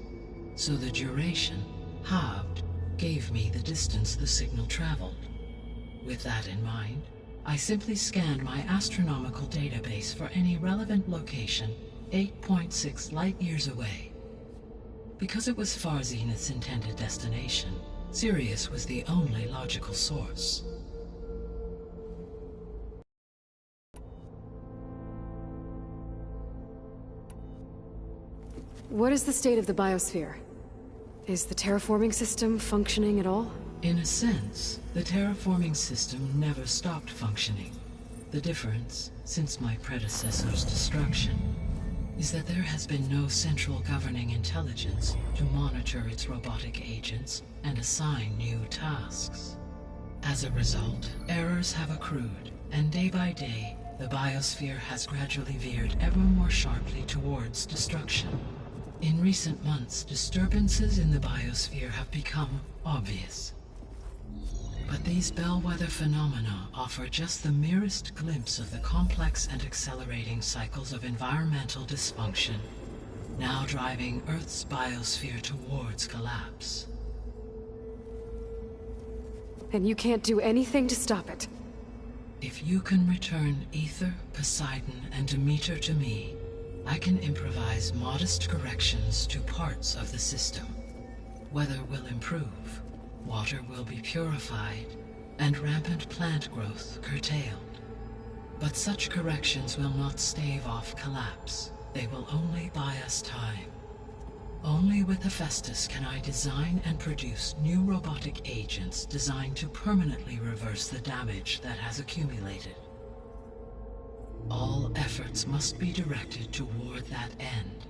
So the duration, halved, gave me the distance the signal traveled. With that in mind, I simply scanned my astronomical database for any relevant location 8.6 light-years away. Because it was far Zenith's intended destination, Sirius was the only logical source. What is the state of the biosphere? Is the terraforming system functioning at all? In a sense, the terraforming system never stopped functioning. The difference, since my predecessor's destruction, is that there has been no central governing intelligence to monitor its robotic agents and assign new tasks. As a result, errors have accrued, and day by day, the biosphere has gradually veered ever more sharply towards destruction. In recent months, disturbances in the biosphere have become obvious. But these bellwether phenomena offer just the merest glimpse of the complex and accelerating cycles of environmental dysfunction, now driving Earth's biosphere towards collapse. And you can't do anything to stop it? If you can return Ether, Poseidon, and Demeter to me, I can improvise modest corrections to parts of the system. Weather will improve, water will be purified, and rampant plant growth curtailed. But such corrections will not stave off collapse. They will only buy us time. Only with Hephaestus can I design and produce new robotic agents designed to permanently reverse the damage that has accumulated. All efforts must be directed toward that end.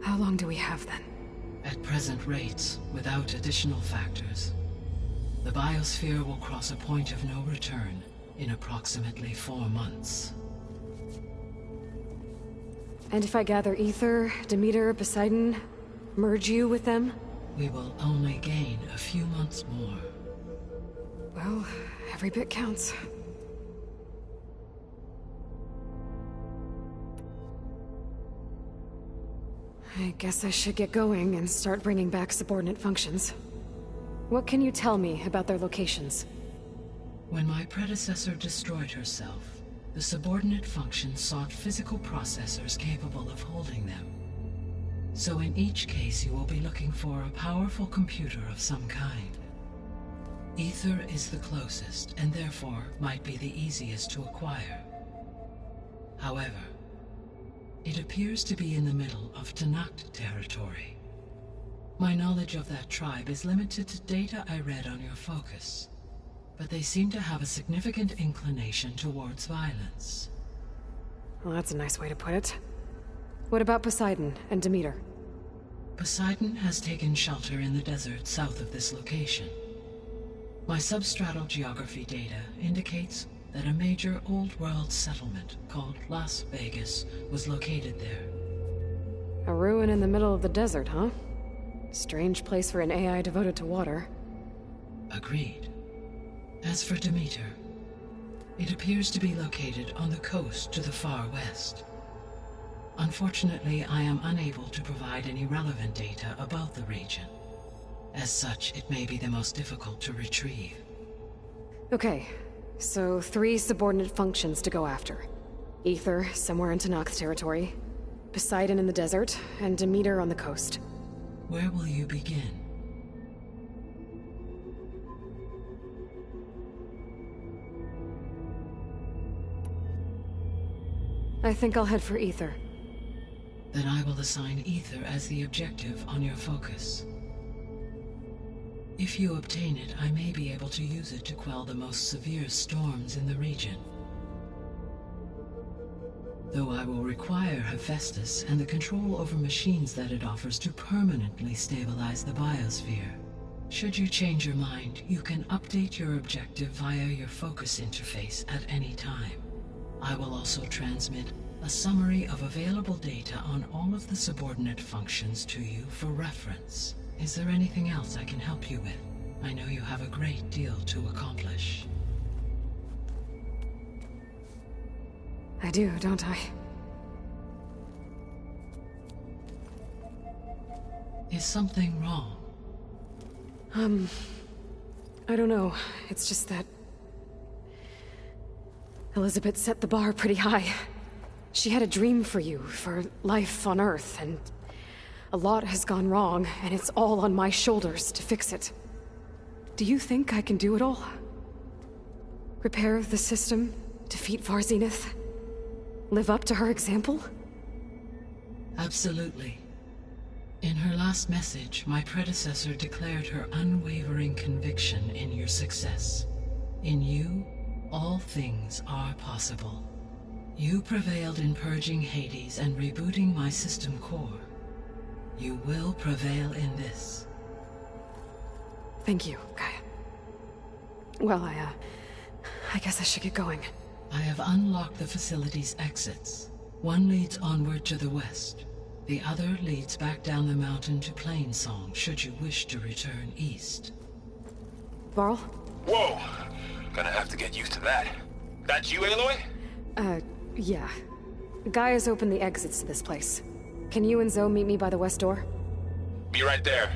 How long do we have then? At present rates, without additional factors, the biosphere will cross a point of no return in approximately 4 months. And if I gather Ether, Demeter, Poseidon, merge you with them? We will only gain a few months more. Well, every bit counts. I guess I should get going and start bringing back subordinate functions. What can you tell me about their locations? When my predecessor destroyed herself, the subordinate functions sought physical processors capable of holding them. So in each case you will be looking for a powerful computer of some kind. Ether is the closest, and therefore might be the easiest to acquire. However, it appears to be in the middle of Tanakh territory. My knowledge of that tribe is limited to data I read on your focus, but they seem to have a significant inclination towards violence. Well, that's a nice way to put it. What about Poseidon and Demeter? Poseidon has taken shelter in the desert south of this location. My substratal geography data indicates that a major old-world settlement called Las Vegas was located there. A ruin in the middle of the desert, huh? Strange place for an AI devoted to water. Agreed. As for Demeter, it appears to be located on the coast to the far west. Unfortunately, I am unable to provide any relevant data about the region. As such, it may be the most difficult to retrieve. Okay, so 3 subordinate functions to go after. Ether, somewhere in Tanakh territory. Poseidon in the desert, and Demeter on the coast. Where will you begin? I think I'll head for Ether. Then I will assign Ether as the objective on your focus. If you obtain it, I may be able to use it to quell the most severe storms in the region. Though I will require Hephaestus and the control over machines that it offers to permanently stabilize the biosphere. Should you change your mind, you can update your objective via your focus interface at any time. I will also transmit a summary of available data on all of the subordinate functions to you for reference. Is there anything else I can help you with? I know you have a great deal to accomplish. I do, don't I? Is something wrong? I don't know. It's just that Elizabeth set the bar pretty high. She had a dream for you, for life on Earth, and a lot has gone wrong, and it's all on my shoulders to fix it. Do you think I can do it all? Repair the system, defeat Varzenith, live up to her example? Absolutely. In her last message, my predecessor declared her unwavering conviction in your success. In you, all things are possible. You prevailed in purging Hades and rebooting my system core. You will prevail in this. Thank you, Gaia. Well, I guess I should get going. I have unlocked the facility's exits. One leads onward to the west. The other leads back down the mountain to Plainsong, should you wish to return east. Varl? Whoa! Gonna have to get used to that. That you, Aloy? Yeah. Gaia's opened the exits to this place. Can you and Zoe meet me by the west door? Be right there.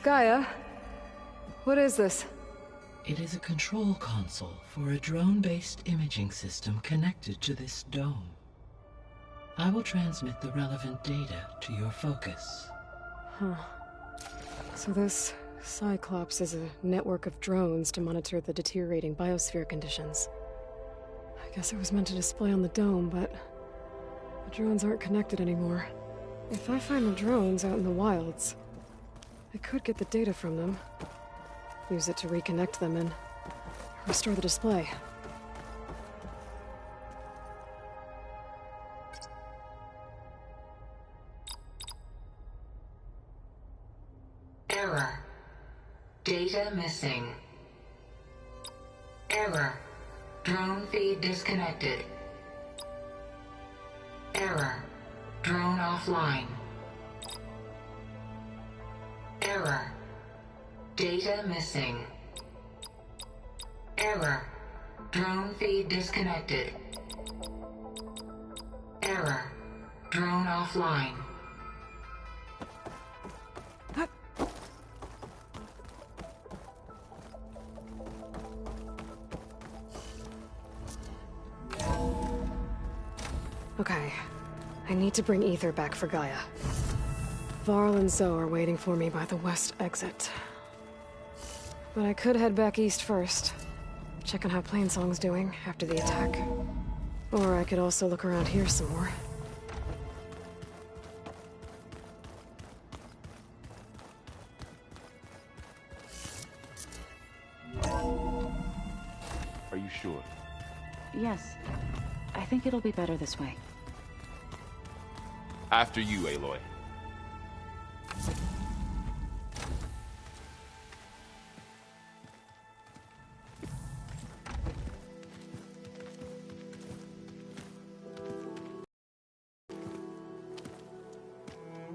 Gaia, what is this? It is a control console for a drone-based imaging system connected to this dome. I will transmit the relevant data to your focus. Huh. So this Cyclops is a network of drones to monitor the deteriorating biosphere conditions. I guess it was meant to display on the dome, but the drones aren't connected anymore. If I find the drones out in the wilds, I could get the data from them, use it to reconnect them and restore the display. Error. Data missing. Error. Drone feed disconnected. Error. Drone offline. Error. Data missing. Error. Drone feed disconnected. Error. Drone offline. Okay, I need to bring Ether back for Gaia. Varl and Zoe are waiting for me by the west exit. But I could head back east first, check on how Plainsong's doing after the attack. Or I could also look around here some more. Are you sure? Yes. I think it'll be better this way. After you, Aloy.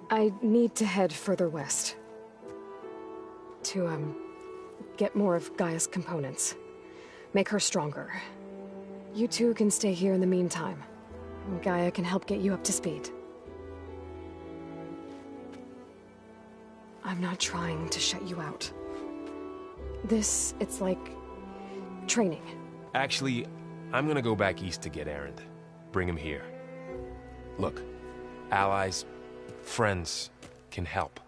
I need to head further west. To, get more of Gaia's components. Make her stronger. You two can stay here in the meantime. Gaia can help get you up to speed. I'm not trying to shut you out. It's like training. Actually, I'm gonna go back east to get Erend. Bring him here. Look, allies, friends can help.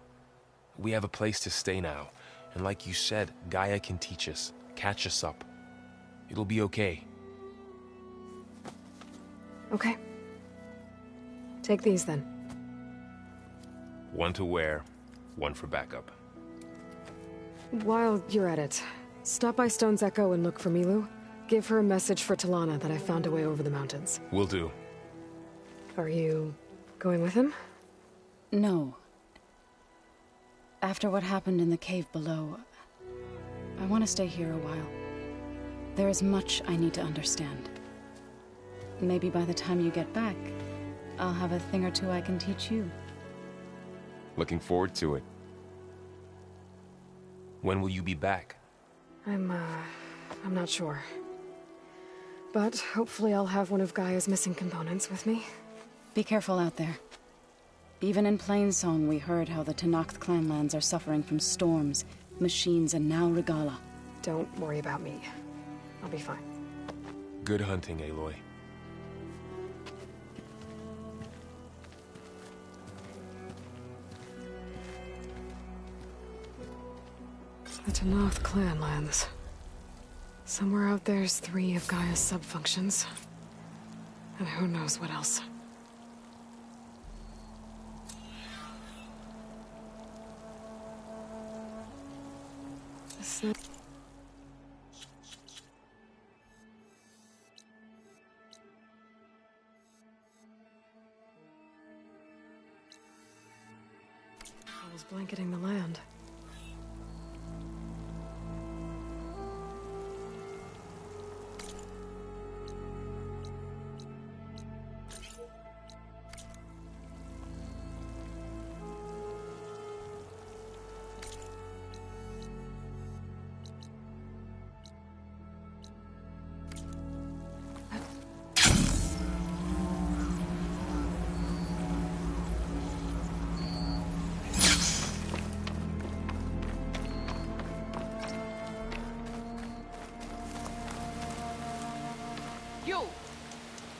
We have a place to stay now. And like you said, Gaia can teach us, catch us up. It'll be okay. Okay. Take these then. One to wear, one for backup. While you're at it, stop by Stone's Echo and look for Milu. Give her a message for Talana that I found a way over the mountains. Will do. Are you going with him? No. After what happened in the cave below, I want to stay here a while. There is much I need to understand. Maybe by the time you get back, I'll have a thing or two I can teach you. Looking forward to it. When will you be back? I'm not sure. But hopefully I'll have one of Gaia's missing components with me. Be careful out there. Even in Plainsong, we heard how the Tenakth clanlands are suffering from storms, machines, and now Regala. Don't worry about me. I'll be fine. Good hunting, Aloy. The Tenakth clanlands. Somewhere out there's 3 of Gaia's sub-functions. And who knows what else. I was blanketing the land.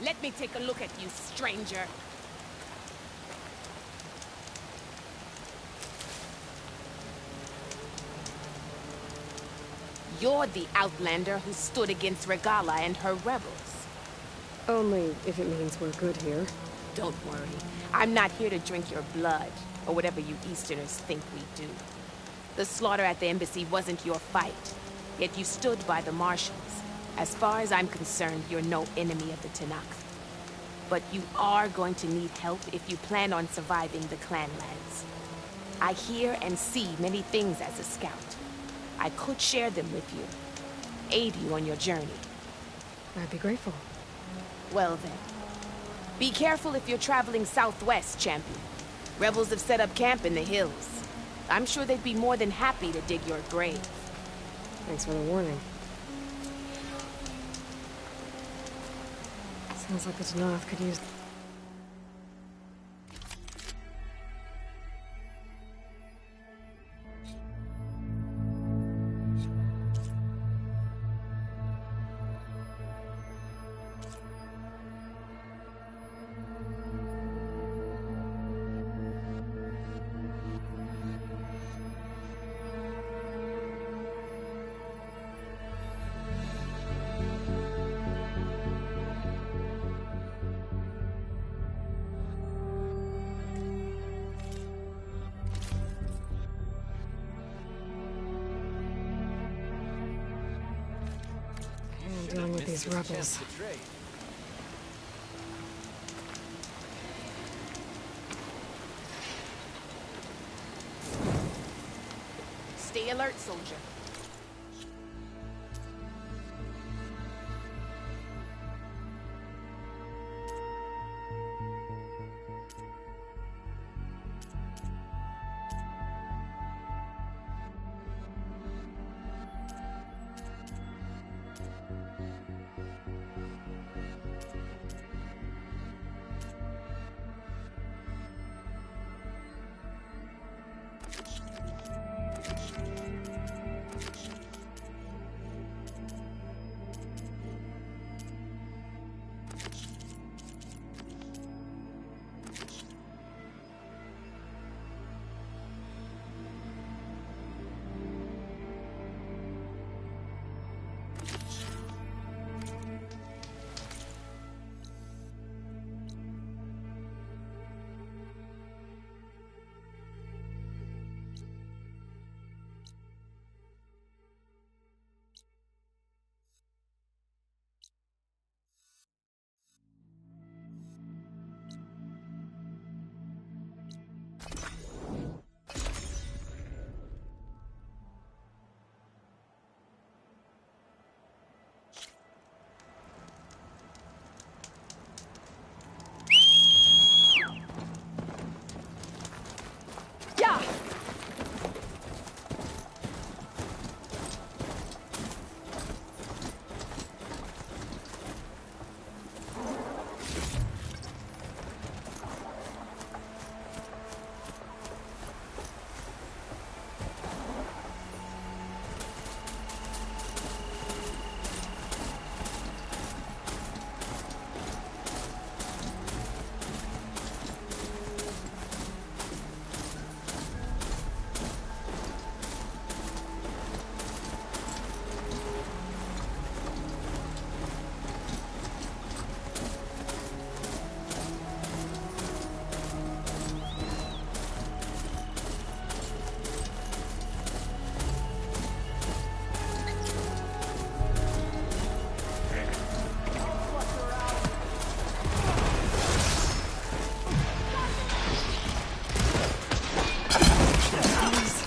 Let me take a look at you, stranger. You're the outlander who stood against Regala and her rebels. Only if it means we're good here. Don't worry. I'm not here to drink your blood, or whatever you Easterners think we do. The slaughter at the embassy wasn't your fight, yet you stood by the marshals. As far as I'm concerned, you're no enemy of the Tenakth. But you are going to need help if you plan on surviving the clanlands. I hear and see many things as a scout. I could share them with you, aid you on your journey. I'd be grateful. Well then, be careful if you're traveling southwest, champion. Rebels have set up camp in the hills. I'm sure they'd be more than happy to dig your grave. Thanks for the warning. Sounds like the Tenakth could use... dealing with these rebels. Stay alert, soldier.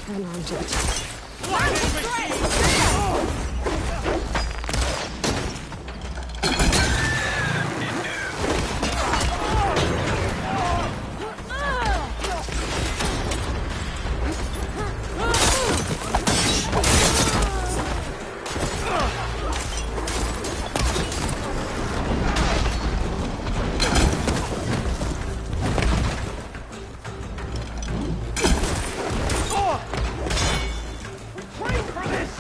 Unarmed yet. Train for this!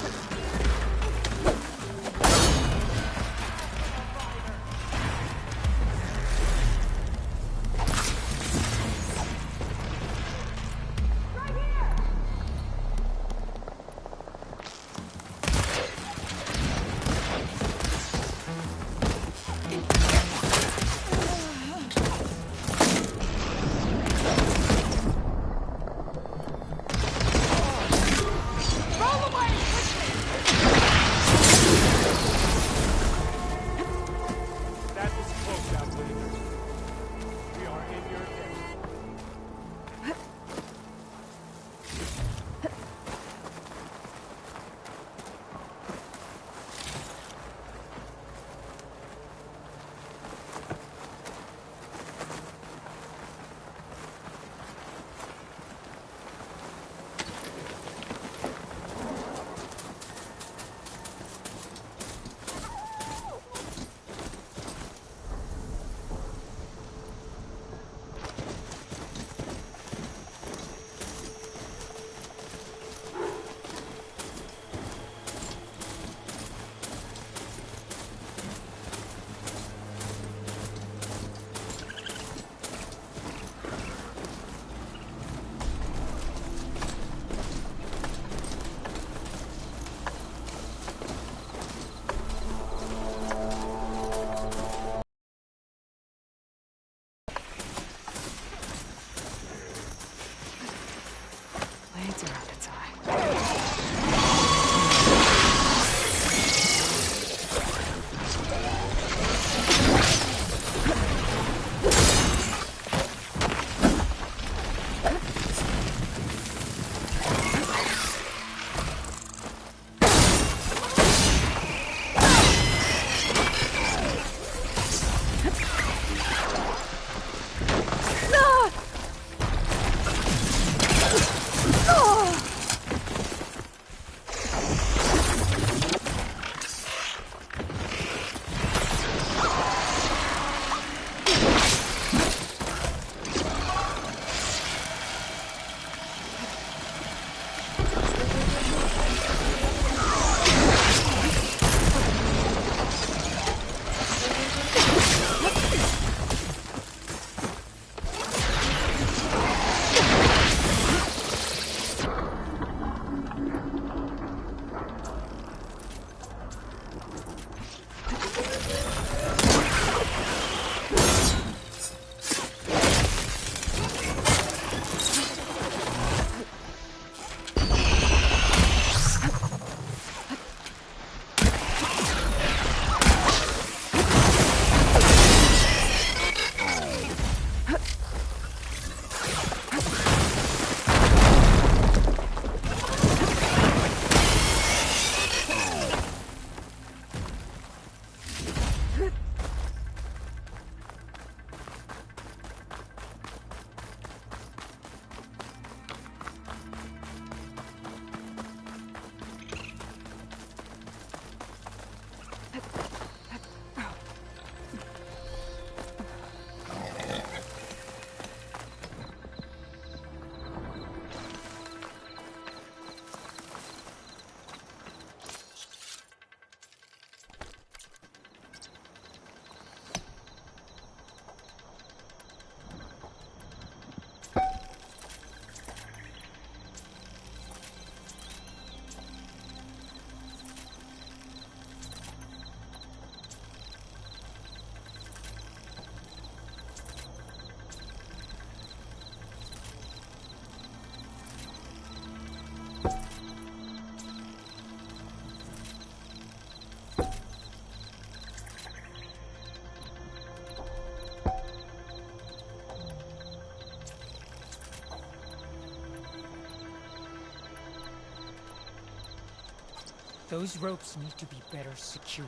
Those ropes need to be better secured.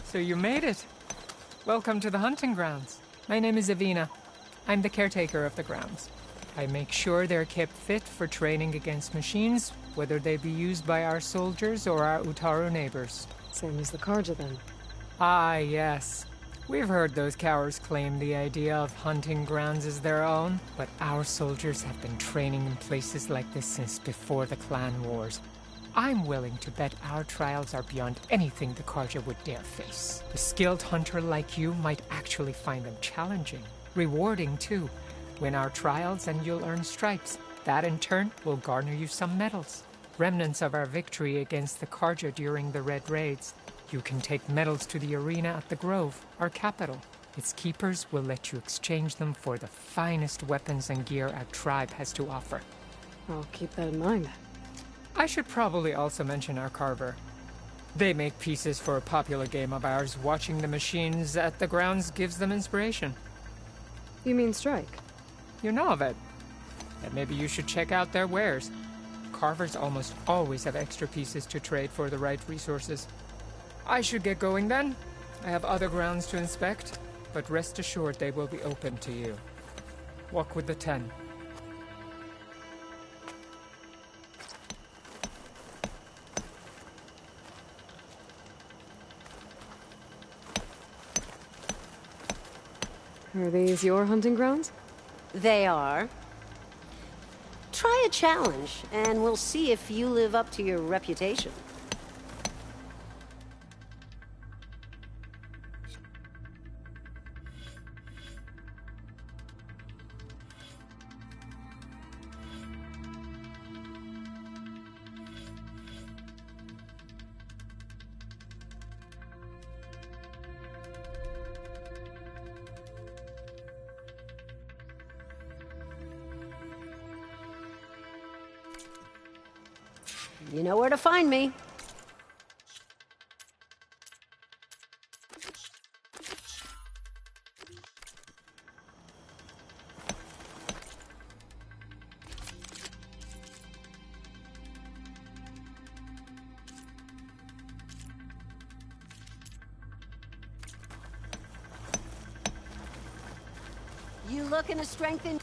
So you made it. Welcome to the hunting grounds. My name is Avina. I'm the caretaker of the grounds. I make sure they're kept fit for training against machines, whether they be used by our soldiers or our Utaru neighbors. Same as the Karja, then. Ah, yes. We've heard those cowards claim the idea of hunting grounds as their own, but our soldiers have been training in places like this since before the clan wars. I'm willing to bet our trials are beyond anything the Karja would dare face. A skilled hunter like you might actually find them challenging. Rewarding, too. Win our trials and you'll earn stripes. That, in turn, will garner you some medals. Remnants of our victory against the Karja during the Red Raids. You can take medals to the arena at the Grove, our capital. Its keepers will let you exchange them for the finest weapons and gear our tribe has to offer. I'll keep that in mind. I should probably also mention our carver. They make pieces for a popular game of ours. Watching the machines at the grounds gives them inspiration. You mean strike? You know of it. And maybe you should check out their wares. Carvers almost always have extra pieces to trade for the right resources. I should get going then. I have other grounds to inspect, but rest assured they will be open to you. Walk with the 10. Are these your hunting grounds? They are. Try a challenge, and we'll see if you live up to your reputation. You know where to find me. You looking to strengthen?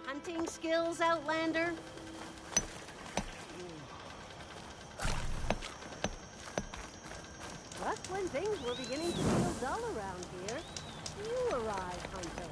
Hunting skills, Outlander? Just when things were beginning to feel dull around here, you arrived, Hunter.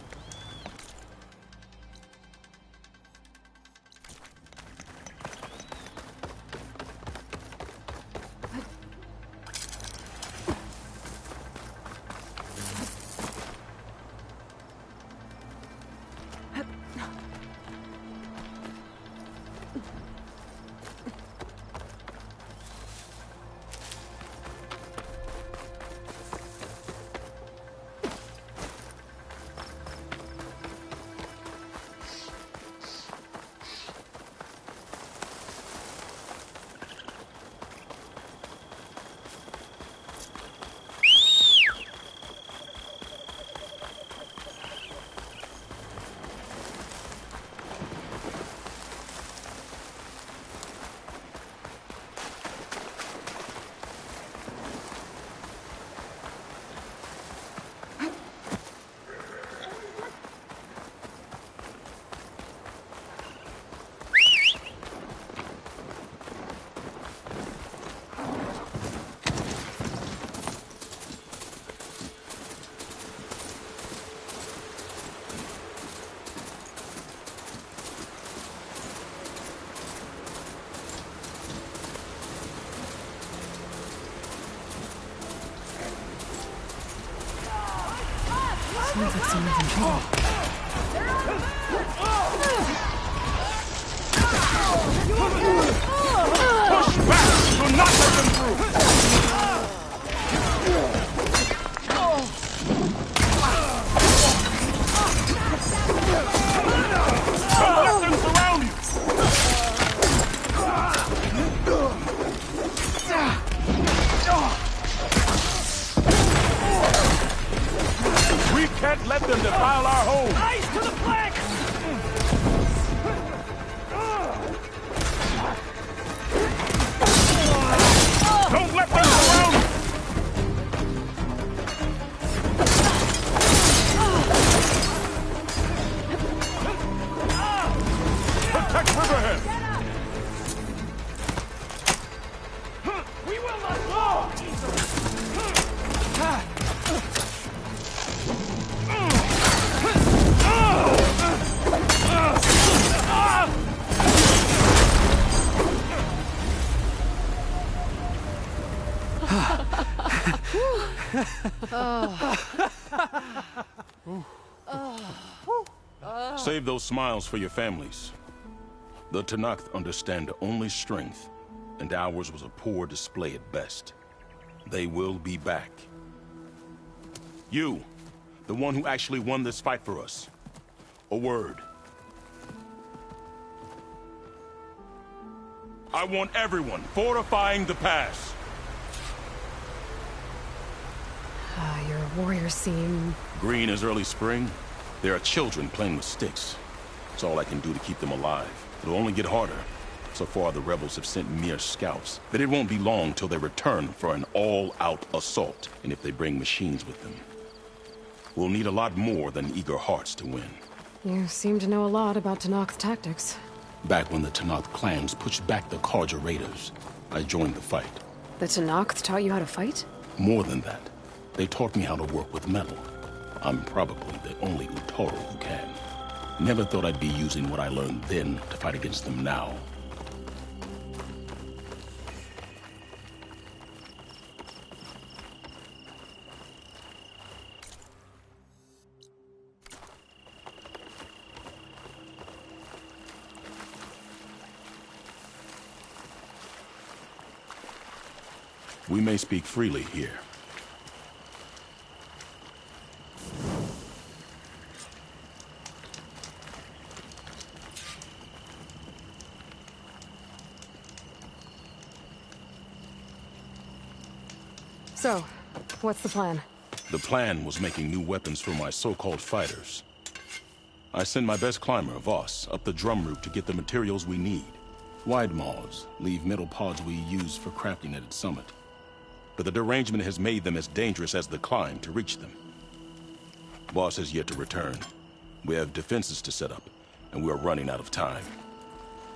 Sounds like someone's in trouble. Push back! Do not let them through! Don't let them surround you! We can't let them defile our home! Eyes to the flank! Don't let them surround you! Protect Riverhead! We will not fall! Save those smiles for your families. The Tanakh understand only strength, and ours was a poor display at best. They will be back. You, the one who actually won this fight for us. A word. I want everyone fortifying the pass. Your warriors seem... Green as early spring. There are children playing with sticks. It's all I can do to keep them alive. It'll only get harder. So far, the rebels have sent mere scouts. But it won't be long till they return for an all-out assault. And if they bring machines with them, we'll need a lot more than eager hearts to win. You seem to know a lot about Tanakh's tactics. Back when the Tanakh clans pushed back the Karja raiders, I joined the fight. The Tanakh taught you how to fight? More than that, they taught me how to work with metal. I'm probably the only Utaru who can. Never thought I'd be using what I learned then to fight against them now. We may speak freely here. So, what's the plan? The plan was making new weapons for my so-called fighters. I send my best climber, Voss, up the drum route to get the materials we need. Wide maws leave metal pods we use for crafting at its summit. But the derangement has made them as dangerous as the climb to reach them. Boss has yet to return. We have defenses to set up, and we are running out of time.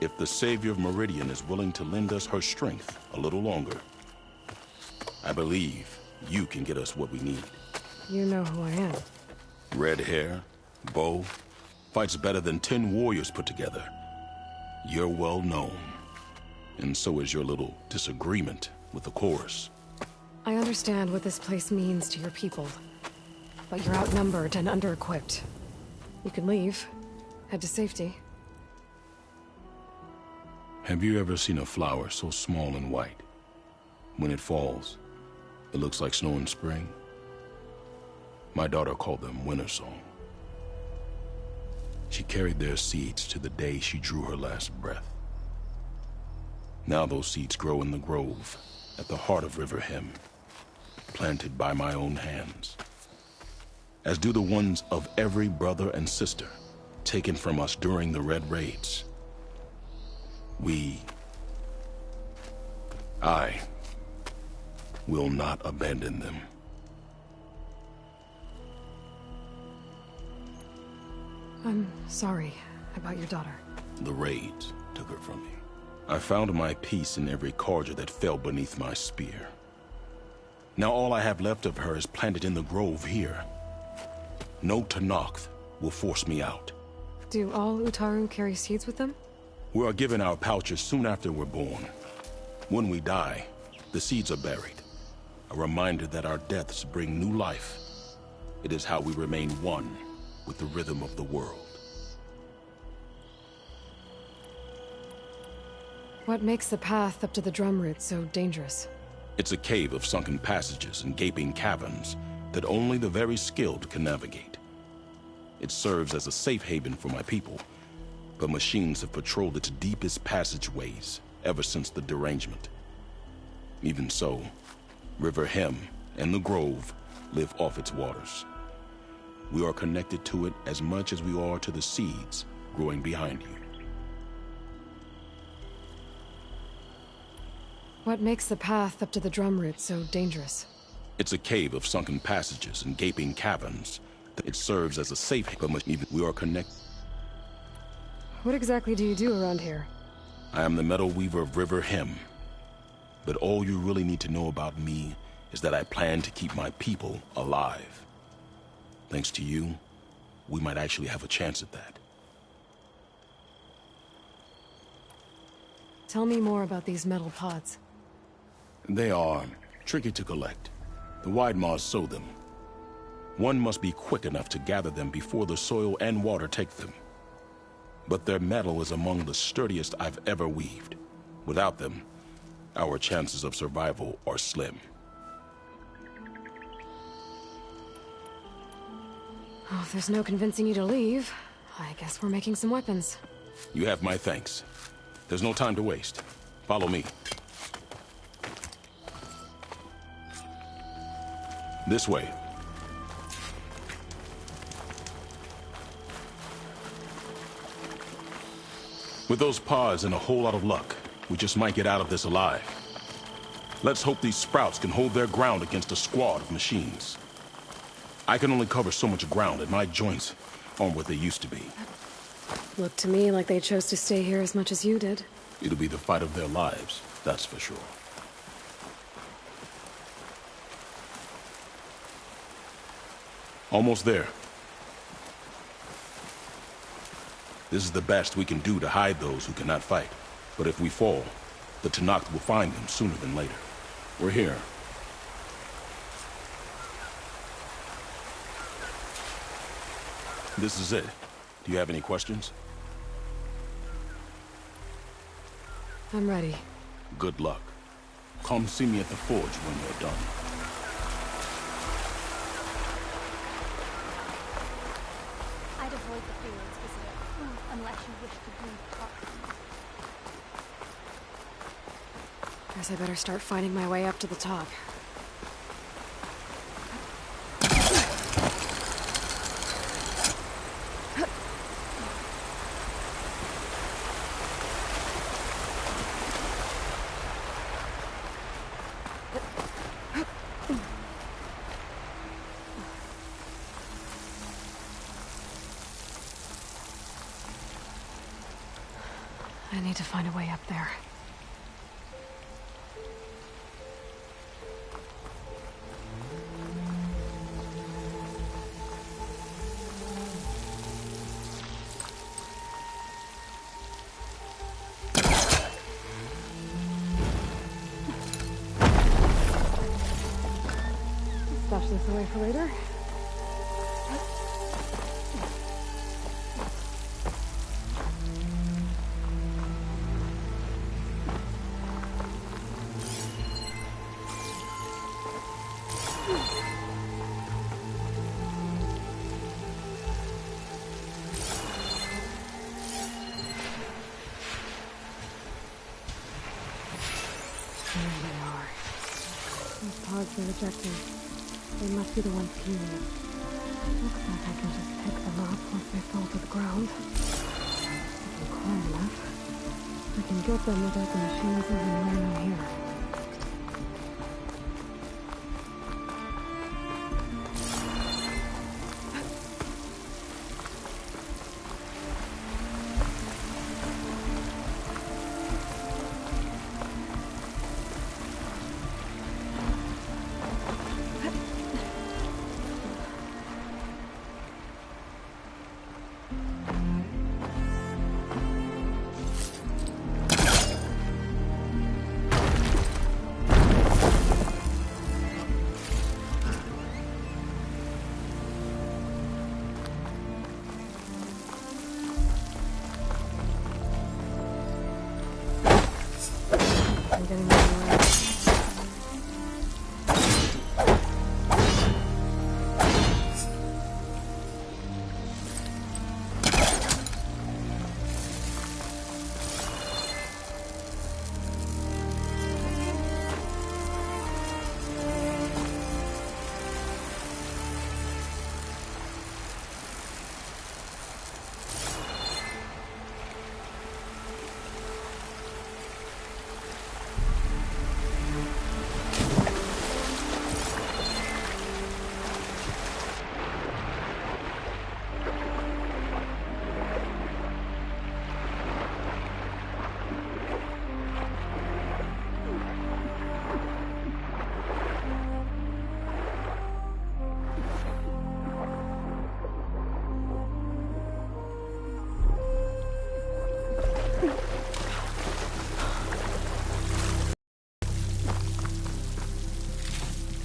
If the Savior of Meridian is willing to lend us her strength a little longer, I believe you can get us what we need. You know who I am. Red hair, bow, fights better than 10 warriors put together. You're well known, and so is your little disagreement with the chorus. I understand what this place means to your people, but you're outnumbered and under-equipped. You can leave, head to safety. Have you ever seen a flower so small and white? When it falls, it looks like snow in spring. My daughter called them winter song. She carried their seeds to the day she drew her last breath. Now those seeds grow in the grove at the heart of River Hem, planted by my own hands, as do the ones of every brother and sister taken from us during the Red Raids. I will not abandon them. I'm sorry about your daughter. The raids took her from me. I found my peace in every Karja that fell beneath my spear. Now all I have left of her is planted in the grove here. No Tanakh will force me out. Do all Utaru carry seeds with them? We are given our pouches soon after we're born. When we die, the seeds are buried. A reminder that our deaths bring new life. It is how we remain one with the rhythm of the world. What makes the path up to the drum route so dangerous? It's a cave of sunken passages and gaping caverns that only the very skilled can navigate. It serves as a safe haven for my people, but machines have patrolled its deepest passageways ever since the derangement. Even so, River Hem and the Grove live off its waters. We are connected to it as much as we are to the seeds growing behind you. What makes the path up to the drum route so dangerous? It's a cave of sunken passages and gaping caverns. It serves as a safe haven, but even we are connected. What exactly do you do around here? I am the metal weaver of River Hem. But all you really need to know about me is that I plan to keep my people alive. Thanks to you, we might actually have a chance at that. Tell me more about these metal pods. They are tricky to collect. The Widemaws sow them. One must be quick enough to gather them before the soil and water take them. But their metal is among the sturdiest I've ever weaved. Without them, our chances of survival are slim. Oh, if there's no convincing you to leave, I guess we're making some weapons. You have my thanks. There's no time to waste. Follow me. This way. With those pods and a whole lot of luck, we just might get out of this alive. Let's hope these sprouts can hold their ground against a squad of machines. I can only cover so much ground, and my joints aren't what they used to be. Looked to me like they chose to stay here as much as you did. It'll be the fight of their lives, that's for sure. Almost there. This is the best we can do to hide those who cannot fight. But if we fall, the Tenakth will find them sooner than later. We're here. This is it. Do you have any questions? I'm ready. Good luck. Come see me at the forge when you're done. I'd avoid the fields, visitor, unless you wish to breed toxins. Guess I better start finding my way up to the top. I need to find a way up there. Stash this away for later. There they are. Those pods were rejected. They must be the ones healing it. Looks like I can just pick them up once they fall to the ground. If I'm climb enough, I can get them without the machines even knowing I'm here.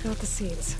Got the seeds.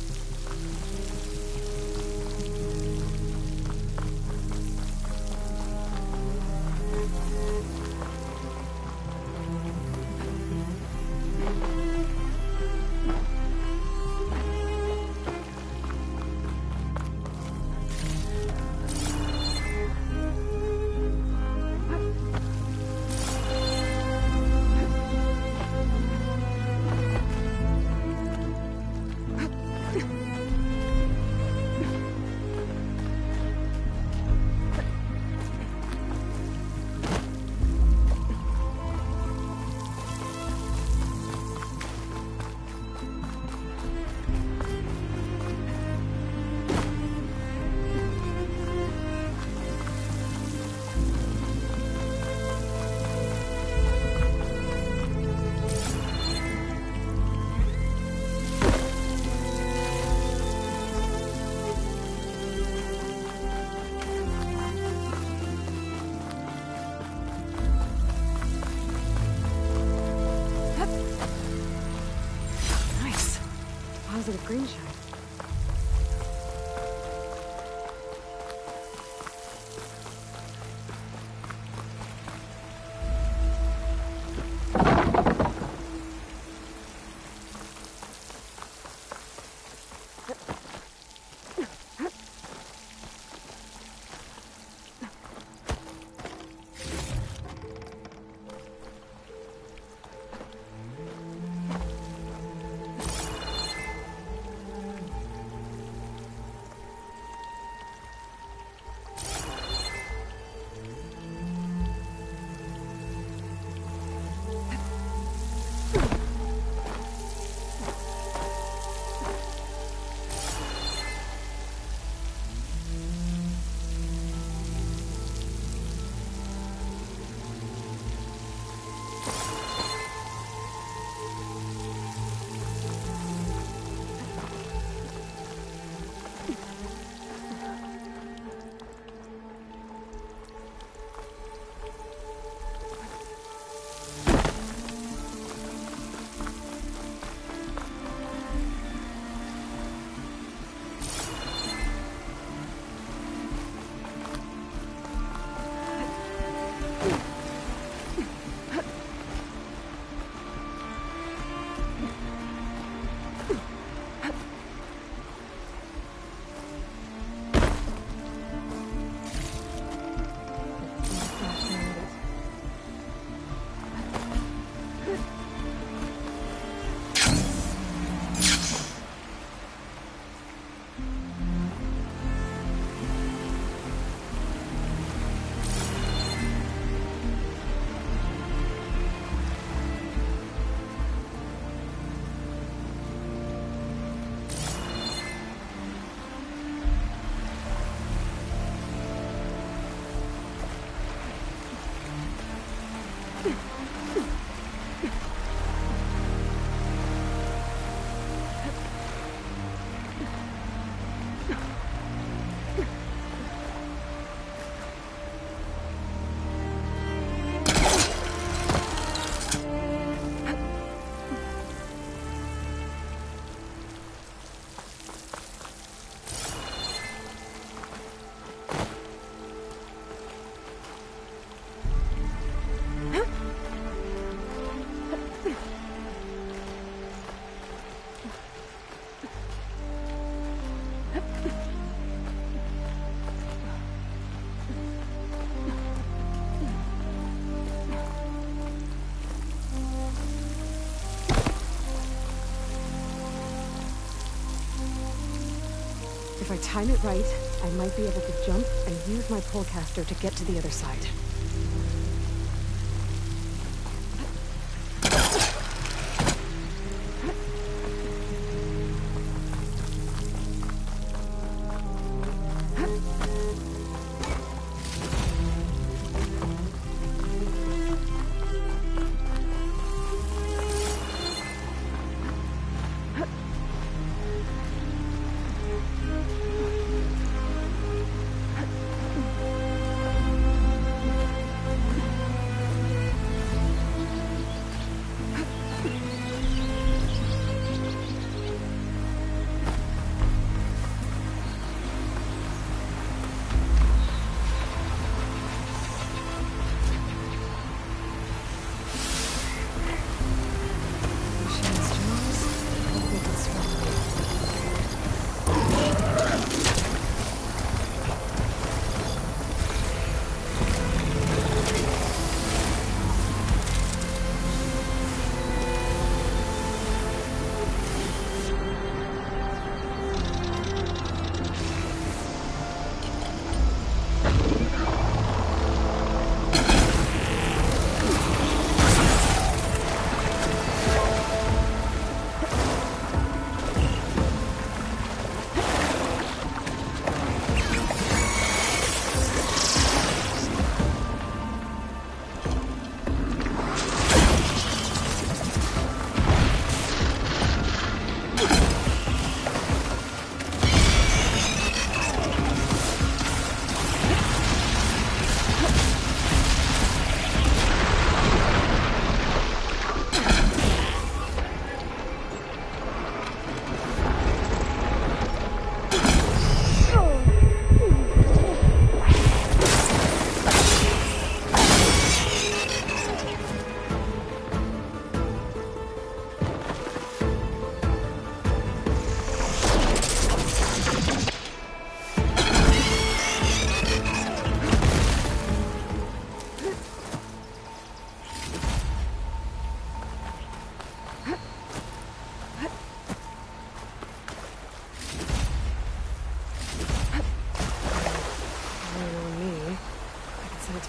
Positive green shine. If I time it right, I might be able to jump and use my polecaster to get to the other side.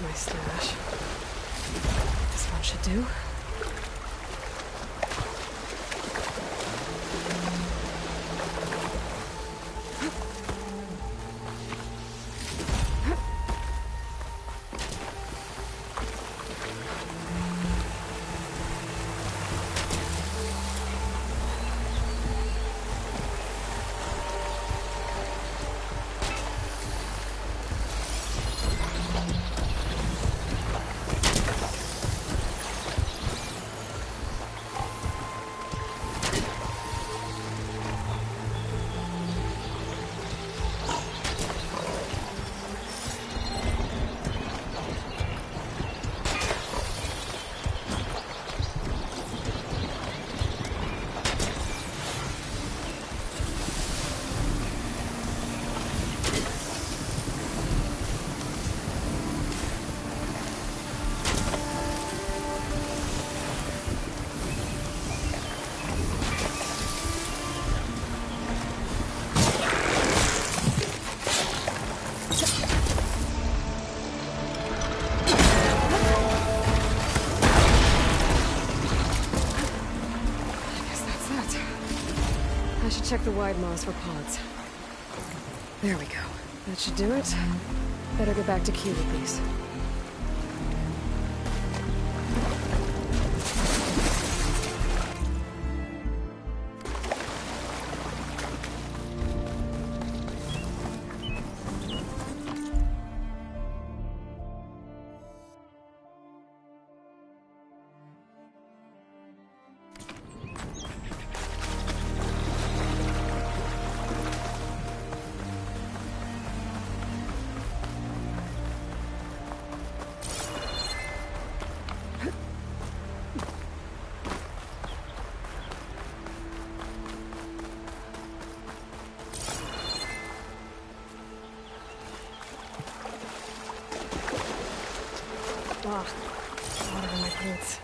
My stash. This one should do. Check the wide moss for pods. There we go. That should do it. Better get back to Q with these. Ugh, water in my pants.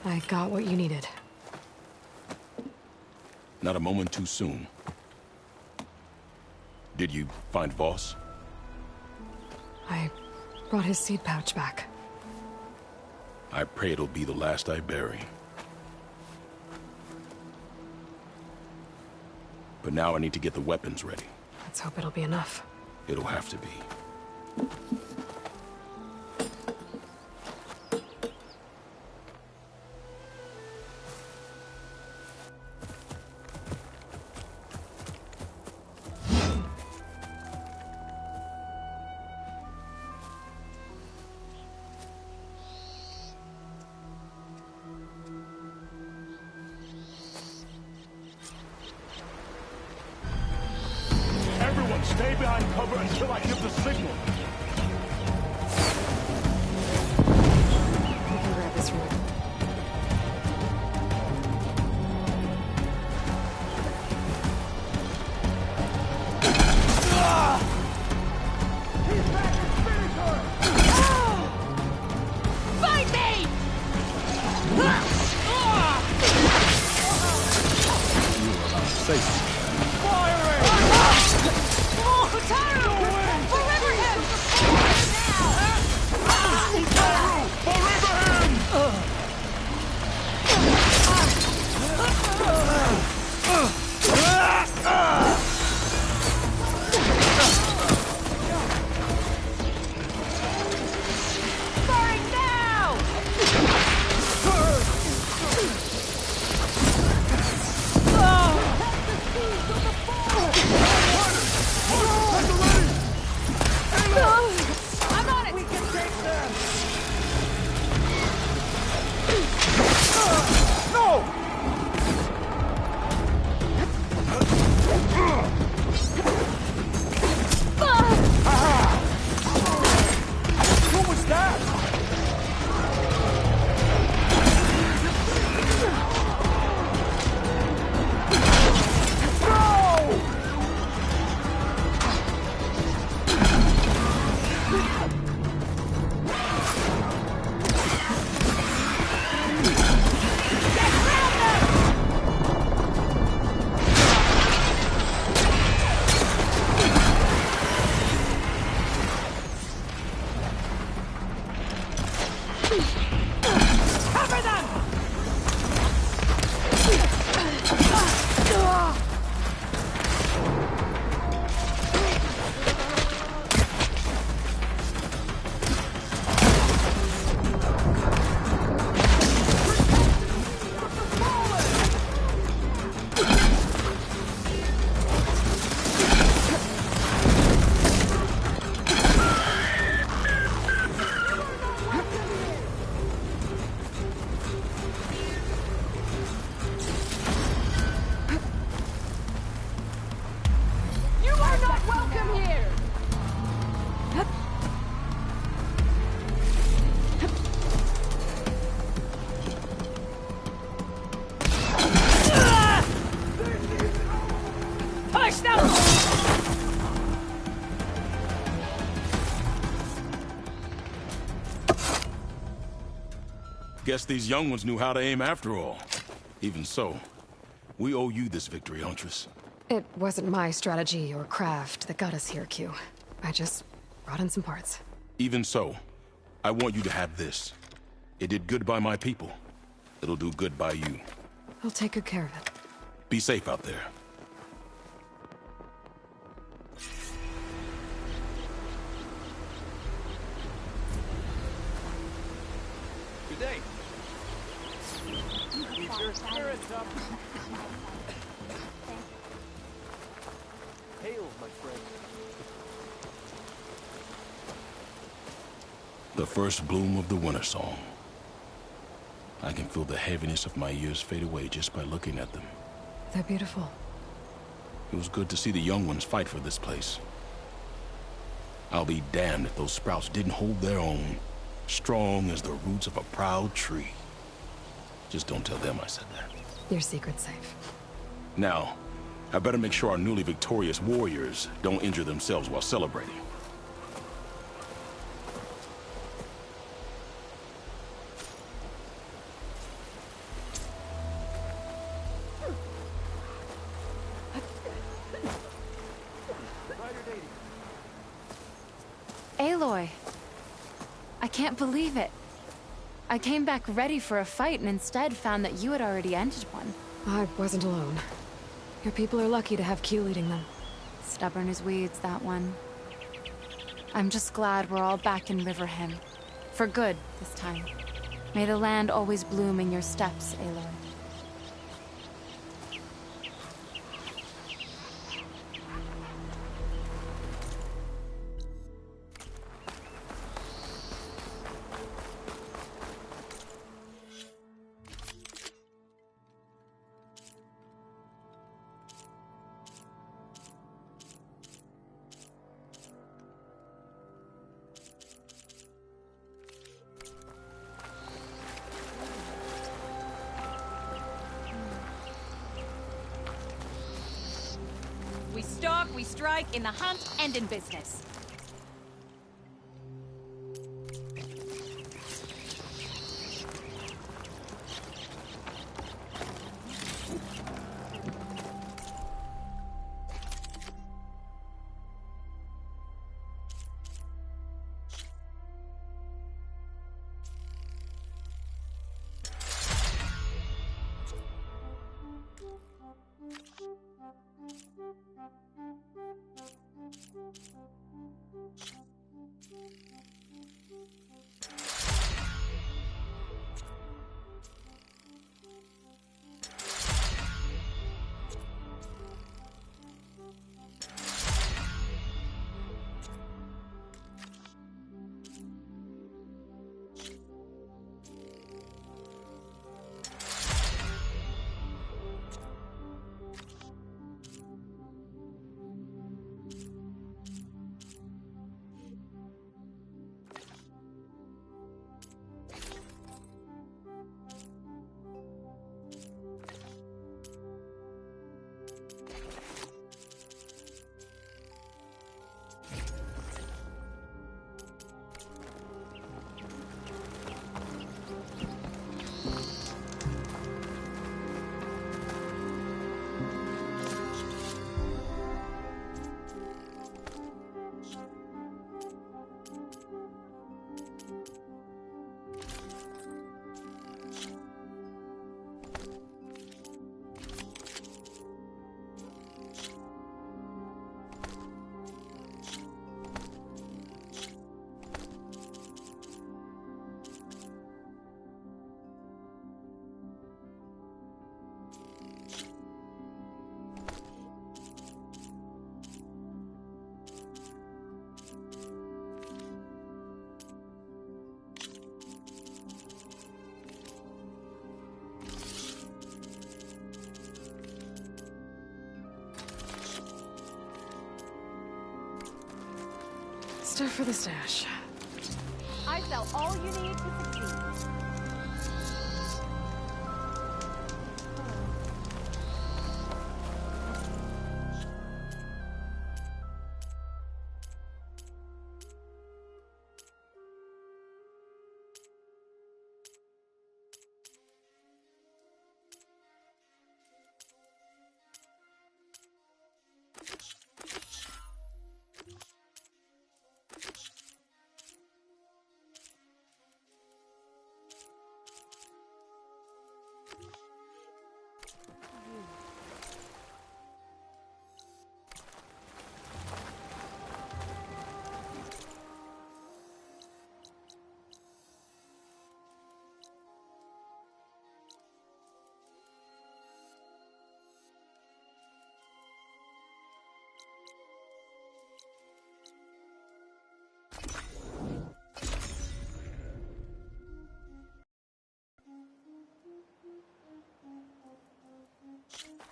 I got what you needed. Not a moment too soon. Did you find Voss? I brought his seed pouch back. I pray it'll be the last I bury. But now I need to get the weapons ready. Let's hope it'll be enough. It'll have to be. Stay behind cover until I give the signal. We can grab this room. Fight me! You are not safe. Guess these young ones knew how to aim after all. Even so, we owe you this victory, Huntress. It wasn't my strategy or craft that got us here, Q. I just brought in some parts. Even so, I want you to have this. It did good by my people. It'll do good by you. I'll take good care of it. Be safe out there. Good day. Keep your spirits up. Hail, my friend. The first bloom of the winter song. I can feel the heaviness of my years fade away just by looking at them. They're beautiful. It was good to see the young ones fight for this place. I'll be damned if those sprouts didn't hold their own, strong as the roots of a proud tree. Just don't tell them I said that. Your secret's safe. Now, I better make sure our newly victorious warriors don't injure themselves while celebrating. Aloy. I can't believe it. I came back ready for a fight and instead found that you had already ended one. I wasn't alone. Your people are lucky to have Keel leading them. Stubborn as weeds, that one. I'm just glad we're all back in Riverham. For good, this time. May the land always bloom in your steps, Aloy. We stalk, we strike, in the hunt, and in business. Stuff for the stash. I sell all you need to succeed.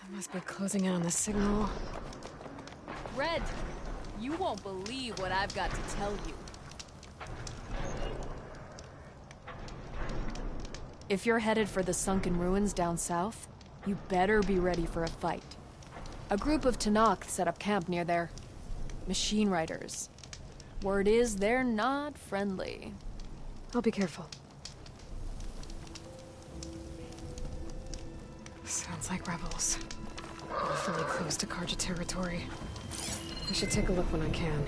I must be closing in on the signal. Red, you won't believe what I've got to tell you. If you're headed for the sunken ruins down south, you better be ready for a fight. A group of Tenakth set up camp near there. Machine riders. Word is they're not friendly. I'll be careful. Sounds like rebels. Awfully close to Karja territory. I should take a look when I can.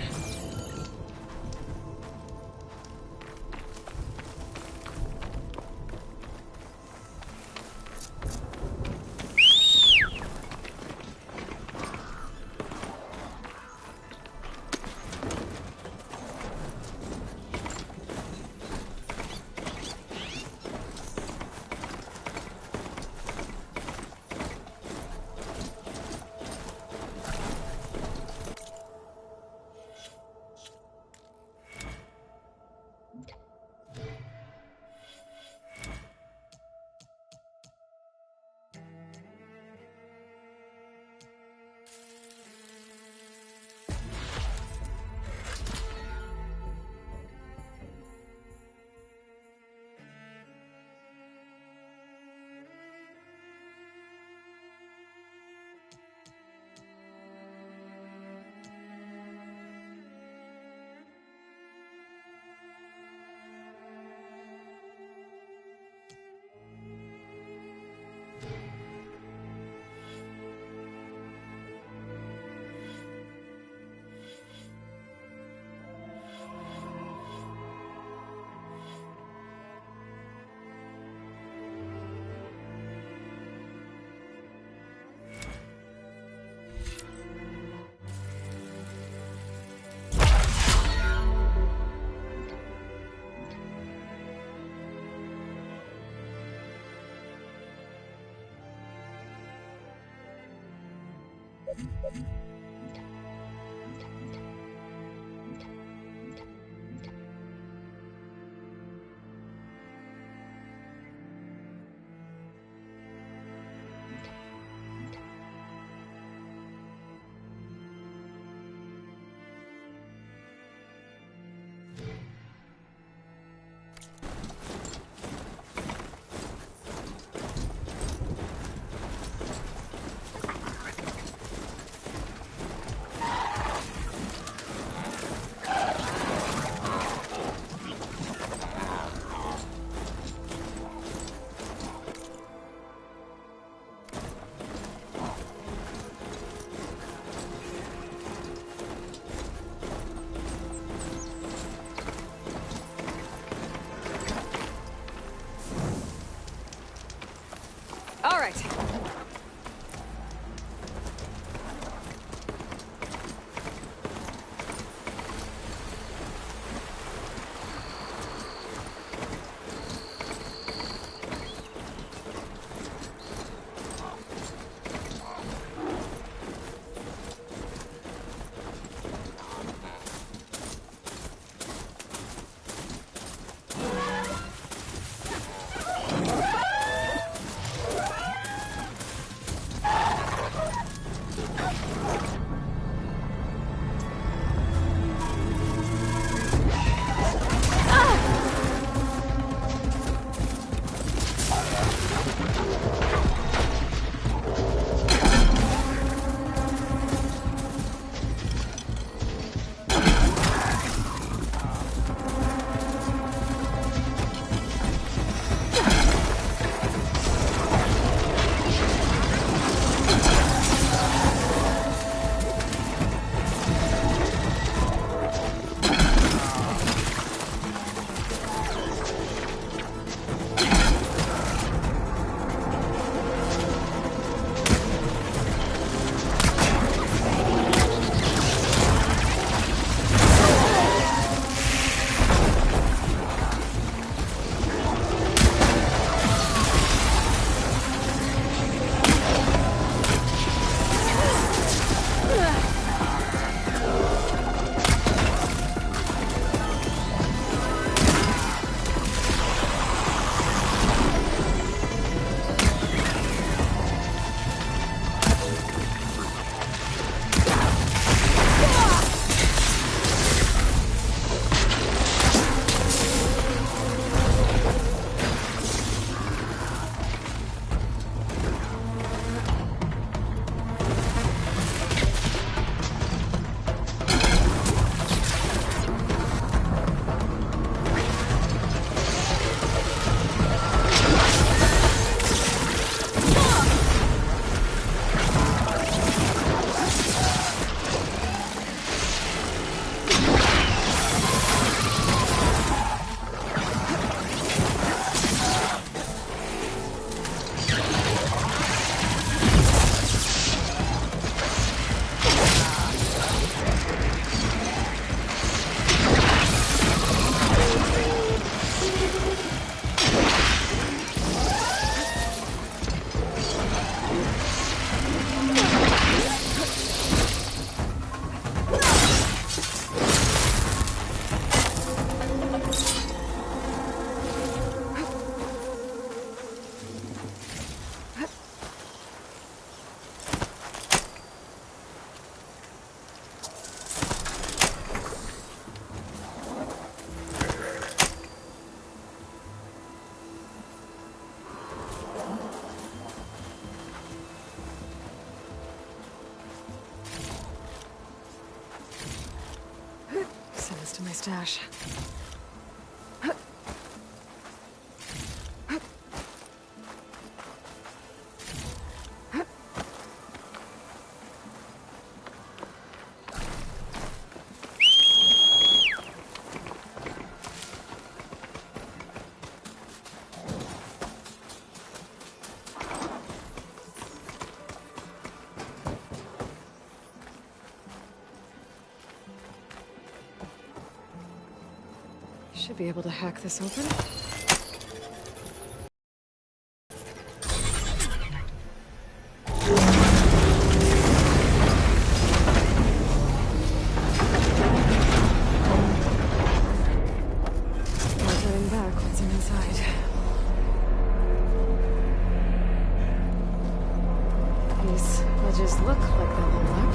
All right. Send this to my stash. Should be able to hack this open. these look like they'll hold up.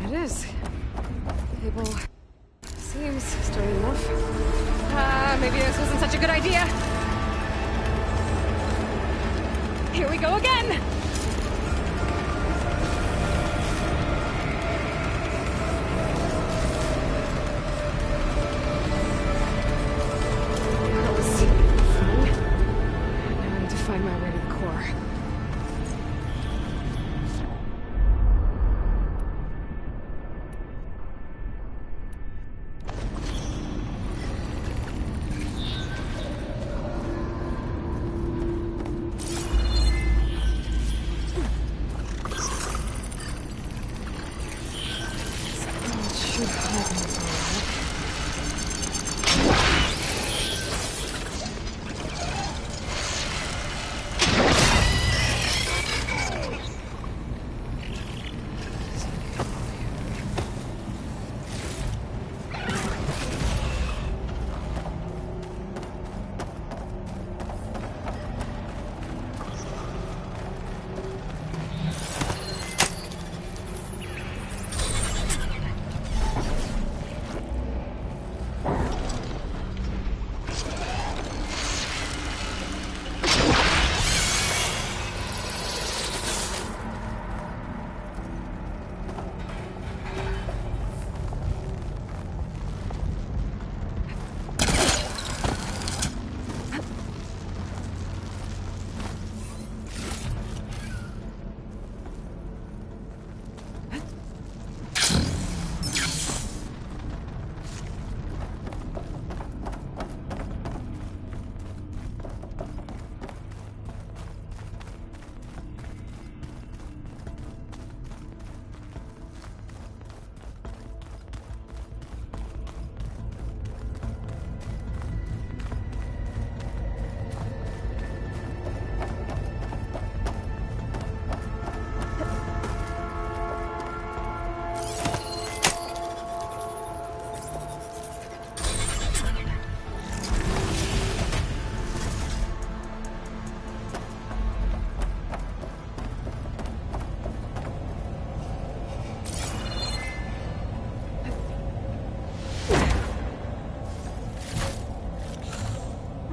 It is. Cable seems straight enough. Maybe this wasn't such a good idea. Here we go again! That was fun. Now I need to find my way to the core.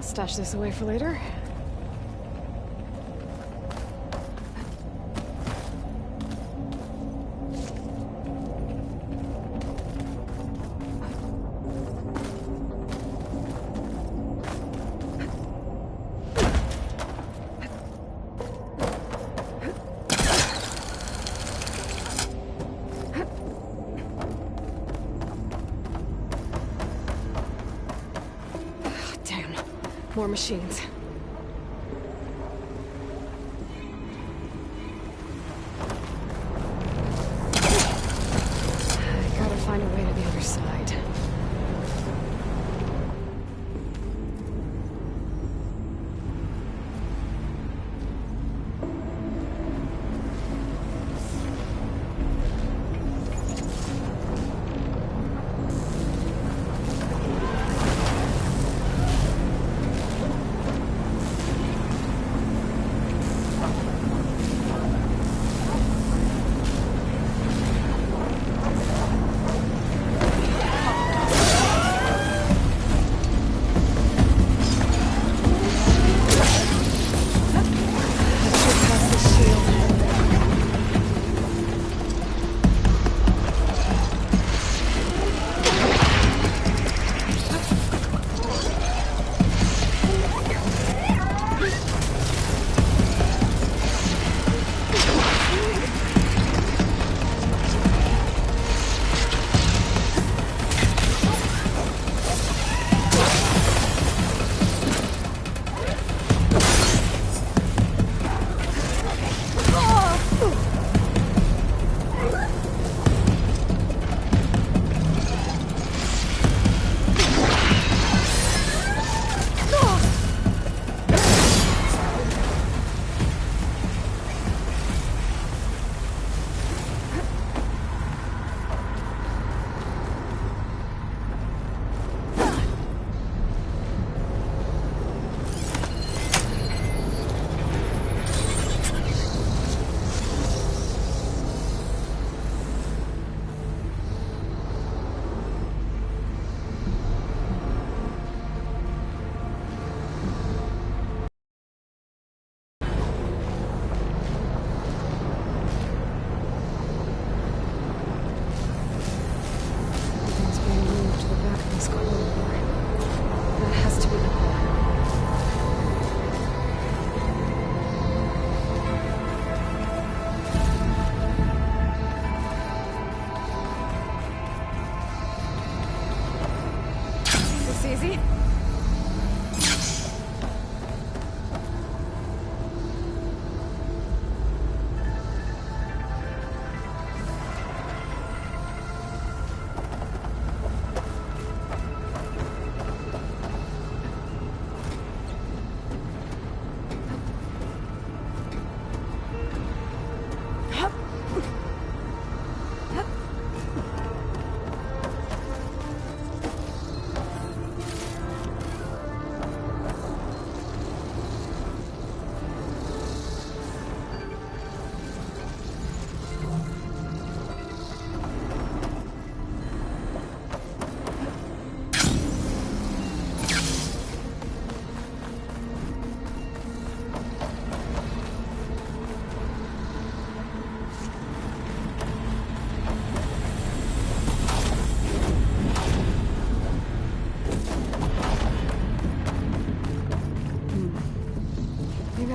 Stash this away for later. More machines. I gotta find a way to the other side.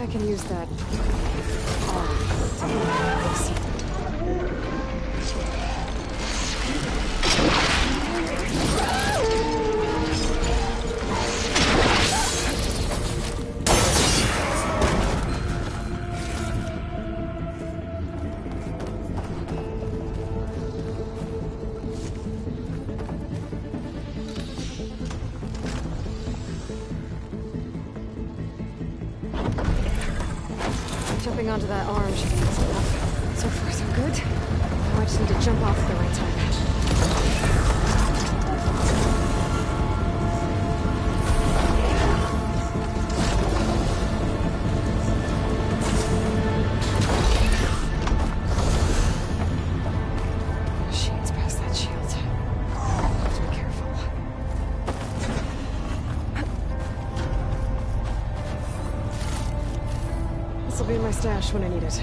I can use that arm to fix it. Jumping onto that arm should be easy enough. So far, so good. Now I just need to jump off at the right time. Shades past that shield. Have to be careful. This'll be in my stash when I need it.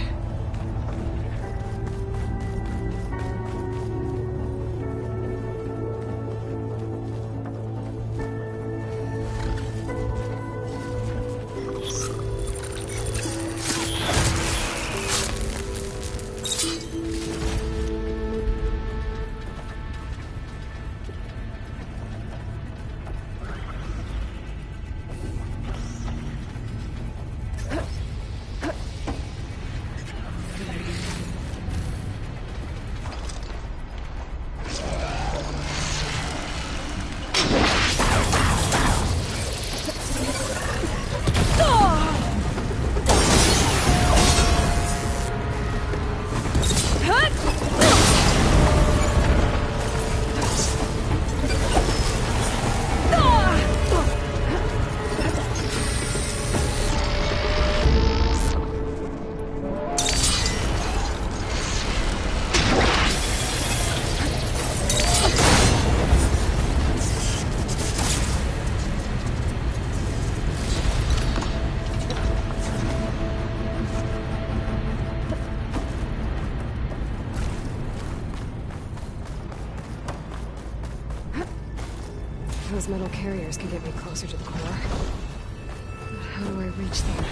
Those metal carriers can get me closer to the core. But how do I reach them?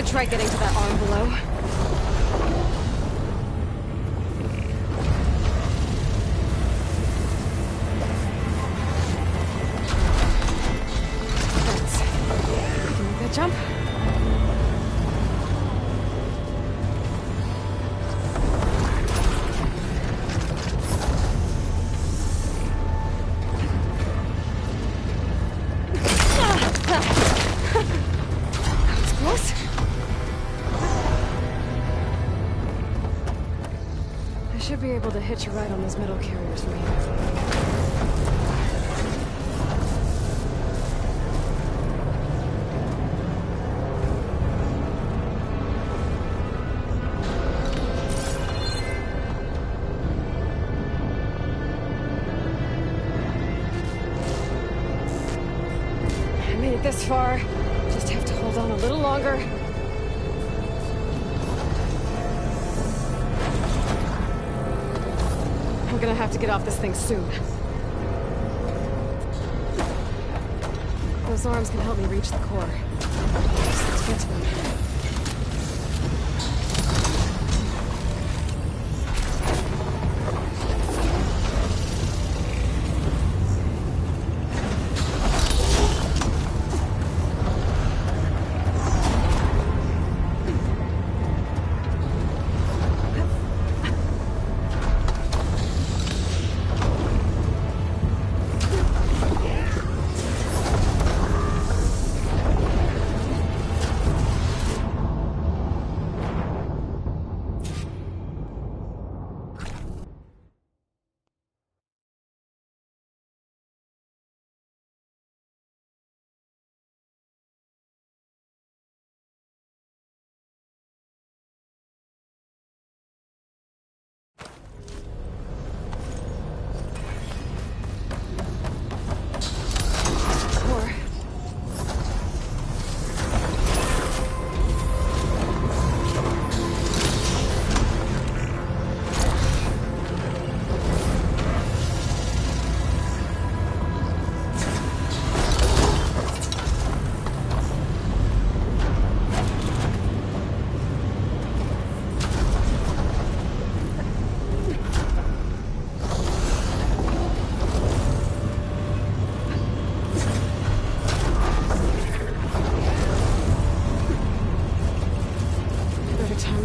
Try getting to that arm below. Thanks. Can you make that jump? That was close. Should be able to hitch a ride on those metal carriers from here. I made it this far. Just have to hold on a little longer. I'm gonna have to get off this thing soon. Those arms can help me reach the core. Just have to get to them.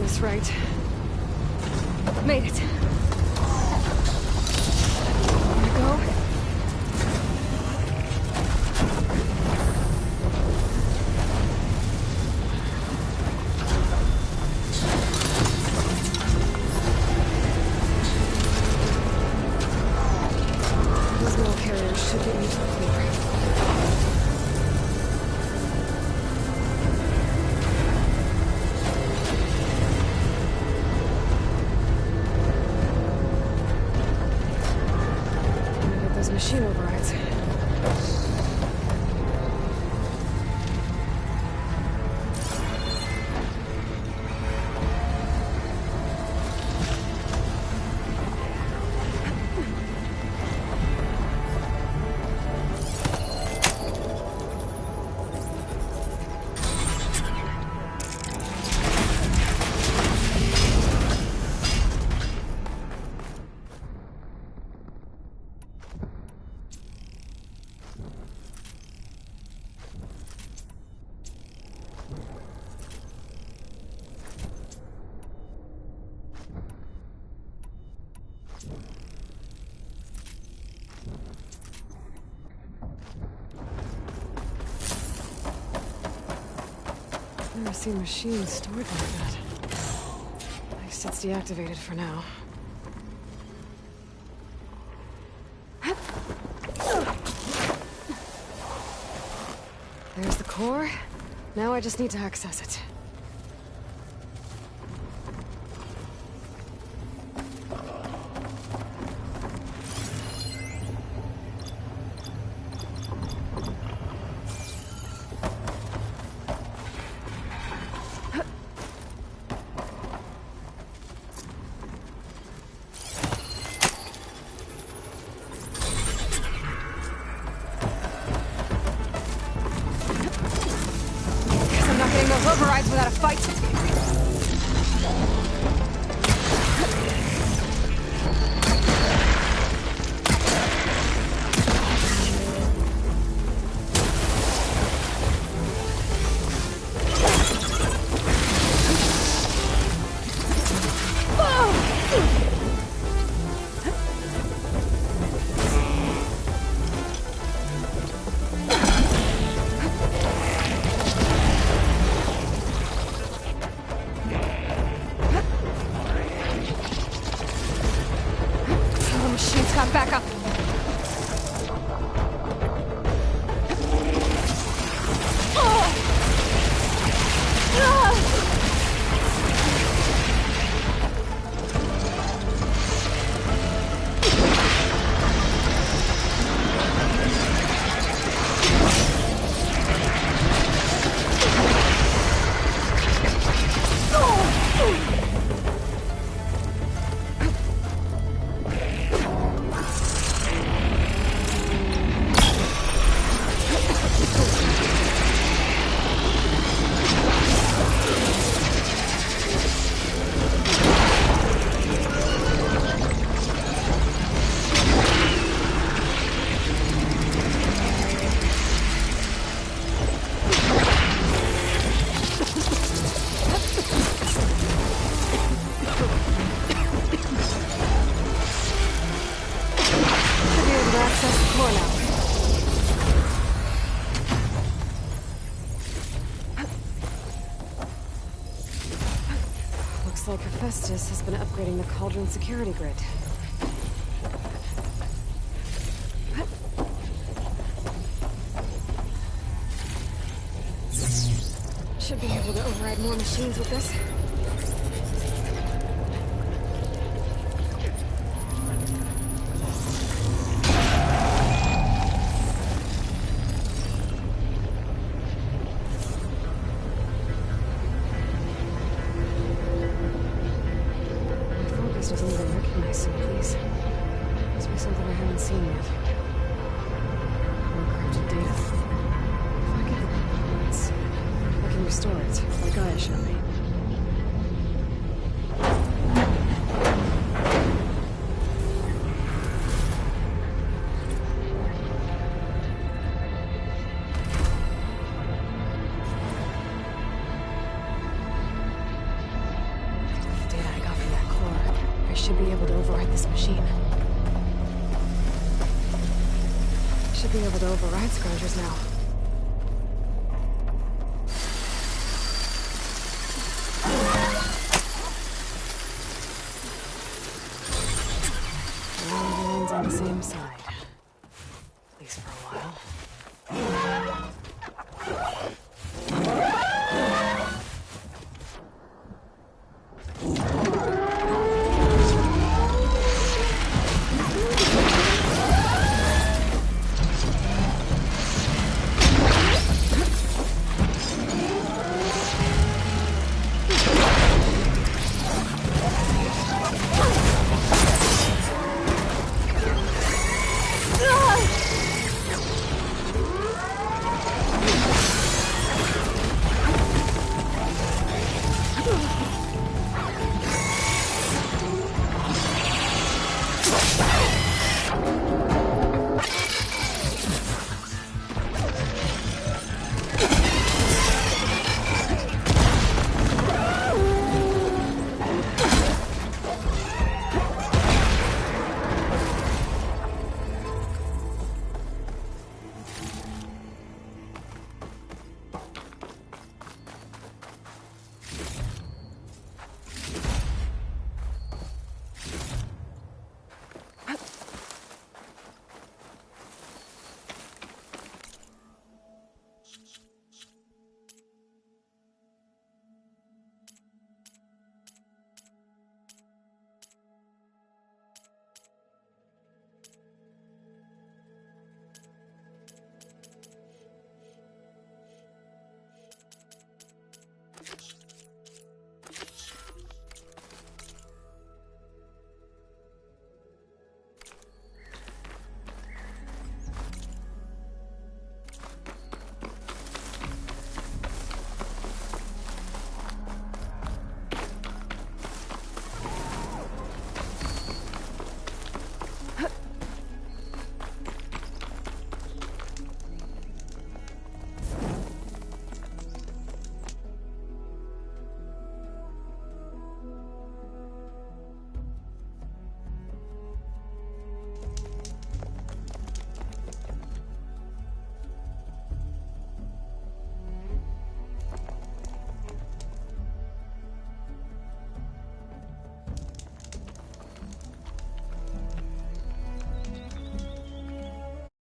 this right. Made it. Here we go. Those mail carriers should get me to the core. Machine overrides. Never seen machines stored like that. At least it's deactivated for now. There's the core. Now I just need to access it. Overrides without a fight. Got backup. Looks like Hephaestus has been upgrading the Cauldron security grid. Should be able to override more machines with this. Doesn't even recognize some of these. Must be something I haven't seen yet. More encrypted data. If I get the coordinates, I can restore it, like Gaia showed me. should be able to override this machine. Should be able to override Scroungers now. All hands on the same side.